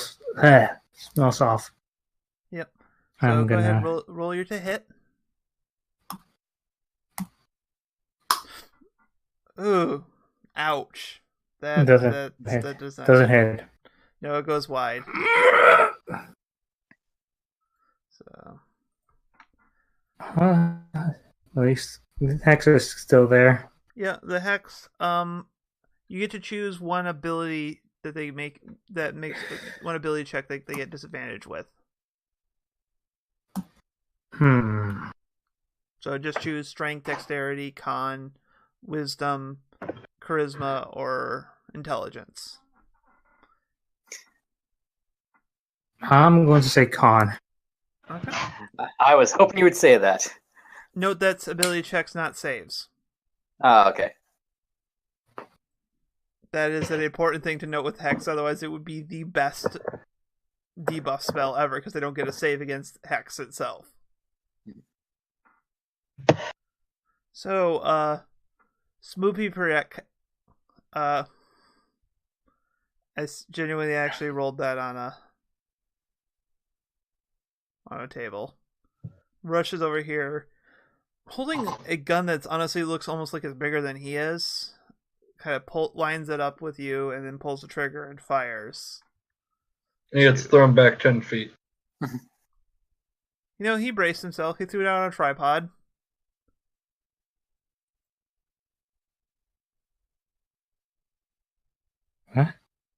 Speaker 7: smells off.
Speaker 1: Yep. So
Speaker 7: I'm
Speaker 1: go ahead,
Speaker 7: gonna
Speaker 1: roll your to hit. Ooh, ouch! That
Speaker 7: doesn't
Speaker 1: does not
Speaker 7: doesn't hit.
Speaker 1: No, it goes wide. So
Speaker 7: At least the hex is still there.
Speaker 1: yeah, the hex. You get to choose one ability that they make that makes one ability check that they get disadvantage with. So just choose strength, dexterity, con, wisdom, charisma, or intelligence.
Speaker 7: I'm going to say con.
Speaker 1: Okay.
Speaker 8: I was hoping you would say that.
Speaker 1: Note that's ability checks, not saves.
Speaker 8: Oh, okay.
Speaker 1: That is an important thing to note with Hex, otherwise it would be the best debuff spell ever, because they don't get a save against Hex itself. So, Smoopy Perek, I genuinely actually rolled that on a table. Rushes over here, holding a gun that's honestly looks almost like it's bigger than he is. Kind of lines it up with you, and then pulls the trigger and fires.
Speaker 3: He gets thrown back 10 feet.
Speaker 1: He braced himself. He threw it out on a tripod.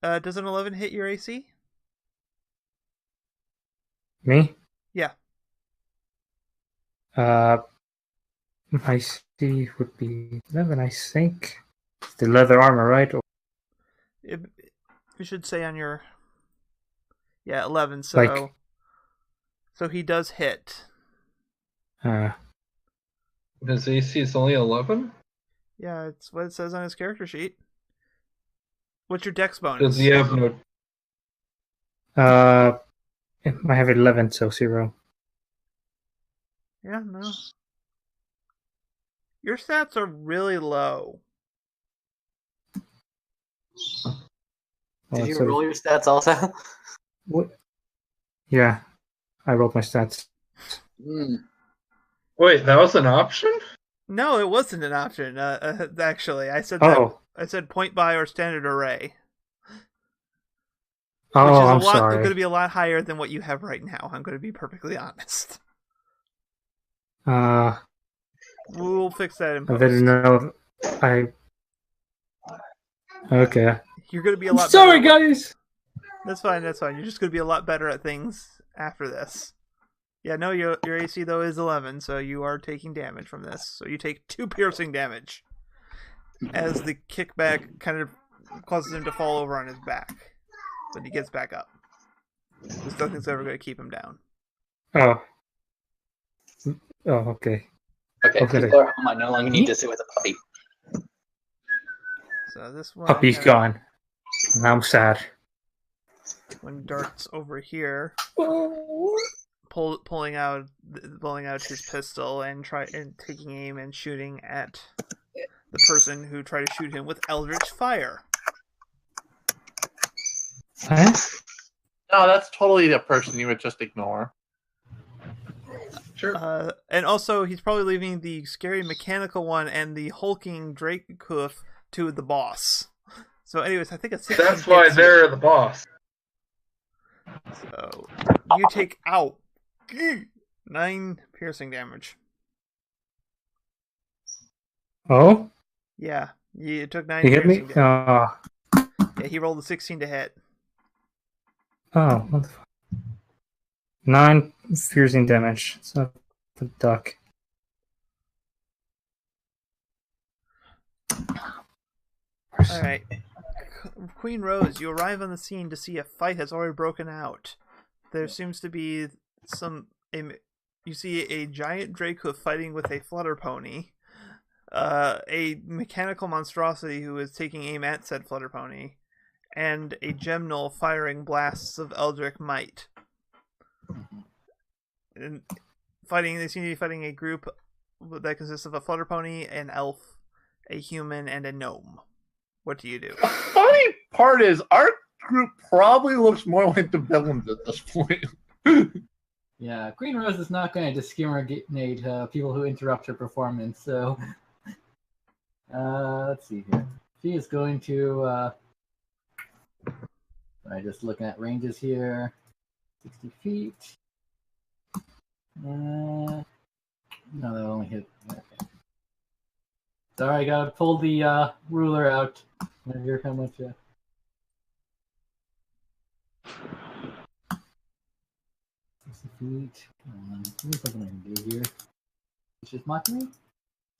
Speaker 1: Does an 11 hit your AC?
Speaker 7: Me?
Speaker 1: Yeah.
Speaker 7: My C would be 11, I think. The leather armor, right? Or
Speaker 1: You should say on your... Yeah, 11, so...
Speaker 7: Like-
Speaker 1: So he does hit.
Speaker 3: His AC is only 11?
Speaker 1: Yeah, it's what it says on his character sheet. What's your dex bonus?
Speaker 3: Does he have no...
Speaker 7: I have 11, so 0.
Speaker 1: Yeah, no. Your stats are really low.
Speaker 8: Did you
Speaker 7: so-
Speaker 8: roll your stats also?
Speaker 7: What? Yeah, I rolled my stats.
Speaker 3: Wait, that was an option?
Speaker 1: No, it wasn't an option. Actually, I said
Speaker 7: Oh.
Speaker 1: I said point buy or standard array,
Speaker 7: Oh,
Speaker 1: which is
Speaker 7: I'm
Speaker 1: a lot
Speaker 7: sorry.
Speaker 1: going to be a lot higher than what you have right now. I'm going to be perfectly honest. We'll fix that in
Speaker 7: I
Speaker 1: post.
Speaker 7: didn't know. Okay.
Speaker 1: You're going to be a lot.
Speaker 7: Sorry,
Speaker 1: better
Speaker 7: guys.
Speaker 1: That's fine. That's fine. You're just going to be a lot better at things after this. Yeah, no, your AC though is 11, so you are taking damage from this. So you take 2 piercing damage as the kickback kind of causes him to fall over on his back, but he gets back up. There's nothing's ever going to keep him down.
Speaker 7: Oh. Oh, okay.
Speaker 8: Okay,
Speaker 7: Okay.
Speaker 8: people are home. I no longer need to sit with a puppy.
Speaker 1: So this one,
Speaker 7: Puppy's gone. And I'm sad.
Speaker 1: When darts over here, pulling out his pistol and taking aim and shooting at the person who tried to shoot him with Eldritch Fire.
Speaker 7: Huh?
Speaker 5: No, that's totally the person you would just ignore.
Speaker 3: Sure.
Speaker 1: And also, he's probably leaving the scary mechanical one and the hulking Dracehoof to the boss. So, anyways, I think it's 16
Speaker 3: That's why
Speaker 1: hits
Speaker 3: they're
Speaker 1: here.
Speaker 3: the boss.
Speaker 1: So you take out 9 piercing damage.
Speaker 7: Oh?
Speaker 1: Yeah, you took 9
Speaker 7: He hit me?
Speaker 1: piercing damage.
Speaker 7: Oh.
Speaker 1: Yeah, he rolled a 16 to hit.
Speaker 7: Oh, what the fuck? 9 piercing damage. It's not the duck.
Speaker 1: Alright. Queen Rose, you arrive on the scene to see a fight has already broken out. There seems to be you see a giant Dracehoof fighting with a flutter pony. A mechanical monstrosity who is taking aim at said flutter pony. And a Gemnol firing blasts of Eldritch Might. And they seem to be fighting a group that consists of a flutter pony, an elf, a human, and a gnome. What do you do?
Speaker 5: The funny part is, our group probably looks more like the villains at this point.
Speaker 2: Yeah, Queen Rose is not going to discriminate people who interrupt her performance, so... let's see here. She is going to... I'm just looking at ranges here. 60 feet. No, that only hit... Okay. Sorry, I gotta pull the ruler out. Measure how much... 60 feet. Let me put something I can do here. It's just mocking me?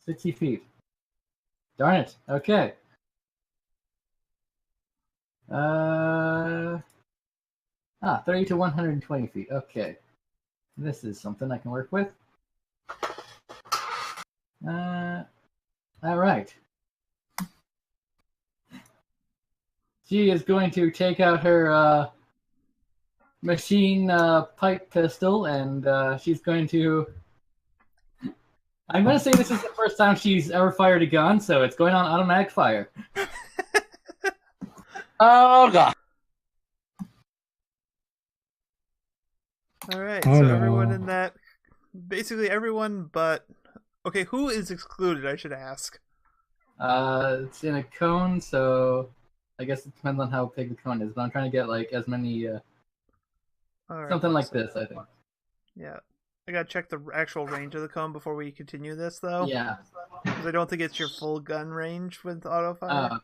Speaker 2: 60 feet. Darn it. Okay. 30 to 120 feet. Okay. This is something I can work with. Alright. She is going to take out her machine pipe pistol, and she's going to... I'm going to say this is the first time she's ever fired a gun, so it's going on automatic fire.
Speaker 5: Oh, God.
Speaker 1: Alright,
Speaker 7: Oh,
Speaker 1: so
Speaker 7: no.
Speaker 1: everyone in that... Basically everyone but... Okay, who is excluded, I should ask?
Speaker 2: It's in a cone, so I guess it depends on how big the cone is, but I'm trying to get like as many...
Speaker 1: Alright,
Speaker 2: something like
Speaker 1: so-
Speaker 2: this, I think.
Speaker 1: Yeah. I gotta check the actual range of the cone before we continue this, though.
Speaker 2: Yeah.
Speaker 1: Because I don't think it's your full gun range with auto fire.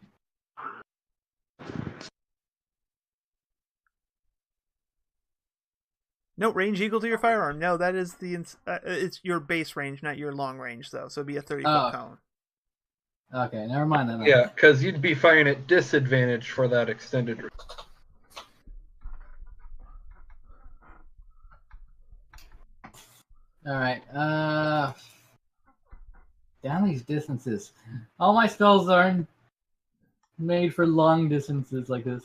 Speaker 1: No, range equal to your firearm. No, that is it's your base range, not your long range, though. So it'd be a 30-foot cone.
Speaker 2: Okay, never mind then.
Speaker 3: Yeah, because you'd be firing at disadvantage for that extended range.
Speaker 2: Alright, down these distances. All my spells aren't made for long distances like this.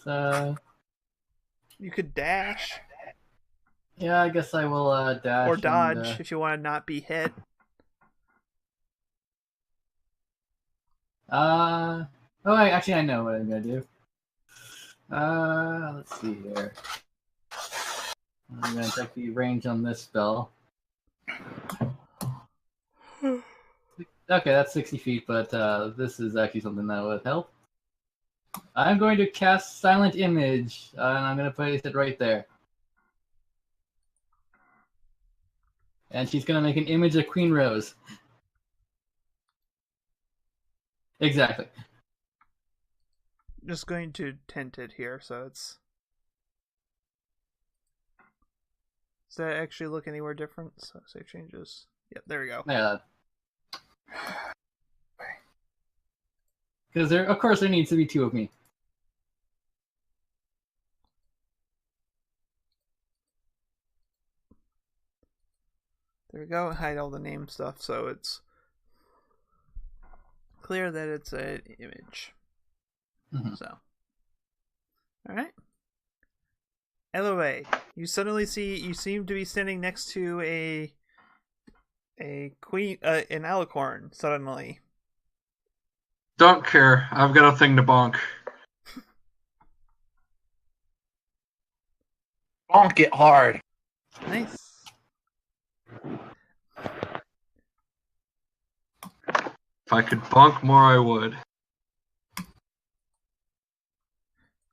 Speaker 1: You could dash.
Speaker 2: Yeah, I guess I will dash.
Speaker 1: Or dodge if you want to not be hit.
Speaker 2: Oh, actually, I know what I'm gonna do. Let's see here. I'm gonna check the range on this spell. Okay, that's 60 feet, but this is actually something that would help. I'm going to cast Silent Image, and I'm going to place it right there. And she's going to make an image of Queen Rose. Exactly.
Speaker 1: Just going to tint it here, so it's... Does that actually look anywhere different? So save changes. Yep, there we go.
Speaker 2: Yeah. Because of course, there needs to be two of me.
Speaker 1: There we go. Hide all the name stuff, so it's clear that it's an image.
Speaker 2: Mm-hmm.
Speaker 1: So, all right. Eloy, you suddenly see you seem to be standing next to a queen, an alicorn. Suddenly,
Speaker 3: Don't care. I've got a thing to bonk.
Speaker 5: Bonk it hard.
Speaker 1: nice.
Speaker 3: If I could bonk more, I would.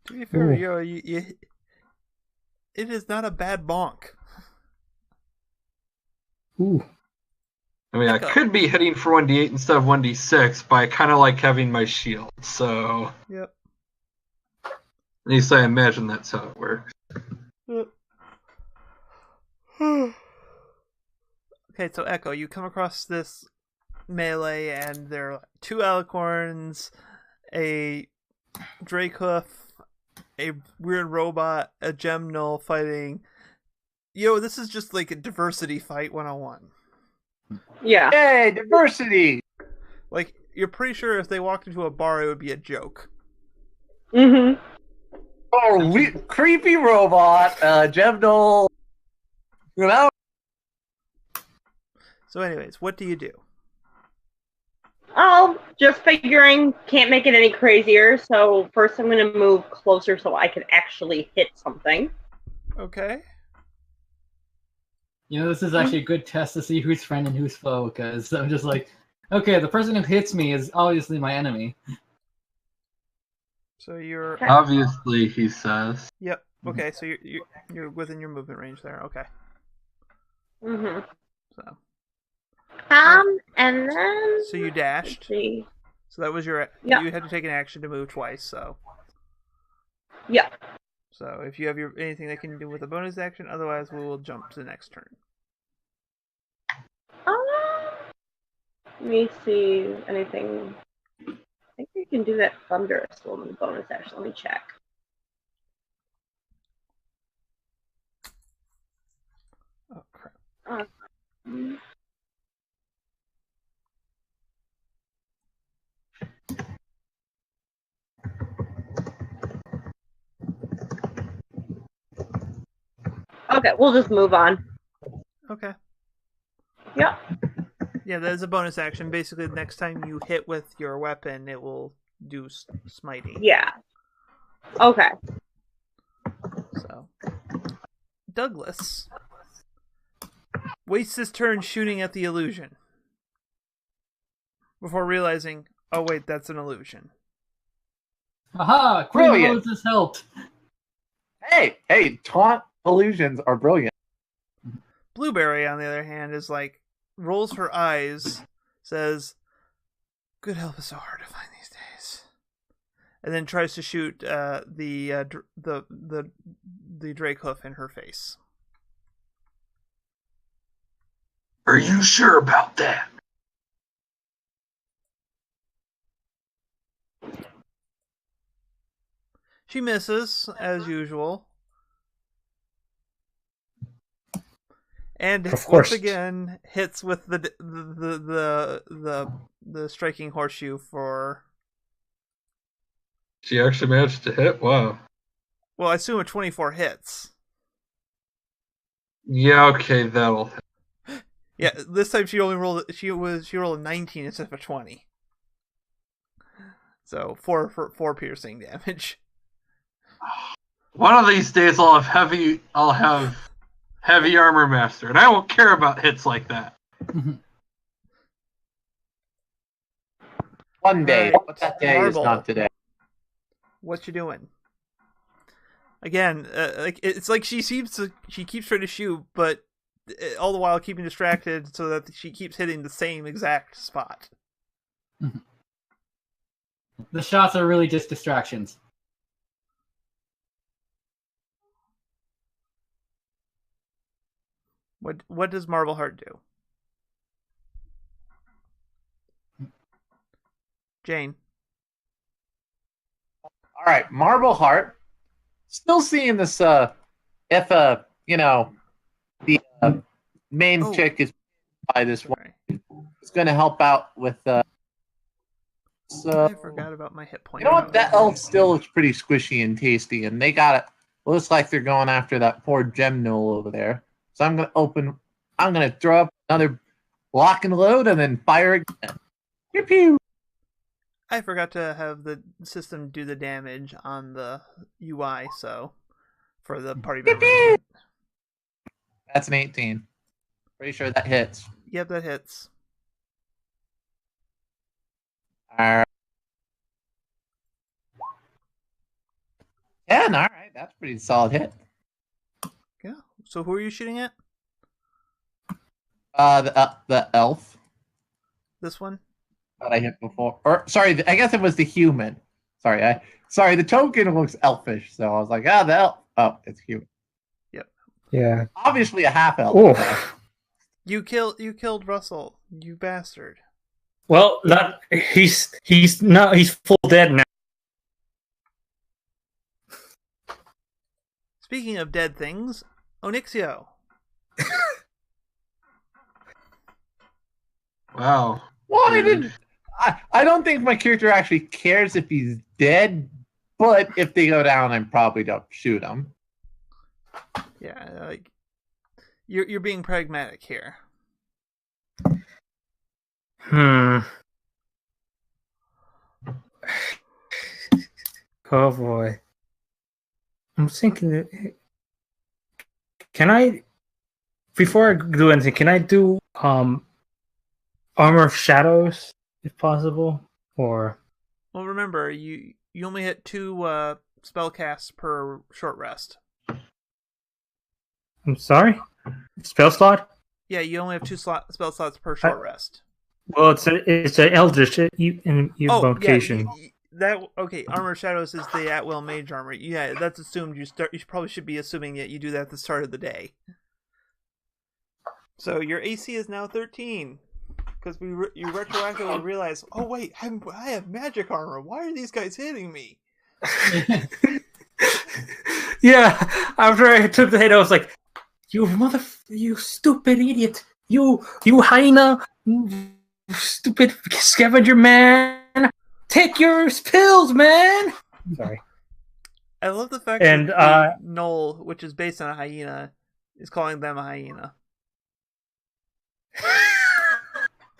Speaker 1: To be fair,
Speaker 7: Ooh.
Speaker 1: it is not a bad bonk.
Speaker 7: Ooh.
Speaker 3: I mean, I could be hitting for 1d8 instead of 1d6, but I kind of like having my shield, so...
Speaker 1: Yep.
Speaker 3: At least I imagine that's how it works.
Speaker 1: Okay, so Echo, you come across this melee, and there are two alicorns, a Dracehoof, a weird robot, a Gemnol fighting. Yo, this is just like a diversity fight 101.
Speaker 6: Yeah.
Speaker 5: Yay, diversity!
Speaker 1: Like, you're pretty sure if they walked into a bar, it would be a joke.
Speaker 6: Mm-hmm.
Speaker 5: Oh, creepy robot, Gemnol. You know?
Speaker 1: So anyways, what do you do?
Speaker 6: Oh, just figuring, can't make it any crazier, so first I'm going to move closer so I can actually hit something.
Speaker 1: Okay.
Speaker 2: You know, this is actually a good test to see who's friend and who's foe, because I'm just like, okay, the person who hits me is obviously my enemy.
Speaker 1: So you're...
Speaker 3: Obviously, he says.
Speaker 1: Yep. Okay, so you're within your movement range there. Okay.
Speaker 6: Mm-hmm.
Speaker 1: So...
Speaker 6: and then...
Speaker 1: So you dashed.
Speaker 6: Let's see.
Speaker 1: So that was your...
Speaker 6: Yeah.
Speaker 1: You had to take an action to move twice, so...
Speaker 6: Yeah.
Speaker 1: So if you have anything that can do with a bonus action, otherwise we will jump to the next turn.
Speaker 6: Let me see anything. I think you can do that thunderous one with bonus action. Let me check.
Speaker 1: Oh crap.
Speaker 6: Okay, we'll just move on.
Speaker 1: Okay.
Speaker 6: Yeah.
Speaker 1: Yeah, that is a bonus action. Basically, the next time you hit with your weapon, it will do smiting.
Speaker 6: Yeah. Okay.
Speaker 1: So, Douglas wastes his turn shooting at the illusion before realizing, oh wait, that's an illusion.
Speaker 2: Aha! Queen
Speaker 5: Brilliant.
Speaker 2: Rose has helped!
Speaker 5: Hey, taunt illusions are brilliant.
Speaker 1: Blueberry, on the other hand, is like, rolls her eyes, says, good help is so hard to find these days. And then tries to shoot the Dracehoof in her face.
Speaker 3: Are you sure about that?
Speaker 1: She misses as usual, and
Speaker 7: Of
Speaker 1: once
Speaker 7: course.
Speaker 1: again hits with the striking horseshoe for.
Speaker 3: She actually managed to hit? Wow.
Speaker 1: Well, I assume a 24 hits.
Speaker 3: Yeah, okay, that'll hit.
Speaker 1: Yeah, this time she only rolled. She rolled a 19 instead of a 20. So four piercing damage.
Speaker 3: One of these days I'll have heavy armor master, and I won't care about hits like that.
Speaker 5: One day,
Speaker 1: Right.
Speaker 5: but that day is
Speaker 1: Marble.
Speaker 5: not today.
Speaker 1: What you doing? Again, it's like she keeps trying to shoot, but all the while keeping distracted so that she keeps hitting the same exact spot.
Speaker 2: The shots are really just distractions.
Speaker 1: What does Marble Heart do? Jane.
Speaker 5: All right, Marble Heart. Still seeing this. If the main chick is by this one, it's going to help out with. So
Speaker 1: I forgot about my hit point.
Speaker 5: you know what? That elf still looks pretty squishy and tasty, and they got it. Looks like they're going after that poor gem knoll over there. So I'm gonna throw up another lock and load, and then fire again. Pew pew.
Speaker 1: I forgot to have the system do the damage on the UI, so for the party members.
Speaker 5: That's an 18. Pretty sure that hits.
Speaker 1: Yep, that hits.
Speaker 5: Alright. 10, alright, that's a pretty solid hit.
Speaker 1: Yeah. So who are you shooting at?
Speaker 5: The elf
Speaker 1: This one?
Speaker 5: that I hit before. Or sorry, I guess it was the human. Sorry, the token looks elfish, so I was like, the elf. Oh, it's human.
Speaker 7: Yeah.
Speaker 5: Obviously a half elf.
Speaker 7: Oh.
Speaker 1: You killed Russell, you bastard.
Speaker 7: Well, not he's full dead now.
Speaker 1: Speaking of dead things, Onyxio.
Speaker 3: Wow.
Speaker 5: Well,
Speaker 3: Dude.
Speaker 5: I don't think my character actually cares if he's dead, but if they go down, I probably don't shoot him.
Speaker 1: Yeah, like you're being pragmatic here.
Speaker 7: Oh boy. I'm thinking, can I, before I do anything, can I do Armor of Shadows if possible? Or
Speaker 1: Well, remember you only hit 2 spell casts per short rest.
Speaker 7: I'm sorry, spell slot.
Speaker 1: Yeah, you only have 2 spell slots per short rest.
Speaker 7: Well, it's an Eldritch invocation.
Speaker 1: Okay. Armor of Shadows is the at-will mage armor. Yeah, that's assumed. You probably should be assuming that you do that at the start of the day. So your AC is now 13 because you retroactively realize, oh wait, I have magic armor. Why are these guys hitting me?
Speaker 7: Yeah, after I took the hit, I was like, you stupid idiot, you hyena, stupid scavenger man, take your pills, man. Sorry.
Speaker 1: I love the fact that the Knoll, which is based on a hyena, is calling them a hyena.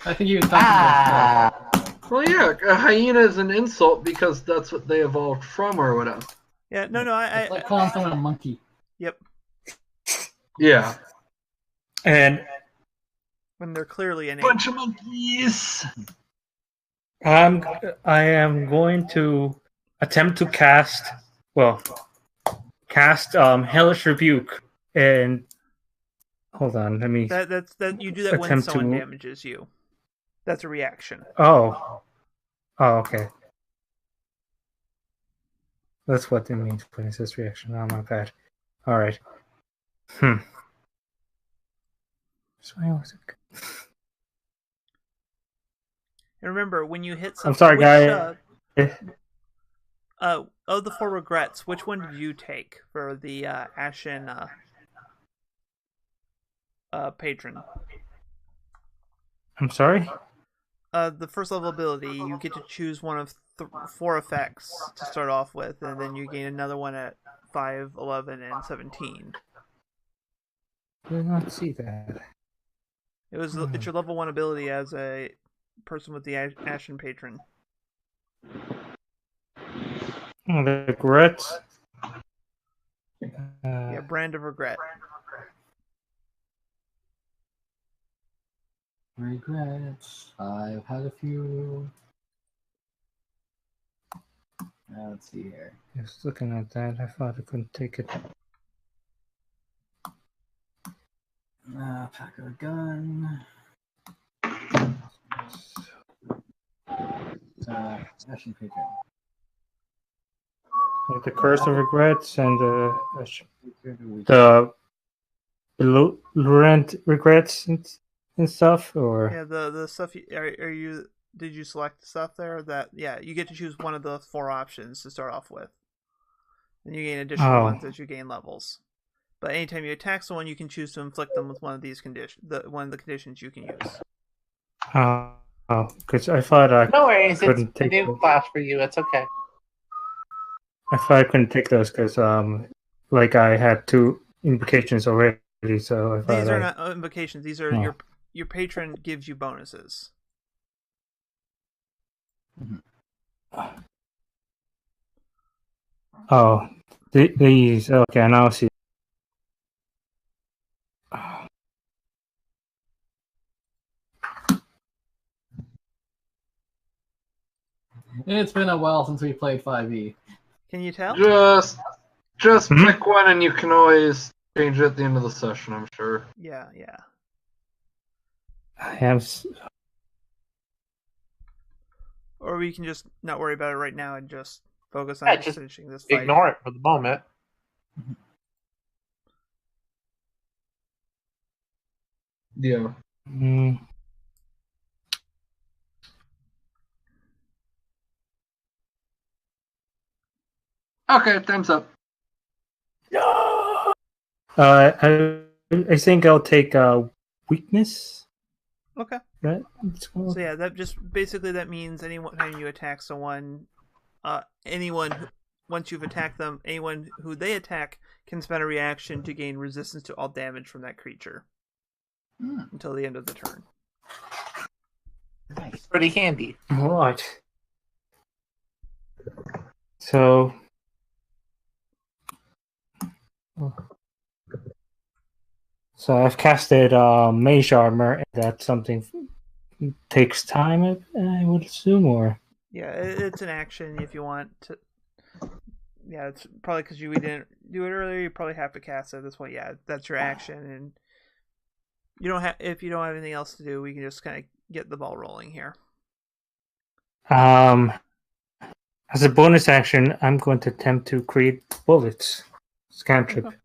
Speaker 2: I think he was talking about
Speaker 3: Well, yeah, a hyena is an insult because that's what they evolved from or whatever.
Speaker 1: Yeah, no,
Speaker 2: it's like calling someone a monkey.
Speaker 1: Yep.
Speaker 3: Yeah.
Speaker 7: And
Speaker 1: when they're clearly an
Speaker 3: bunch of monkeys.
Speaker 7: I am going to attempt to cast Hellish Rebuke, and hold on, let me.
Speaker 1: That's you do that when someone damages you. That's a reaction.
Speaker 7: Oh, okay. That's what it means when it says reaction. Oh my bad. All right.
Speaker 1: And remember, when you hit something,
Speaker 7: I'm sorry, guys.
Speaker 1: of the four regrets, which one did you take for the Ashen patron?
Speaker 7: I'm sorry?
Speaker 1: The first level ability, you get to choose one of four effects to start off with, and then you gain another one at 5, 11, and 17.
Speaker 7: I did not see that.
Speaker 1: It's your level 1 ability as a person with the Ashen patron.
Speaker 7: Regrets.
Speaker 1: Yeah, brand of regret.
Speaker 2: Regrets. I've had a few. Let's see here.
Speaker 7: Just looking at that, I thought I couldn't take it.
Speaker 2: Pack of a gun. Ashen patron.
Speaker 7: The curse of regrets and the Laurent regrets and stuff, or
Speaker 1: Yeah, the stuff. Are you? Did you select the stuff there? That you get to choose one of the four options to start off with, and you gain additional ones as you gain levels. But anytime you attack someone, you can choose to inflict them with one of these conditions. One of the conditions you can use.
Speaker 7: because I thought I
Speaker 5: No worries,
Speaker 7: couldn't
Speaker 5: it's a
Speaker 7: take
Speaker 5: new
Speaker 7: those.
Speaker 5: class for you. It's okay.
Speaker 7: I thought I couldn't take those because like I had 2 invocations already, so I thought
Speaker 1: These are not invocations. These are
Speaker 7: Oh.
Speaker 1: your patron gives you bonuses.
Speaker 7: Oh, these. Okay, now I see.
Speaker 2: It's been a while since we played 5e.
Speaker 1: Can you tell?
Speaker 3: Just
Speaker 7: Hmm?
Speaker 3: pick one, and you can always change it at the end of the session, I'm sure.
Speaker 1: Yeah.
Speaker 7: I have.
Speaker 1: Or we can just not worry about it right now and just focus on
Speaker 5: Just
Speaker 1: finishing this fight.
Speaker 5: ignore it for the moment.
Speaker 3: Yeah. Okay, time's up.
Speaker 7: I think I'll take weakness.
Speaker 1: Okay.
Speaker 7: Right?
Speaker 1: So yeah, that just basically that means anytime you attack someone, once you've attacked them, anyone who they attack can spend a reaction to gain resistance to all damage from that creature until the end of the turn.
Speaker 5: Nice. Pretty handy.
Speaker 7: All right. So. So I've casted Mage Armor, and that's something takes time, I would assume, or
Speaker 1: Yeah, it's an action if you want to. Yeah, it's probably because we didn't do it earlier. You probably have to cast it at this point. Yeah, that's your action, and you don't have if you don't have anything else to do, we can just kind of get the ball rolling here.
Speaker 7: as a bonus action, I'm going to attempt to create bullets. Scantrip.
Speaker 1: Okay.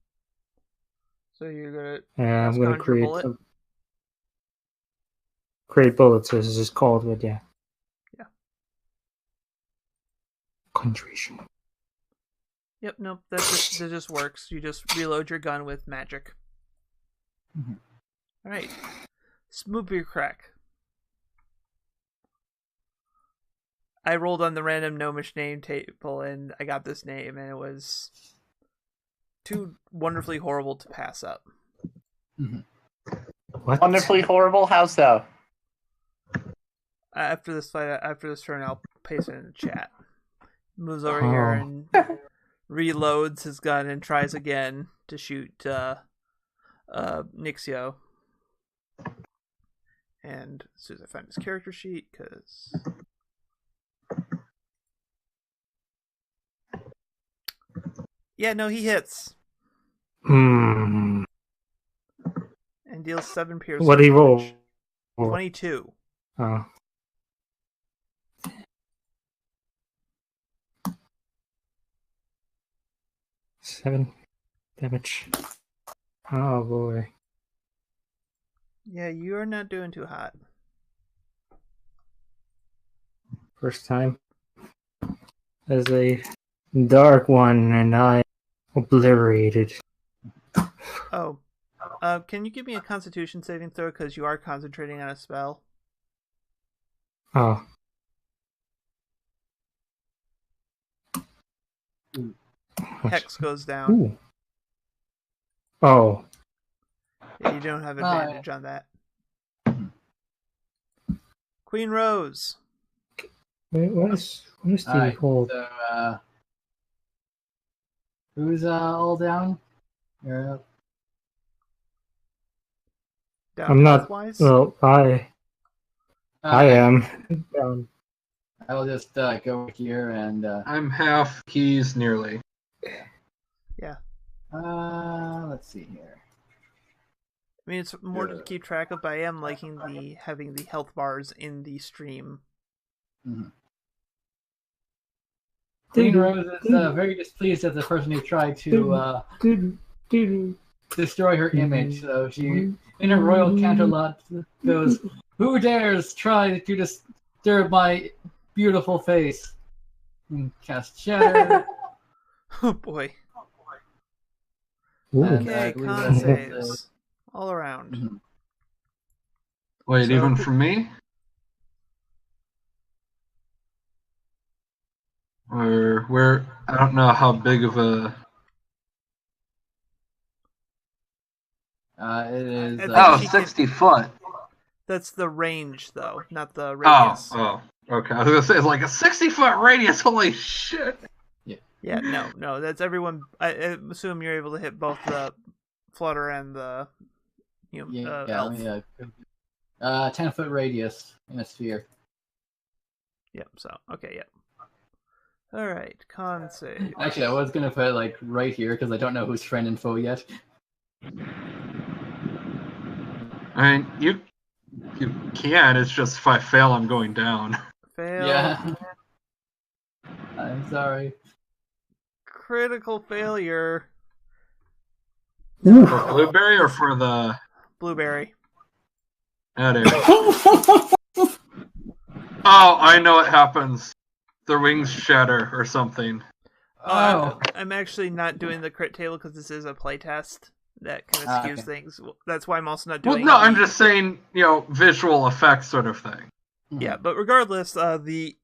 Speaker 1: So you're gonna.
Speaker 7: I'm going to
Speaker 1: conjure
Speaker 7: create
Speaker 1: bullet.
Speaker 7: create bullets, as it's called, but yeah.
Speaker 1: Yeah.
Speaker 7: Conjuration.
Speaker 1: Yep. Nope. That just works. You just reload your gun with magic.
Speaker 2: Mhm.
Speaker 1: All right. Smoothie crack. I rolled on the random gnomish name table and I got this name, and it was too wonderfully horrible to pass up.
Speaker 7: What?
Speaker 5: Wonderfully horrible? How so?
Speaker 1: After this turn, I'll paste it in the chat. Moves over here and reloads his gun and tries again to shoot Nixio. And as soon as I find his character sheet, because no, he hits
Speaker 7: Hmm.
Speaker 1: and deals 7 piercing
Speaker 7: What did he roll?
Speaker 1: damage. 22.
Speaker 7: Oh. Seven damage. Oh boy.
Speaker 1: Yeah, you're not doing too hot.
Speaker 7: First time as a dark one, and I obliterated.
Speaker 1: Oh. Can you give me a Constitution saving throw because you are concentrating on a spell?
Speaker 7: Oh.
Speaker 1: Hex goes down.
Speaker 7: Ooh. Oh.
Speaker 1: Yeah, you don't have advantage on that. Queen Rose.
Speaker 7: Wait, what is the
Speaker 2: Alright,
Speaker 7: whole?
Speaker 2: so, who's all down? You're up.
Speaker 1: Down
Speaker 7: I'm not.
Speaker 1: health-wise?
Speaker 7: Well, I am.
Speaker 2: I will just go here and
Speaker 3: I'm half. He's nearly.
Speaker 1: Yeah.
Speaker 2: let's see here.
Speaker 1: I mean, it's more to keep track of, but I am liking having the health bars in the stream.
Speaker 2: Mm-hmm. Queen Rose is very displeased at the person who tried to destroy her image. So she, in her royal canterlot, goes, "Who dares try to disturb my beautiful face?" And cast Shatter.
Speaker 1: Oh boy.
Speaker 7: Ooh.
Speaker 2: And,
Speaker 1: Okay,
Speaker 2: I believe
Speaker 1: con
Speaker 2: that's
Speaker 1: saves. All around.
Speaker 2: Mhm.
Speaker 3: Wait,
Speaker 1: So-
Speaker 3: even for me? Or where? I don't know how big of a.
Speaker 2: It is.
Speaker 1: think
Speaker 3: Oh,
Speaker 1: she
Speaker 3: 60 foot.
Speaker 1: That's the range, though, not the
Speaker 3: Oh,
Speaker 1: radius.
Speaker 3: okay. I was gonna say it's like a 60-foot radius. Holy shit!
Speaker 1: Yeah, no, that's everyone. I assume you're able to hit both the flutter and the elf.
Speaker 2: 10-foot radius in a sphere.
Speaker 1: Yep. So okay, yep. All right, con save.
Speaker 2: Actually, I was gonna put it like right here because I don't know who's friend and foe yet.
Speaker 3: I mean, you can. It's just if I fail, I'm going down.
Speaker 1: Fail.
Speaker 2: Yeah. I'm sorry.
Speaker 1: Critical failure.
Speaker 3: For blueberry or for the
Speaker 1: Blueberry.
Speaker 3: edit? Oh, I know what happens. The wings shatter or something.
Speaker 2: Oh.
Speaker 1: I'm actually not doing the crit table because this is a playtest. That kind of skews
Speaker 2: Okay.
Speaker 1: things. That's why I'm also not
Speaker 3: Well,
Speaker 1: doing.
Speaker 3: no, I'm just saying, visual effects sort of thing.
Speaker 1: Yeah, but regardless, the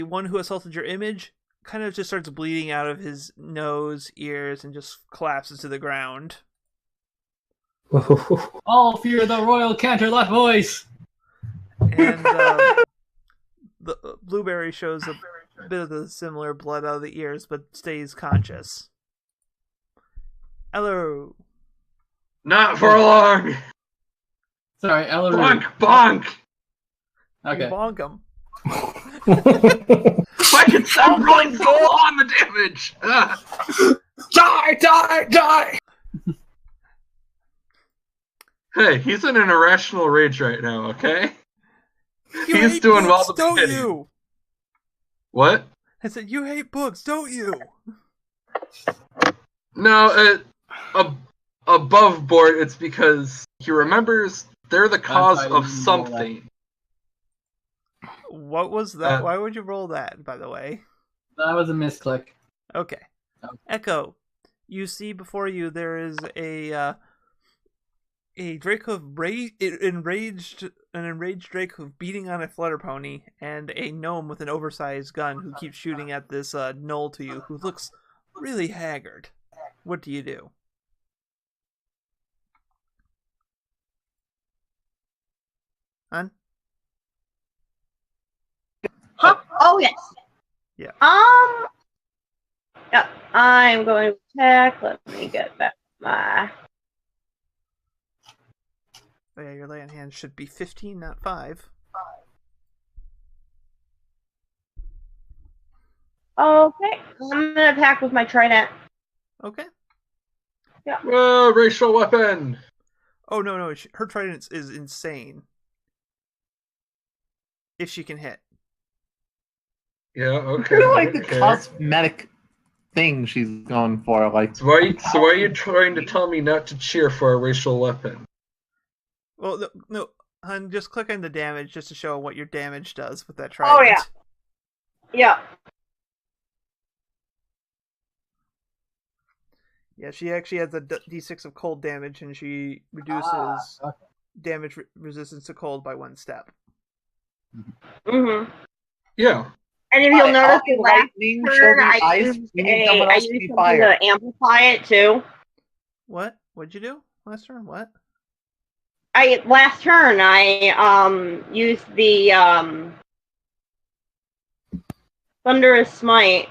Speaker 1: one who assaulted your image kind of just starts bleeding out of his nose, ears, and just collapses to the ground.
Speaker 2: All fear the royal canterlot voice.
Speaker 1: And the blueberry shows a bit of the similar blood out of the ears, but stays conscious. Hello.
Speaker 3: Not for long.
Speaker 2: Sorry, Ellery.
Speaker 3: Bonk, bonk.
Speaker 2: Okay.
Speaker 1: You bonk him.
Speaker 3: I can sound really full on the damage.
Speaker 7: Die!
Speaker 3: Hey, he's in an irrational rage right now. Okay.
Speaker 1: You
Speaker 3: He's
Speaker 1: hate
Speaker 3: doing well
Speaker 1: books,
Speaker 3: to
Speaker 1: don't
Speaker 3: pity.
Speaker 1: you?
Speaker 3: What?
Speaker 1: I said you hate books, don't you?
Speaker 3: No, above board. It's because he remembers they're the cause
Speaker 2: sorry,
Speaker 3: of
Speaker 2: you didn't roll that.
Speaker 3: something.
Speaker 1: What was that? Why would you roll that, by the way?
Speaker 2: That was a misclick.
Speaker 1: Okay.
Speaker 2: Okay.
Speaker 1: Echo, you see before you there is a Dracov an enraged Dracov beating on a flutter pony, and a gnome with an oversized gun who keeps shooting at this gnoll to you, who looks really haggard. What do you do? Hun?
Speaker 6: Huh? Oh yes.
Speaker 1: Yeah.
Speaker 6: Yeah. I'm going to attack. Let me get back my.
Speaker 1: Oh yeah, your lay on hand should be 15, not 5.
Speaker 6: Okay. I'm gonna attack with my trident.
Speaker 1: Okay.
Speaker 3: Whoa, racial weapon.
Speaker 1: Oh no, her trident is insane. If she can hit.
Speaker 3: Yeah. Okay.
Speaker 5: I feel like the
Speaker 3: okay.
Speaker 5: cosmetic thing she's going for. Like,
Speaker 3: So why are you trying to tell me not to cheer for a racial weapon?
Speaker 1: Well, no, hun, just click on the damage just to show what your damage does with that
Speaker 6: Oh,
Speaker 1: trident.
Speaker 6: yeah. Yeah.
Speaker 1: Yeah, she actually has a d6 of cold damage, and she reduces damage resistance to cold by 1 step.
Speaker 6: Mm-hmm.
Speaker 3: Yeah.
Speaker 6: And if you'll notice,
Speaker 5: I'll be
Speaker 6: the last
Speaker 5: lightning,
Speaker 6: turn
Speaker 5: she'll be
Speaker 6: I
Speaker 5: ice,
Speaker 6: used,
Speaker 5: we need someone
Speaker 6: I
Speaker 5: else to
Speaker 6: used
Speaker 5: be
Speaker 6: something
Speaker 5: fire.
Speaker 6: to amplify it too.
Speaker 1: What? What'd you do last turn? What?
Speaker 6: Last turn I used the thunderous smite.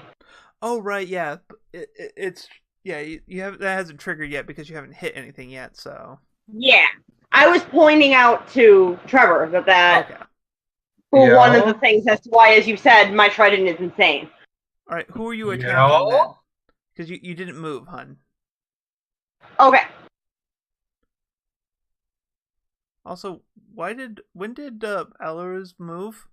Speaker 1: Oh, right, yeah. It's yeah. You have that hasn't triggered yet because you haven't hit anything yet. So
Speaker 6: Yeah, I was pointing out to Trevor that
Speaker 1: okay.
Speaker 6: for one of the things as to why, as you said, my trident is insane.
Speaker 1: All right, who are you attacking
Speaker 3: Yeah.
Speaker 1: then? Because you didn't move, hun.
Speaker 6: Okay.
Speaker 1: Also, when did Eller's move?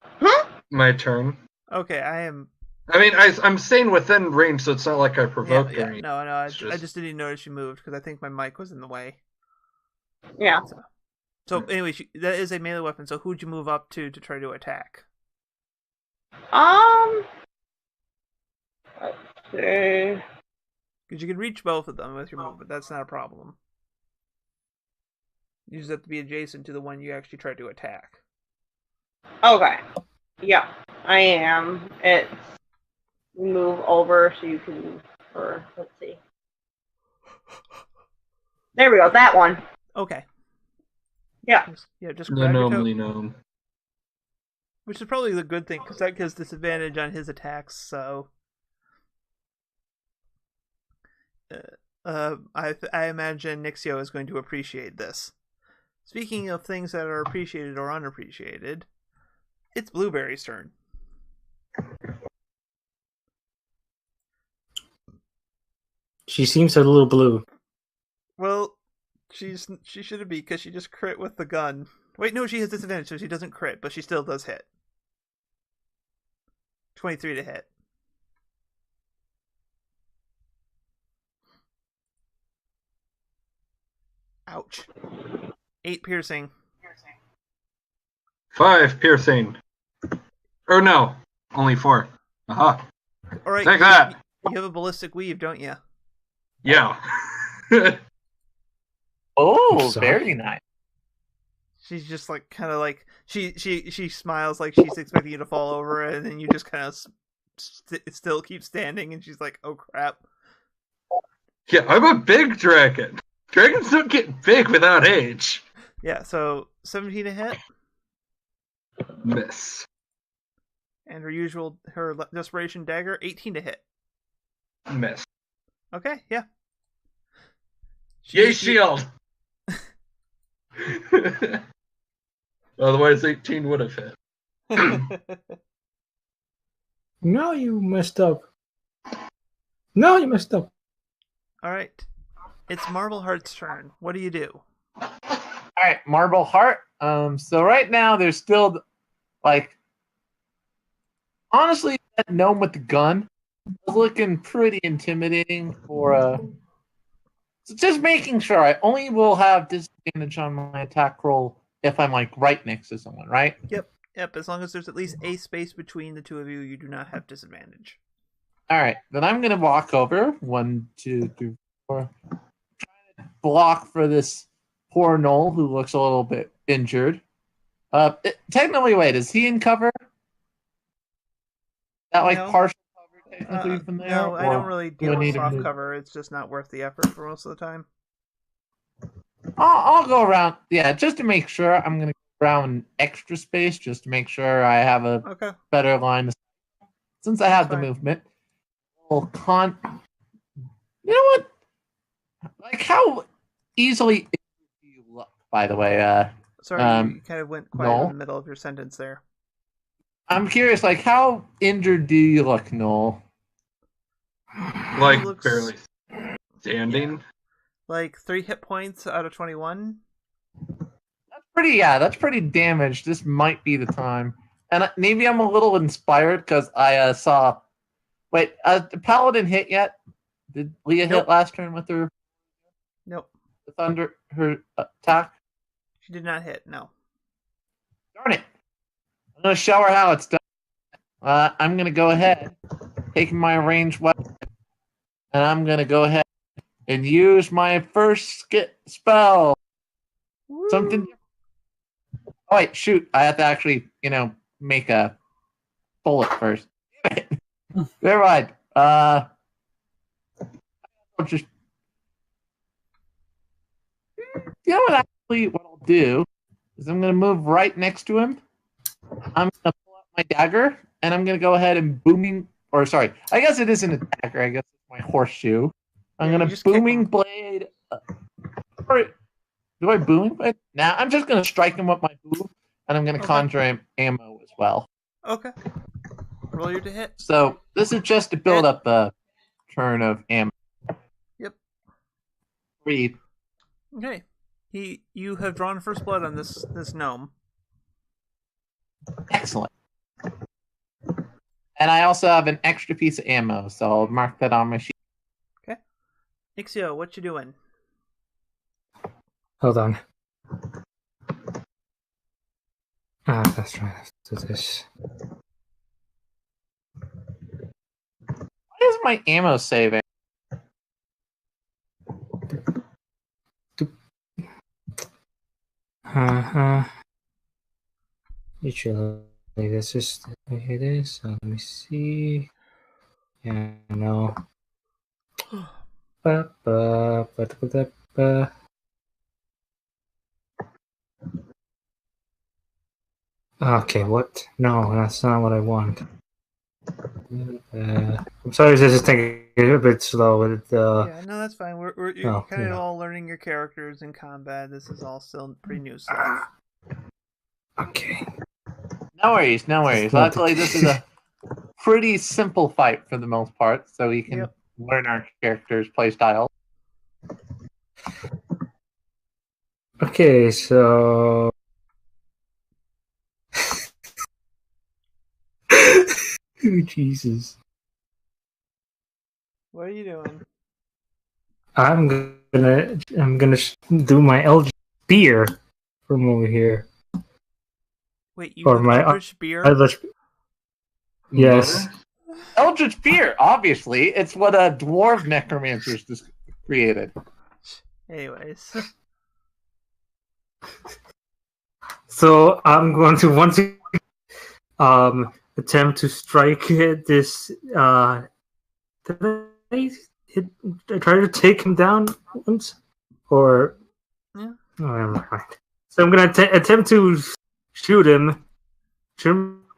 Speaker 6: Huh?
Speaker 3: My turn.
Speaker 1: Okay, I am.
Speaker 3: I mean, I'm staying within range, so it's not like I provoked
Speaker 1: Yeah,
Speaker 3: or anything.
Speaker 1: no. I
Speaker 3: It's just-
Speaker 1: just didn't notice you moved because I think my mic was in the way.
Speaker 6: Yeah.
Speaker 1: So anyway, that is a melee weapon. So who'd you move up to try to attack?
Speaker 6: Let's see.
Speaker 1: Because you can reach both of them with your move, but that's not a problem. You just have to be adjacent to the one you actually tried to attack.
Speaker 6: Okay. Yeah, I am. It's move over so you can. Or let's see. There we go. That one.
Speaker 1: Okay.
Speaker 6: Yeah.
Speaker 1: Just
Speaker 3: No,
Speaker 1: grab your
Speaker 3: normally
Speaker 1: toe.
Speaker 3: no.
Speaker 1: Which is probably the good thing, because that gives disadvantage on his attacks, so... I imagine Nixio is going to appreciate this. Speaking of things that are appreciated or unappreciated, it's Blueberry's turn.
Speaker 7: She seems a little blue.
Speaker 1: Well, she shouldn't be, because she just crit with the gun. Wait, no, she has disadvantage, so she doesn't crit, but she still does hit. 23 to hit. Ouch. 8 piercing.
Speaker 3: 5 piercing. Or no, only 4. Aha.
Speaker 1: All right,
Speaker 3: Take that.
Speaker 1: You have a ballistic weave, don't you?
Speaker 3: Yeah.
Speaker 5: Oh,
Speaker 7: Sorry.
Speaker 5: very nice.
Speaker 1: She's just like kind of like she smiles like she's expecting you to fall over, and then you just kind of still keep standing, and she's like, "Oh crap!"
Speaker 3: Yeah, I'm a big dragon. Dragons don't get big without age.
Speaker 1: Yeah, so 17 to hit,
Speaker 3: Miss.
Speaker 1: and her desperation dagger 18 to hit.
Speaker 3: Miss.
Speaker 1: Okay, yeah.
Speaker 3: Yay, shield! Otherwise, 18 would have hit.
Speaker 7: No, you messed up. No, you messed up.
Speaker 1: All right, it's Marble Heart's turn. What do you do?
Speaker 5: All right, Marble Heart. So right now there's still like, honestly, that gnome with the gun is looking pretty intimidating for So just making sure I only will have disadvantage on my attack roll if I'm like right next to someone, right?
Speaker 1: Yep. As long as there's at least a space between the two of you, you do not have disadvantage.
Speaker 5: All right, then I'm gonna walk over 1, 2, 3, 4. Trying to block for this poor Knoll who looks a little bit injured. Technically, wait, is he in cover? That like
Speaker 1: No.
Speaker 5: partial cover technically from there?
Speaker 1: No, I don't really deal with soft
Speaker 5: move?
Speaker 1: cover. It's just not worth the effort for most of the time.
Speaker 5: I'll go around. Yeah, just to make sure, I'm gonna go around extra space just to make sure I have a
Speaker 1: Okay.
Speaker 5: better line. Since I have
Speaker 1: That's
Speaker 5: the
Speaker 1: fine.
Speaker 5: movement, you know what? Like how easily do you look? By the way,
Speaker 1: Sorry, you kind of went quiet
Speaker 5: no.
Speaker 1: in the middle of your sentence there.
Speaker 5: I'm curious. Like how injured do you look, Noel?
Speaker 3: Like,
Speaker 1: Looks-
Speaker 3: barely standing.
Speaker 1: Like 3 hit points out of 21.
Speaker 5: That's pretty damaged. This might be the time. And maybe I'm a little inspired because I saw. Wait, did Paladin hit yet? Did Leah
Speaker 1: Nope.
Speaker 5: hit last turn with her?
Speaker 1: Nope.
Speaker 5: the thunder her attack?
Speaker 1: She did not hit. No.
Speaker 5: Darn it! I'm gonna show her how it's done. I'm gonna go ahead, take my ranged weapon, and I'm gonna go ahead and use my first spell.
Speaker 1: Woo.
Speaker 5: Something. Oh wait, shoot! I have to actually, make a bullet first. Never mind. I'll just. You know what? Actually, what I'll do is I'm gonna move right next to him. I'm gonna pull out my dagger, and I'm gonna go ahead and booming. Or sorry, I guess it isn't a dagger. I guess it's my horseshoe. I'm
Speaker 1: Yeah, you
Speaker 5: gonna
Speaker 1: just kick
Speaker 5: booming
Speaker 1: him.
Speaker 5: blade. Or do I booming blade? Nah, I'm just gonna strike him with my boom, and I'm gonna
Speaker 1: Okay.
Speaker 5: conjure him ammo as well.
Speaker 1: Okay. Roll your to hit.
Speaker 5: So this is just to build up a turn of ammo.
Speaker 1: Yep.
Speaker 5: 3.
Speaker 1: Okay. You have drawn first blood on this gnome.
Speaker 5: Excellent. And I also have an extra piece of ammo, so I'll mark that on my sheet.
Speaker 1: Okay. Ixio, what you doing?
Speaker 7: Hold on. That's right. Let's do this.
Speaker 5: Why is my ammo saving?
Speaker 7: Usually this is the way it is. So let me see. Yeah, no. Ba, ba, ba, ba, ba, ba. Okay, what? No, that's not what I want. I'm sorry, this is taking a bit slow with
Speaker 1: Yeah, no, that's fine. You're
Speaker 7: Oh,
Speaker 1: kind of
Speaker 7: yeah.
Speaker 1: all learning your characters in combat. This is all still pretty new stuff.
Speaker 7: Okay.
Speaker 5: No worries, no worries.
Speaker 7: It's not
Speaker 5: Luckily, this is a pretty simple fight for the most part, so we can
Speaker 1: Yep.
Speaker 5: learn our characters' playstyle.
Speaker 7: Okay, so. Oh, Jesus.
Speaker 1: What are you doing?
Speaker 7: I'm gonna do my Eldritch Spear from over here.
Speaker 1: Wait, you
Speaker 7: Or
Speaker 1: have
Speaker 7: my
Speaker 1: Eldritch Beer?
Speaker 7: Eldritch. Yes.
Speaker 5: Eldritch Fear, obviously. It's what a dwarf necromancers just created.
Speaker 1: Anyways.
Speaker 7: So I'm going to want to attempt to strike this. Did I try to take him down once? Or
Speaker 1: Yeah.
Speaker 7: oh, never mind. So I'm gonna attempt to shoot him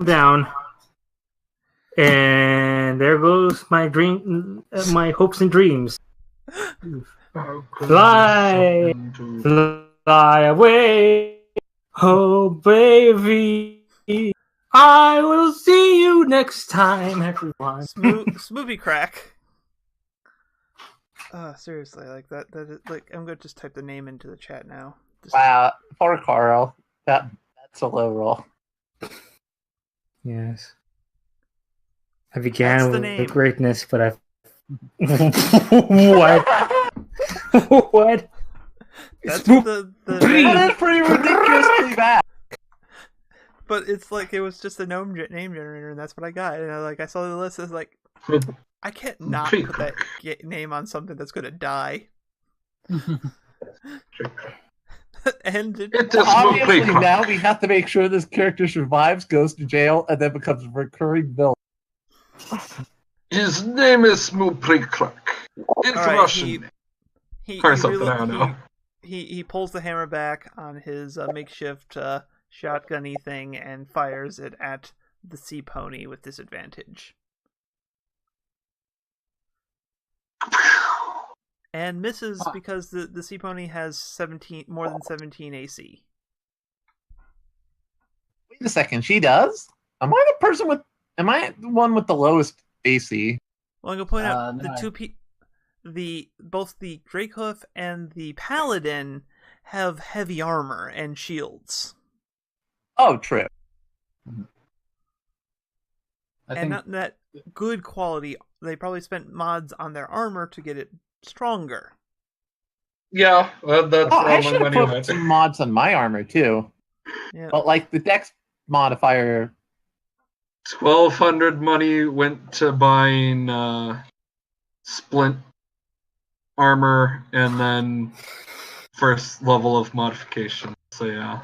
Speaker 7: down, and there goes my dream, my hopes and dreams. Fly, fly away, oh baby. I will see you next time, everyone.
Speaker 1: Smoothie crack. Seriously, like that is, like, I'm gonna just type the name into the chat now.
Speaker 5: Wow, poor Carl. That's a low roll.
Speaker 7: Yes. I
Speaker 1: That's
Speaker 7: began
Speaker 1: the
Speaker 7: with
Speaker 1: name.
Speaker 7: greatness, but I've what? What?
Speaker 1: That's
Speaker 7: Spoop-
Speaker 1: the
Speaker 5: That is pretty ridiculously bad.
Speaker 1: but it's like it was just a name generator, and that's what I got. And I saw the list. I was like, I can't not put that name on something that's gonna die. And
Speaker 5: Obviously, now we have to make sure this character survives, goes to jail, and then becomes a recurring villain.
Speaker 3: His name is Smooprikrak. It's
Speaker 1: All right,
Speaker 3: Russian.
Speaker 1: he
Speaker 3: Or something, I don't know.
Speaker 1: he pulls the hammer back on his makeshift shotgunny thing and fires it at the sea pony with disadvantage. And misses because the sea pony has more than 17 AC.
Speaker 5: Wait a second, she does? Am I the one with the lowest AC?
Speaker 1: Well, I'm gonna point out
Speaker 2: No.
Speaker 1: Both the Dracehoof and the Paladin have heavy armor and shields.
Speaker 5: Oh, true.
Speaker 1: And not that good quality. They probably spent mods on their armor to get it stronger.
Speaker 3: Yeah, that's
Speaker 5: Oh,
Speaker 3: where
Speaker 5: I
Speaker 3: all my
Speaker 5: should have
Speaker 3: money
Speaker 5: put
Speaker 3: went.
Speaker 5: some mods on my armor too.
Speaker 1: Yeah.
Speaker 5: But like the dex modifier,
Speaker 3: 1,200 money went to buying splint armor and then first level of modification. So yeah.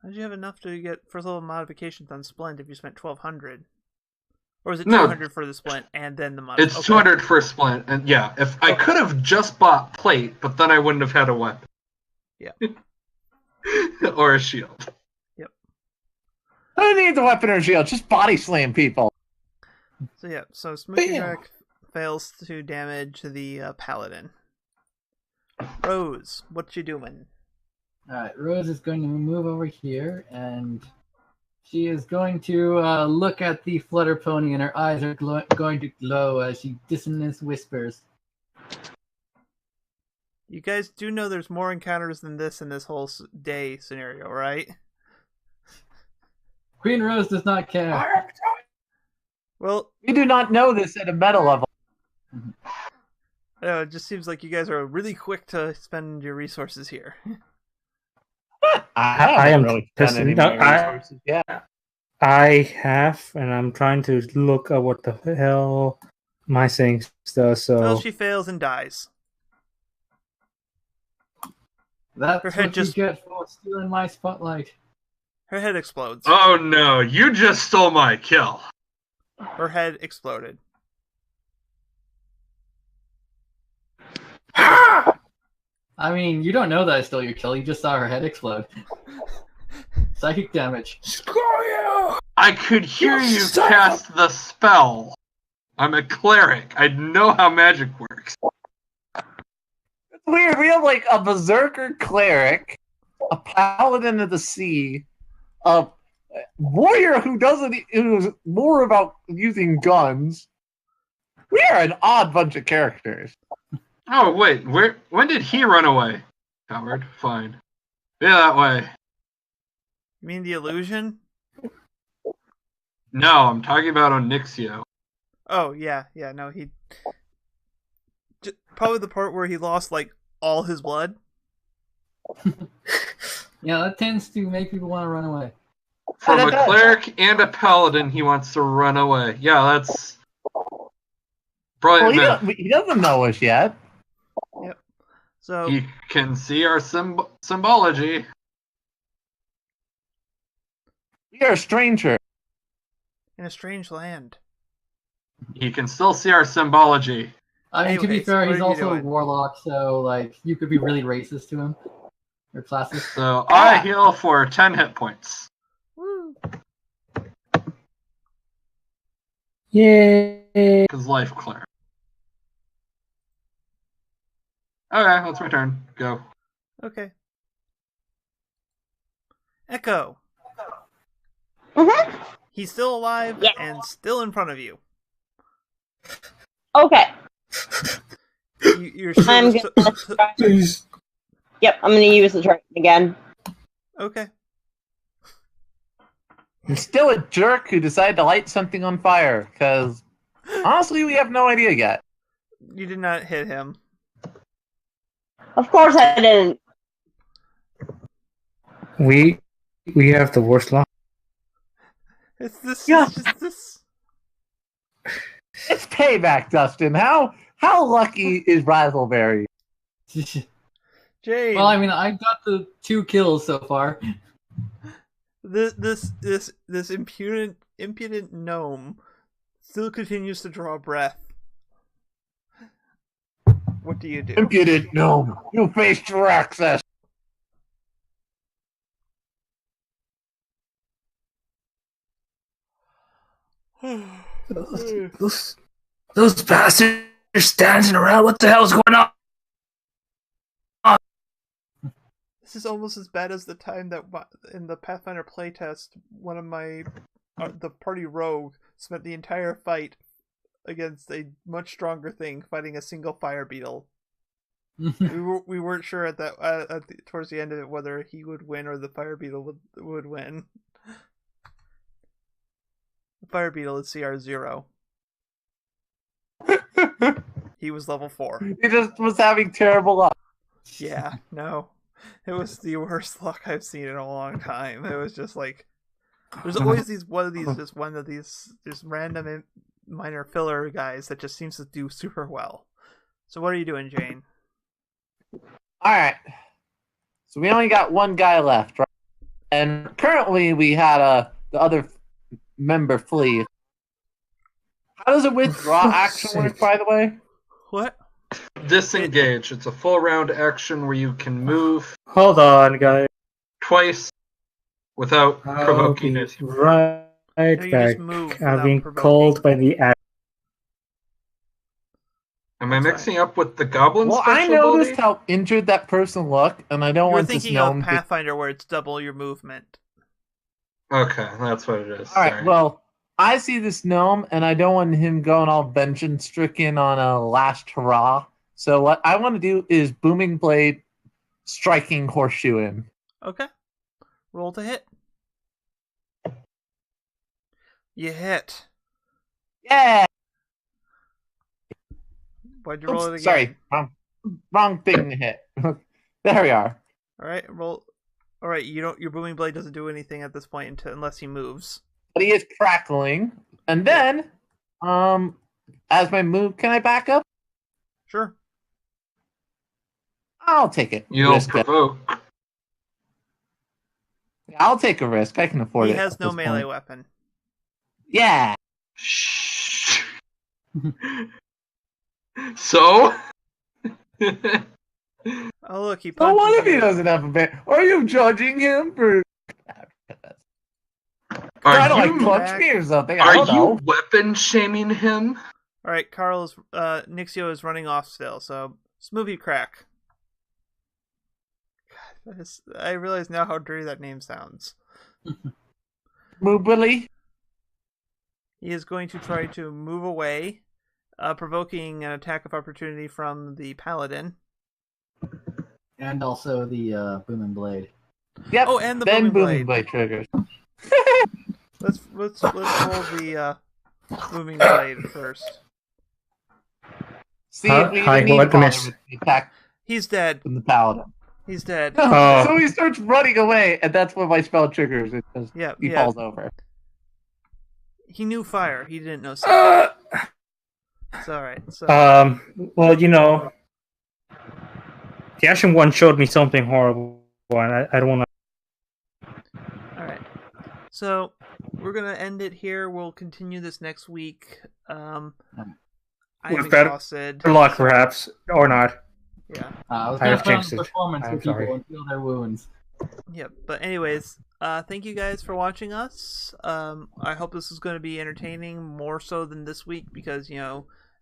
Speaker 1: How'd you have enough to get first level modifications on Splint if you spent 1,200? Or is it
Speaker 3: No.
Speaker 1: 200 for the Splint and then the mod?
Speaker 3: It's 200 for splint, and yeah, if I could have just bought plate, but then I wouldn't have had a weapon.
Speaker 1: Yeah.
Speaker 3: Or a shield.
Speaker 5: who needs a weapon or shield? Just body slam people.
Speaker 1: So yeah, so Smokey
Speaker 4: Bam.
Speaker 1: Drac fails to damage the Paladin. Rose, what you doing?
Speaker 2: Alright, Rose is going to move over here, and she is going to look at the flutter pony, and her eyes are going to glow as she dissonant whispers.
Speaker 1: You guys do know there's more encounters than this in this whole day scenario, right?
Speaker 2: Queen Rose does not care.
Speaker 1: Well,
Speaker 5: We do not know this at a meta level.
Speaker 1: I don't know, it just seems like you guys are really quick to spend your resources here.
Speaker 5: I
Speaker 4: am
Speaker 5: haven't really done
Speaker 4: pissing-
Speaker 5: any
Speaker 4: no,
Speaker 5: more resources yet.
Speaker 4: I have, and I'm trying to look at what the hell my thing does.
Speaker 1: Until
Speaker 4: So
Speaker 1: she fails and dies.
Speaker 2: That's
Speaker 1: Her head
Speaker 2: what
Speaker 1: just-
Speaker 2: you get for stealing my spotlight.
Speaker 1: Her head explodes.
Speaker 3: Oh no, you just stole my kill.
Speaker 1: Her head exploded.
Speaker 2: I mean, you don't know that I stole your kill, you just saw her head explode. Psychic damage.
Speaker 4: screw you!
Speaker 3: I could hear
Speaker 4: You
Speaker 3: you
Speaker 4: son of a-
Speaker 3: cast the spell. I'm a cleric. I know how magic works.
Speaker 5: It's weird. We have like a berserker cleric, a paladin of the sea, a warrior who's more about using guns. We are an odd bunch of characters.
Speaker 3: Oh wait, when did he run away? Coward, fine. Yeah, that way.
Speaker 1: You mean the illusion?
Speaker 3: No, I'm talking about Onyxio.
Speaker 1: Oh, yeah, no, he... Probably the part where he lost, like, all his blood.
Speaker 2: Yeah, that tends to make people want to run away.
Speaker 3: From a
Speaker 5: that-
Speaker 3: cleric and a paladin, he wants to run away. Yeah, that's
Speaker 5: Well,
Speaker 3: brilliant.
Speaker 5: he doesn't know us yet.
Speaker 1: So,
Speaker 3: He can see our symbology.
Speaker 5: We are a stranger.
Speaker 1: in a strange land.
Speaker 3: He can still see our symbology.
Speaker 2: I mean, to be
Speaker 1: Anyways,
Speaker 2: fair,
Speaker 1: what
Speaker 2: he's
Speaker 1: are you
Speaker 2: also a
Speaker 1: doing?
Speaker 2: warlock, so, like, you could be really racist to him. Or classist.
Speaker 3: So I heal for 10 hit points.
Speaker 1: Woo!
Speaker 4: Yay!
Speaker 3: Because life cleric. Okay, that's my turn. Go.
Speaker 1: Okay. Echo.
Speaker 6: Mhm.
Speaker 1: He's still alive
Speaker 6: Yeah.
Speaker 1: and still in front of you.
Speaker 6: Okay.
Speaker 1: You're sure
Speaker 6: I'm
Speaker 1: this
Speaker 6: gonna try- Yep, I'm gonna use the trident again.
Speaker 1: Okay.
Speaker 5: He's still a jerk who decided to light something on fire. Because honestly, we have no idea yet.
Speaker 1: You did not hit him.
Speaker 6: Of course I didn't.
Speaker 4: We have the worst luck.
Speaker 1: It's this.
Speaker 5: Yeah.
Speaker 1: It's just this.
Speaker 5: It's payback, Dustin. How lucky is Razzleberry?
Speaker 1: Jane.
Speaker 2: Well, I mean, I got the 2 kills so far.
Speaker 1: This impudent gnome still continues to draw breath. What do you do?
Speaker 5: Impudent gnome, you faced your access.
Speaker 7: Those bastards are standing around. What the hell's going on?
Speaker 1: This is almost as bad as the time that in the Pathfinder playtest, one of my the party rogue spent the entire fight against a much stronger thing fighting a single fire beetle. we weren't sure at that towards the end of it whether he would win or the fire beetle would win. The fire beetle is CR0. He was level 4.
Speaker 5: He just was having terrible luck.
Speaker 1: Yeah, no. It was the worst luck I've seen in a long time. It was just like there's always just random minor filler guys that just seems to do super well. So what are you doing, Jane?
Speaker 5: Alright. So we only got one guy left, right? And currently we had the other member flee. How does a withdraw action work, by the way?
Speaker 1: What?
Speaker 3: Disengage. It's a full round action where you can move
Speaker 7: Hold on, guys.
Speaker 3: twice without
Speaker 7: I'll
Speaker 3: provoking
Speaker 7: be
Speaker 3: it.
Speaker 7: right
Speaker 1: No, you just
Speaker 7: back.
Speaker 1: move
Speaker 7: I'm
Speaker 1: without
Speaker 7: being
Speaker 1: provoking.
Speaker 7: called by the act.
Speaker 3: Am I
Speaker 1: That's
Speaker 3: mixing up with the goblin
Speaker 5: Well, I
Speaker 3: special
Speaker 5: noticed
Speaker 3: ability?
Speaker 5: how injured that person looked, and I don't
Speaker 1: You were
Speaker 5: want this
Speaker 1: thinking of
Speaker 5: gnome to...
Speaker 1: Pathfinder where it's double your movement.
Speaker 3: Okay, that's what it is.
Speaker 5: Alright,
Speaker 3: Sorry.
Speaker 5: well, I see this gnome, and I don't want him going all vengeance-stricken on a last hurrah. So what I want to do is Booming Blade striking horseshoe him.
Speaker 1: Okay. Roll to hit. You hit.
Speaker 5: Yeah!
Speaker 1: Why'd you roll it
Speaker 5: Oops,
Speaker 1: again?
Speaker 5: sorry, wrong thing to hit. There we are.
Speaker 1: Alright, roll. Alright, your booming blade doesn't do anything at this point unless he moves.
Speaker 5: But he is crackling. And then, as my move, can I back up?
Speaker 1: Sure.
Speaker 5: I'll take it.
Speaker 3: You don't
Speaker 5: Risk it.
Speaker 3: provoke.
Speaker 5: I'll take a risk. I can afford
Speaker 1: He
Speaker 5: it.
Speaker 1: has
Speaker 5: at
Speaker 1: no
Speaker 5: this
Speaker 1: melee
Speaker 5: point.
Speaker 1: weapon.
Speaker 5: Yeah.
Speaker 3: Shh. So?
Speaker 1: Oh look, he
Speaker 5: So
Speaker 1: punches
Speaker 5: what if he
Speaker 1: you.
Speaker 5: doesn't have a bit? Are you judging him for? Trying to
Speaker 3: Are
Speaker 5: like punch
Speaker 1: back?
Speaker 5: me or something? I
Speaker 3: Are
Speaker 5: don't
Speaker 3: you
Speaker 5: know.
Speaker 3: weapon shaming him?
Speaker 1: Alright, Nixio is running off still, so Smoothie Crack. God, I realize now how dirty that name sounds.
Speaker 5: Moobily.
Speaker 1: He is going to try to move away, provoking an attack of opportunity from the paladin.
Speaker 2: And also the booming blade.
Speaker 5: Yep.
Speaker 1: Oh, and the
Speaker 5: then
Speaker 1: booming blade.
Speaker 5: blade triggers.
Speaker 1: Let's roll the booming blade first.
Speaker 5: See
Speaker 7: Huh?
Speaker 5: if we
Speaker 7: Hi,
Speaker 5: even need to
Speaker 7: what the
Speaker 5: bother
Speaker 7: miss?
Speaker 5: with the attack
Speaker 1: He's dead.
Speaker 5: from the paladin.
Speaker 1: He's dead.
Speaker 7: Oh.
Speaker 5: So he starts running away, and that's when my spell triggers. It just
Speaker 1: Yeah,
Speaker 5: he
Speaker 1: yeah.
Speaker 5: falls over.
Speaker 1: He knew fire. He didn't know sand. It's alright. So
Speaker 7: Well, the Ashen one showed me something horrible, and I don't want to.
Speaker 1: alright. So we're gonna end it here. We'll continue this next week. I'm
Speaker 7: With better
Speaker 1: exhausted.
Speaker 7: luck, perhaps, or not.
Speaker 1: Yeah.
Speaker 2: I was
Speaker 7: I
Speaker 2: going
Speaker 7: have
Speaker 2: to put on
Speaker 7: jinxed
Speaker 2: a
Speaker 7: it.
Speaker 2: performance for
Speaker 7: I'm
Speaker 2: people
Speaker 7: sorry.
Speaker 2: and heal their wounds.
Speaker 1: Yep. But anyways, thank you guys for watching us. I hope this is going to be entertaining more so than this week because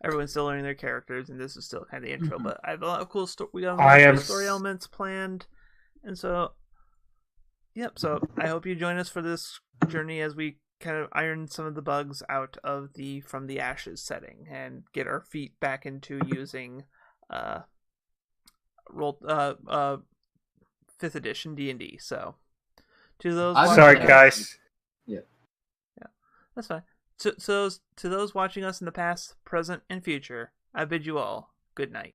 Speaker 1: everyone's still learning their characters and this is still kind of the intro. But I have a lot of cool we got a lot of cool story elements planned, and so yep. So I hope you join us for this journey as we kind of iron some of the bugs out of the From the Ashes setting and get our feet back into using roll 5th edition D&D. So to those
Speaker 7: Sorry,
Speaker 1: watching
Speaker 7: guys.
Speaker 1: that's fine. So to those watching us in the past, present, and future, I bid you all good night.